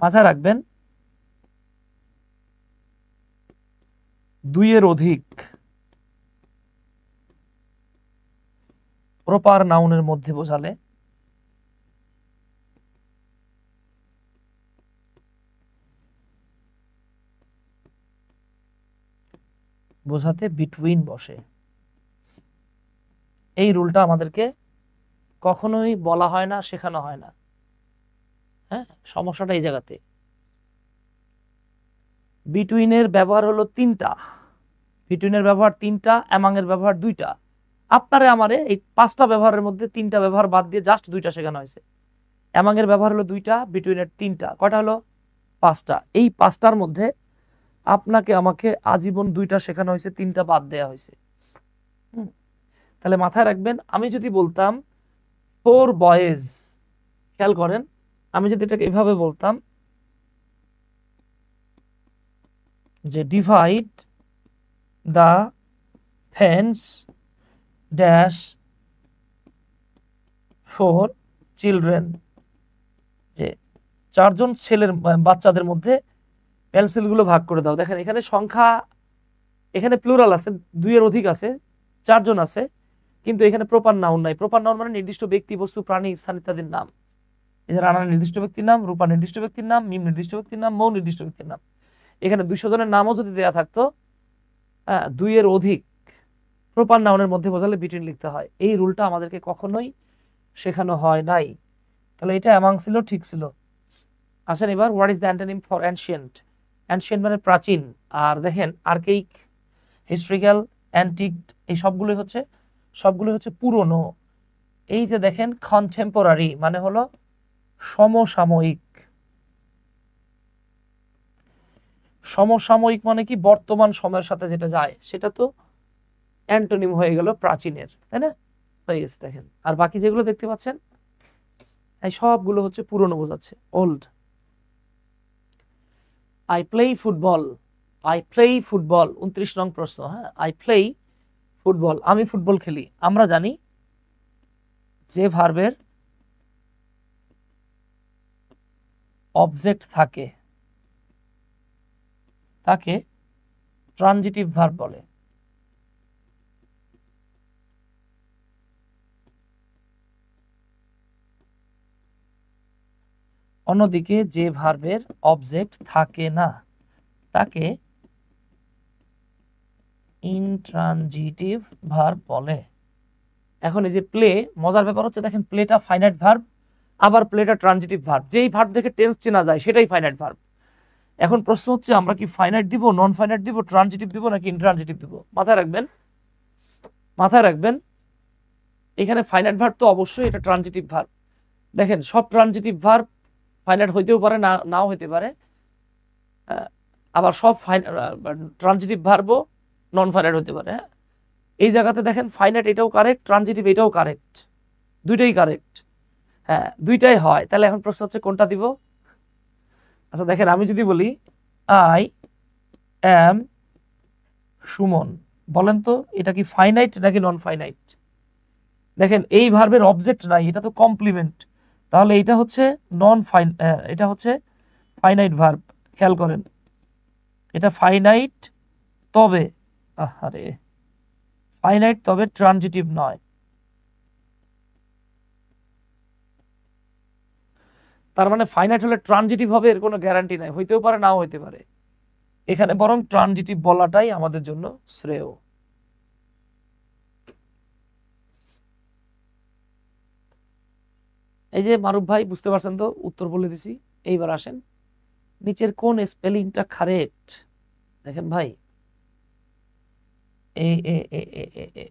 মাথায় রাখবেন। 2 এর অধিক প্রপার নাউনের মধ্যে বোঝালে বোঝাতে বিটুইন বসে। এই রুলটা আমাদেরকে কখনোই বলা হয় না, শেখানো হয় না। হ্যাঁ, সমস্যাটা এই জায়গাতে। বিটুইনের ব্যবহার হলো 3টা, বিটুইনের ব্যবহার 3টা, অ্যামাং এর ব্যবহার 2টা। আপনারে আমারে এই 5টা ব্যবহারের মধ্যে 3টা ব্যবহার বাদ দিয়ে জাস্ট 2টা শেখানো হয়েছে। অ্যামাং এর ব্যবহার হলো 2টা, বিটুইনের 3টা। কয়টা হলো? 5টা। এই 5টার মধ্যে আপনাকে আমাকে আজীবন 2টা শেখানো হয়েছে, 3টা বাদ দেওয়া হয়েছে। তাহলে মাথায় রাখবেন, আমি যদি বলতাম 4 বয়েজ, খেয়াল করেন, আমি যদি এটাকে এভাবে বলতাম যে divide the fence dash for children, যে 4 জন ছেলের বাচ্চাদের মধ্যে পেন্সিলগুলো ভাগ করে দাও। দেখেন এখানে সংখ্যা, এখানে প্লুরাল আছে, 2 এর অধিক আছে, 4 জন আছে, কিন্তু এখানে প্রপার নাউন নাই। প্রপার নাউন মানে নির্দিষ্ট ব্যক্তি, বস্তু, প্রাণী, স্থান ইত্যাদির নাম। এই যে রানা নির্দিষ্ট ব্যক্তির নাম, রূপা নির্দিষ্ট ব্যক্তির নাম, মিম নির্দিষ্ট ব্যক্তির নাম, মৌ নির্দিষ্ট ব্যক্তির নাম। এখানে 200 জনের নামও যদি দেয়া থাকতো, 2 এর অধিক প্রপার নাউনের মধ্যে বোঝালে বিটুইন লিখতে হয়। এই রুলটা আমাদেরকে কখনোই শেখানো হয় নাই। তাহলে এটা অ্যামাং ছিল, ঠিক ছিল। আসেন এবার, what is the antonym for ancient? Ancient মানে প্রাচীন। আর দেখেন আর্কেইক, হিস্ট্রিক্যাল, অ্যান্টিক, এই সবগুলো হচ্ছে পুরনো। এই যে দেখেন কন্টেম্পোরারি মানে হলো সমসাময়িক। সমসাময়িক মানে কি? বর্তমান সময়ের সাথে যেটা যায় সেটা তো অ্যান্টোনিম হয়ে গেল প্রাচীনের, তাই না? হয়ে গেছে দেখেন। আর বাকি যেগুলো দেখতে পাচ্ছেন এই সবগুলো হচ্ছে পুরনো বোঝাচ্ছে, old. I play football, I play football, 29 নং প্রশ্ন। হ্যাঁ, আই প্লে ফুটবল, আমি ফুটবল খেলি। আমরা জানি যে ভার্বের অবজেক্ট থাকে তাকে ট্রানজিটিভ ভার্ব বলে। অন্যদিকে যে ভার্বের অবজেক্ট থাকে না তাকে ইনট্রানজিটিভ ভার্ব বলে। এখন এই যে প্লে, মজার ব্যাপার হচ্ছে দেখেন প্লেটা ফাইনাইট ভার্ব, আবার প্লেটা ট্রানজিটিভ ভার্ব। যেই ভার্ব দেখে টেন্স চেনা যায় সেটাই ফাইনাইট ভার্ব। এখন প্রশ্ন হচ্ছে আমরা কি ফাইনাইট দিব, নন ফাইনাইট দিব, ট্রানজিটিভ দিব নাকি ইনট্রানজিটিভ দিব? মাথায় রাখবেন এখানে ফাইনাইট ভার্ব তো অবশ্যই, এটা ট্রানজিটিভ ভার্ব। দেখেন সব ট্রানজিটিভ ভার্ব ফাইনাইট হইতেও পারে, নাও হইতে পারে। আবার সব ট্রানজিটিভ ভার্বও নন ফাইনাইট হতে পারে। হ্যাঁ, এই জায়গাতে দেখেন ফাইনাইট এটাও কারেক্ট, ট্রানজিটিভ এটাও কারেক্ট, দুইটাই কারেক্ট। হ্যাঁ, দুইটাই হয়। তাহলে এখন প্রশ্ন হচ্ছে কোনটা দিব? আচ্ছা দেখেন, আমি যদি বলি আই অ্যাম সুমন, বলেন তো এটা কি ফাইনাইট নাকি নন ফাইনাইট? দেখেন এই ভার্বের অবজেক্ট নাই, এটা তো কমপ্লিমেন্ট, তাহলে এটা হচ্ছে এটা হচ্ছে ফাইনাইট ভার্ব। খেয়াল করেন এটা ফাইনাইট, তবে ফাইনাইট তবে ট্রানজিটিভ নয়। তার মানে ফাইনাইট হলে ট্রানজিটিভ হবে এর কোনো গ্যারান্টি নাই, হইতেও পারে নাও হইতে পারে। এখানে বরং ট্রানজিটিভ বলাটাই আমাদের জন্য শ্রেয়। এই যে মারুফ ভাই, বুঝতে পারছেন তো? উত্তর বলে দিছি। এইবার আসেন, নিচের কোন স্পেলিংটা কারেক্ট? দেখেন ভাই, এ এ এ এ এ এ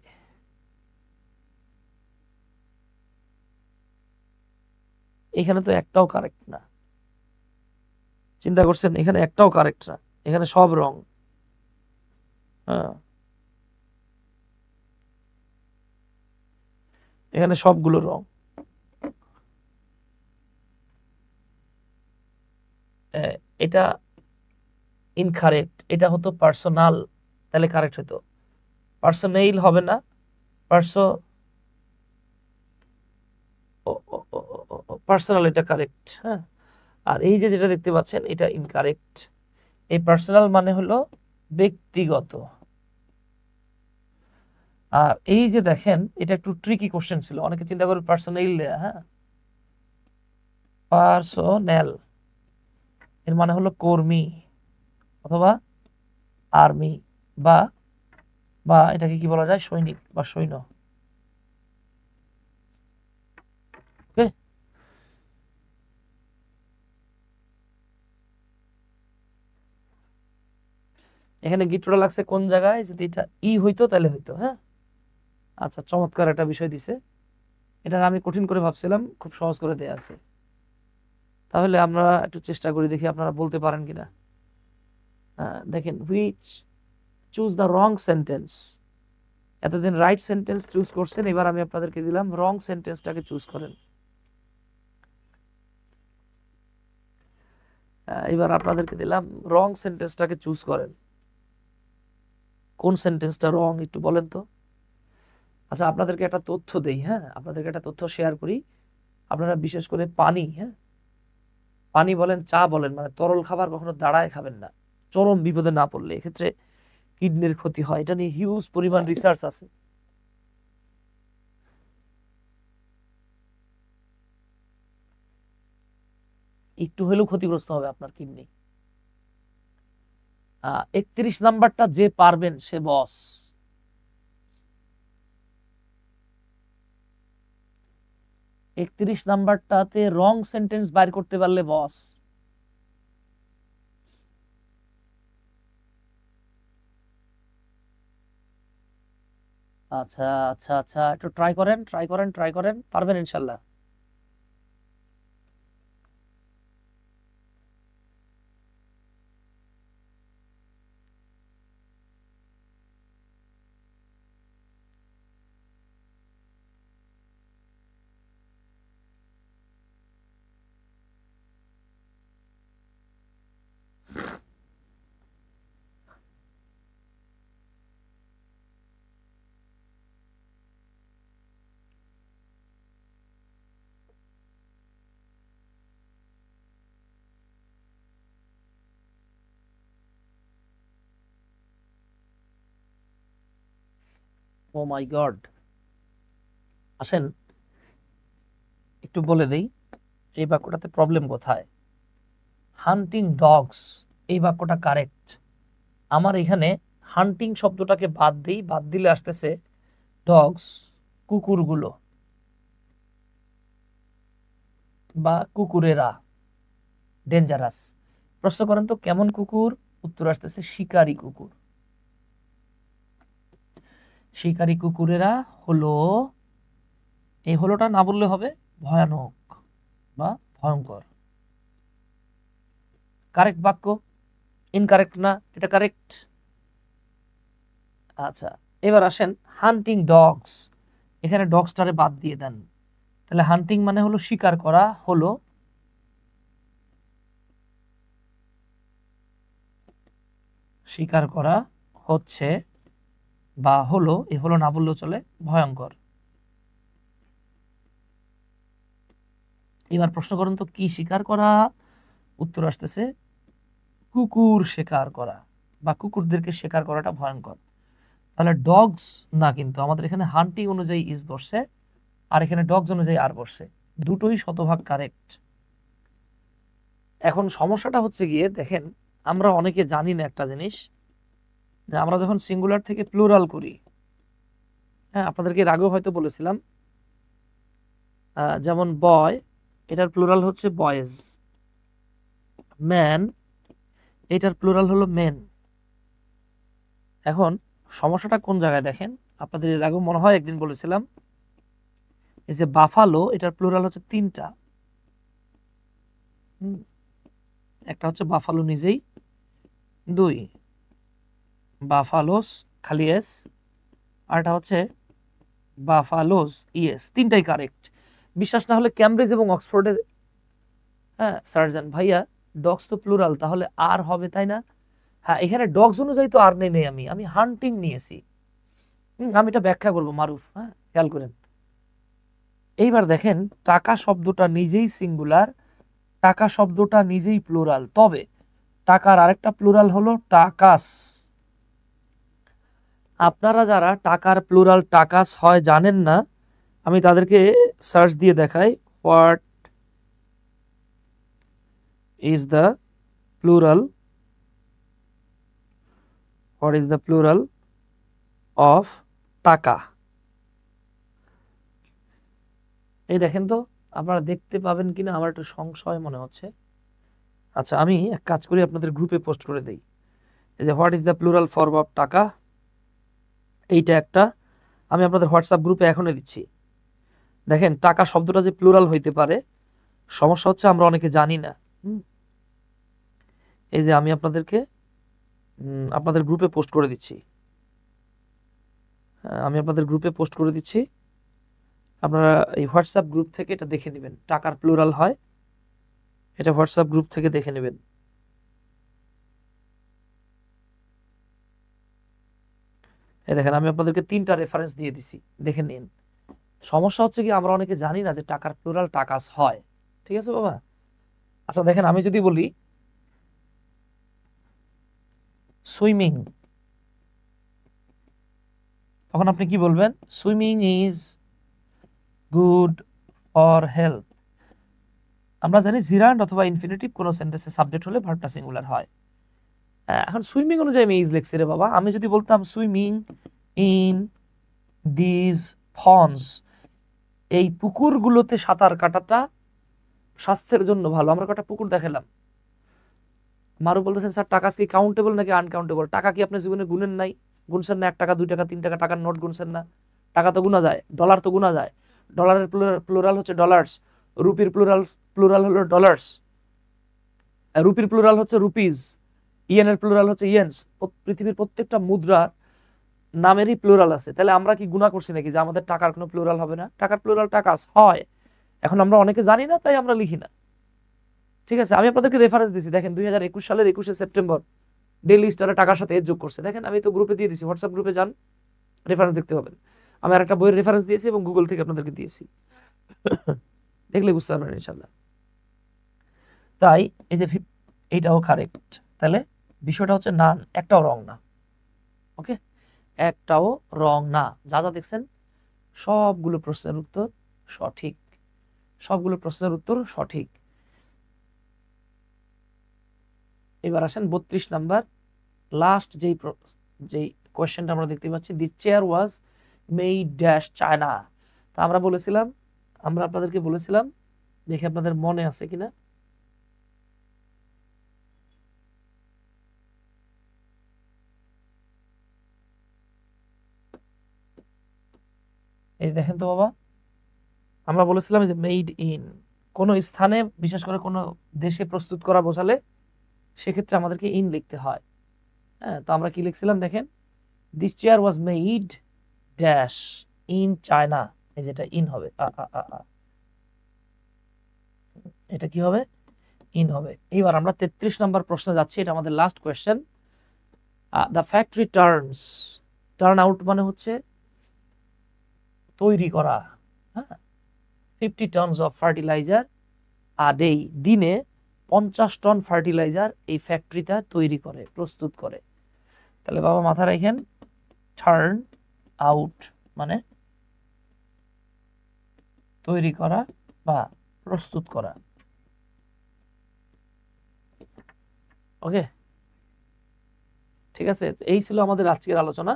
এখানে তো একটাও কারেক্ট না। চিন্তা করছেন? এখানে একটাও কারেক্ট না, এখানে সব রং। হ্যাঁ, এখানে সবগুলো রং। এটা ইনকারেক্ট, এটা হতো পার্সোনাল, তাহলে কারেক্ট হতো। পার্সোনেইল হবে না, পার্সোনাল, এটা কারেক্ট। হ্যাঁ, আর এই যে যেটা দেখতে পাচ্ছেন এটা ইনকারেক্ট। এই পার্সোনাল মানে হলো ব্যক্তিগত। আর এই যে দেখেন এটা একটু ট্রিকি কোশ্চেন ছিল, অনেকে চিন্তা করে পার্সোনেল দেয়া। হ্যাঁ, পার্সোনেল এর মানে হলো কর্মী অথবা আর্মি, বা বা এটাকে কি বলা যায়, সৈনিক বা সৈন্য। ওকে, এখানে গিট্টোটা লাগছে কোন জায়গায়? যদি এটা ই হইতো তাহলে হইতো। হ্যাঁ, আচ্ছা, চমৎকার একটা বিষয় দিছে। এটা আমি কঠিন করে ভাবছিলাম, খুব সহজ করে দেয়া আছে। তাহলে আমরা একটু চেষ্টা করি, দেখি আপনারা বলতে পারেন কিনা। দেখেন, which choose the wrong sentence. এতদিন রাইট সেন্টেন্স চুজ করছেন, এবার আমি আপনাদেরকে দিলাম রং সেন্টেন্সটাকে চুজ করেন। এবার আপনাদেরকে দিলাম রং সেন্টেন্সটাকে চুজ করেন। কোন সেন্টেন্সটা রং একটু বলেন তো। আচ্ছা আপনাদেরকে একটা তথ্য দেই, হ্যাঁ আপনাদেরকে একটা তথ্য শেয়ার করি। আপনারা বিশেষ করে পানি, হ্যাঁ পানি বলেন চা বলেন, মানে তরল খাবার কখনো দাঁড়ায় খাবেন না, চরম বিপদে না পড়লে এক্ষেত্রে কিডনির ক্ষতি হয়। এটা নিয়ে হিউজ পরিমাণ রিসার্চ আছে। একটু হলেও ক্ষতিগ্রস্ত হবে আপনার কিডনি। 31 নাম্বারটা যে পারবেন সে বস। একত্রিশ নাম্বারটাতে রং সেন্টেন্স বাইর করতে পারলে বস। আচ্ছা আচ্ছা আচ্ছা, একটু ট্রাই করেন ট্রাই করেন ট্রাই করেন, পারবেন ইনশাল্লাহ। ও মাই গড, আসেন একটু বলে দেই এই বাক্যটাতে প্রবলেম কোথায়। হান্টিং ডগস, এই বাক্যটা কারেক্ট। আমার এখানে হান্টিং শব্দটাকে বাদ দিই, বাদ দিলে আসতেছে ডগস, কুকুরগুলো বা কুকুরেরা ডেঞ্জারাস। প্রশ্ন করেন তো কেমন কুকুর, উত্তর আসতেছে শিকারী কুকুর। শিকারী কুকুরেরা হলো, এই হলোটা না বললে হবে ভয়ানক বা ভয়ঙ্কর। কারেক্ট বাক্য, ইনকারেক্ট না, এটা কারেক্ট। আচ্ছা এবার আসেন হান্টিং ডগস, এখানে ডগসটারে বাদ দিয়ে দেন, তাহলে হান্টিং মানে হলো শিকার করা, হলো শিকার করা হচ্ছে বা হলো, এ হলো না বললেও চলে, ভয়ঙ্কর। এবার প্রশ্ন করেন তো কি শিকার করা, উত্তর আসতেছে কুকুর শিকার করা বা কুকুরদেরকে শিকার করাটা ভয়ঙ্কর। তাহলে ডগস না, কিন্তু আমাদের এখানে হান্টিং অনুযায়ী ইজ বসছে আর এখানে ডগস অনুযায়ী আর বসছে, দুটোই শতভাগ কারেক্ট। এখন সমস্যাটা হচ্ছে গিয়ে দেখেন, আমরা অনেকে জানি না একটা জিনিস, যে আমরা যখন সিঙ্গুলার থেকে প্লুরাল করি, হ্যাঁ আপনাদেরকে এর আগেও হয়তো বলেছিলাম, যেমন বয়, এটার প্লুরাল হচ্ছে বয়েজ, ম্যান এটার প্লুরাল হলো মেন। এখন সমস্যাটা কোন জায়গায় দেখেন, আপনাদের এর আগেও মনে হয় একদিন বলেছিলাম, এই যে বাফালো, এটার প্লুরাল হচ্ছে তিনটা, একটা হচ্ছে বাফালো নিজেই, দুই বাফালোস খালি এস, আর এটা হচ্ছে বাফালোস ইএস, তিনটাই কারেক্ট। বিশ্বাস না হলে ক্যামব্রিজ এবং অক্সফোর্ডে, হ্যাঁ সার্জন ভাইয়া ডগস তো প্লুরাল, তাহলে আর হবে তাই না? হ্যাঁ এখানে ডগস অনুযায়ী তো আর নেই, আমি হান্টিং নিয়েছি। আমি এটা ব্যাখ্যা করবো মারুফ, হ্যাঁ খেয়াল করেন। এইবার দেখেন টাকা শব্দটা নিজেই সিঙ্গুলার, টাকা শব্দটা নিজেই প্লুরাল, তবে টাকার আরেকটা প্লুরাল হলো টাকাস। আপনারা যারা টাকার প্লুরাল টাকাস হয় জানেন না, আমি তাদেরকে সার্চ দিয়ে দেখাই, what is the plural, what is the plural of টাকা। এই দেখেন তো, আপনারা দেখতে পাবেন কিনা আমার একটু সংশয় মনে হচ্ছে। আচ্ছা আমি এক কাজ করি, আপনাদের গ্রুপে পোস্ট করে দেই, এই যে what is the plural form of টাকা, এইটা একটা আমি আপনাদের হোয়াটসঅ্যাপ গ্রুপে এখনই দিচ্ছি। দেখেন টাকা শব্দটা যে প্লুরাল হইতে পারে, সমস্যা হচ্ছে আমরা অনেকে জানি না। এই যে আমি আপনাদেরকে আপনাদের গ্রুপে পোস্ট করে দিচ্ছি, আমি আপনাদের গ্রুপে পোস্ট করে দিচ্ছি, আপনারা এই হোয়াটসঅ্যাপ গ্রুপ থেকে এটা দেখে নেবেন, টাকার প্লুরাল হয়, এটা হোয়াটসঅ্যাপ গ্রুপ থেকে দেখে নেবেন। এই দেখেন আমি আপনাদেরকে 3টা রেফারেন্স দিয়ে দিছি, দেখে নিন। সমস্যা হচ্ছে কি আমরা অনেকে জানি না যে টাকার প্লুরাল টাকাস হয়। ঠিক আছে বাবা? আচ্ছা দেখেন আমি যদি বলি সুইমিং, তখন আপনি কি বলবেন? Swimming is good for health. আমরা জানি জিরান্ড অথবা ইনফিনিটিভ কোনো সেন্টেন্সে সাবজেক্ট হলে ভার্বটা সিঙ্গুলার হয়। এখন সুইমিং অনুযায়ী আমি ইজ লিখছি রে বাবা। আমি যদি বলতাম সুইমিং ইন দিজ পন্ডস, এই পুকুরগুলোতে সাঁতার কাটাটা স্বাস্থ্যের জন্য ভালো। আমরা কটা পুকুর দেখালাম। মারু বলতেছেন স্যার টাকা কি কাউন্টেবল নাকি আনকাউন্টেবল? টাকা কি আপনি জীবনে গুনেন নাই? গুনছেন না? 1 টাকা 2 টাকা 3 টাকা টাকার নোট গুনছেন না? টাকা তো গুনা যায়, ডলার তো গুনা যায়। ডলারের প্লুরাল হচ্ছে ডলার্স, রুপির প্লুরাল হলো ডলার্স, রুপির প্লুরাল হচ্ছে রুপিজ, ইয়েনের প্লুরাল হচ্ছে ইয়েন্স। পৃথিবীর প্রত্যেকটা মুদ্রার নামেরই প্লুরাল আছে। তাহলে আমরা কি গুণা করছি নাকি যে আমাদের টাকার কোনো প্লুরাল হবে না? টাকার প্লুরাল টাকাস হয়। এখন আমরা অনেকে জানি না, তাই আমরা লিখি না। ঠিক আছে, আমি আপনাদেরকে রেফারেন্স দিছি। দেখেন 2021 সালের 21শে সেপ্টেম্বর ডেইলি স্টারে টাকার সাথে এর যোগ করছে। দেখেন আমি তো গ্রুপে দিয়ে দিছি, হোয়াটসঅ্যাপ গ্রুপে যান, রেফারেন্স দেখতে পাবেন। আমি আর একটা বইয়ের রেফারেন্স দিয়েছি এবং গুগল থেকে আপনাদেরকে দিয়েছি, দেখলে বুঝতে পারবেন ইনশাল্লাহ। তাই এই যে এইটাও কারেক্ট। তাহলে বিষয়টা হচ্ছে না, একটাও রং না। ওকে, একটাও রং না। যা যা দেখছেন সবগুলো প্রশ্নের উত্তর সঠিক, সবগুলো প্রশ্নের উত্তর সঠিক। এবার আসেন 32 নাম্বার লাস্ট যেই কোয়েশ্চেনটা আমরা দেখতে পাচ্ছি, this chair was made dash China. তা আমরা বলেছিলাম, আমরা আপনাদেরকে বলেছিলাম, দেখে আপনাদের মনে আছে কিনা, এই দেখেন তো বাবা, আমরা বলেছিলাম যে মেড ইন কোন স্থানে, বিশেষ করে কোন দেশে প্রস্তুত করা বোঝালে সেক্ষেত্রে আমাদেরকে ইন লিখতে হয়। হ্যাঁ, তো আমরা কি লিখছিলাম দেখেন, this chair was made dash in China. এই যেটা ইন হবে, এটা কি হবে? ইন হবে। এইবার আমরা 33 নম্বর প্রশ্নে যাচ্ছি, এটা আমাদের last question. The factory turns, turn out মানে হচ্ছে তৈরি করা। হ্যাঁ, 50 tonnes of fertiliser a day, দিনে 50 টন ফার্টিলাইজার এই ফ্যাক্টরিটা তৈরি করে, প্রস্তুত করে। তাহলে বাবা মাথা রাখেন, টার্ন আউট মানে তৈরি করা বা প্রস্তুত করা। ওকে, ঠিক আছে, এই ছিল আমাদের আজকের আলোচনা।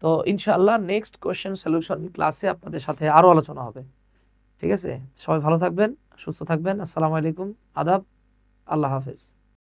তো ইনশাআল্লাহ নেক্সট কোয়েশ্চেন সলিউশন ক্লাসে আপনাদের সাথে আরো আলোচনা হবে। ঠিক আছে, সবাই ভালো থাকবেন, সুস্থ থাকবেন। আসসালামু আলাইকুম, আদাব, আল্লাহ হাফেজ।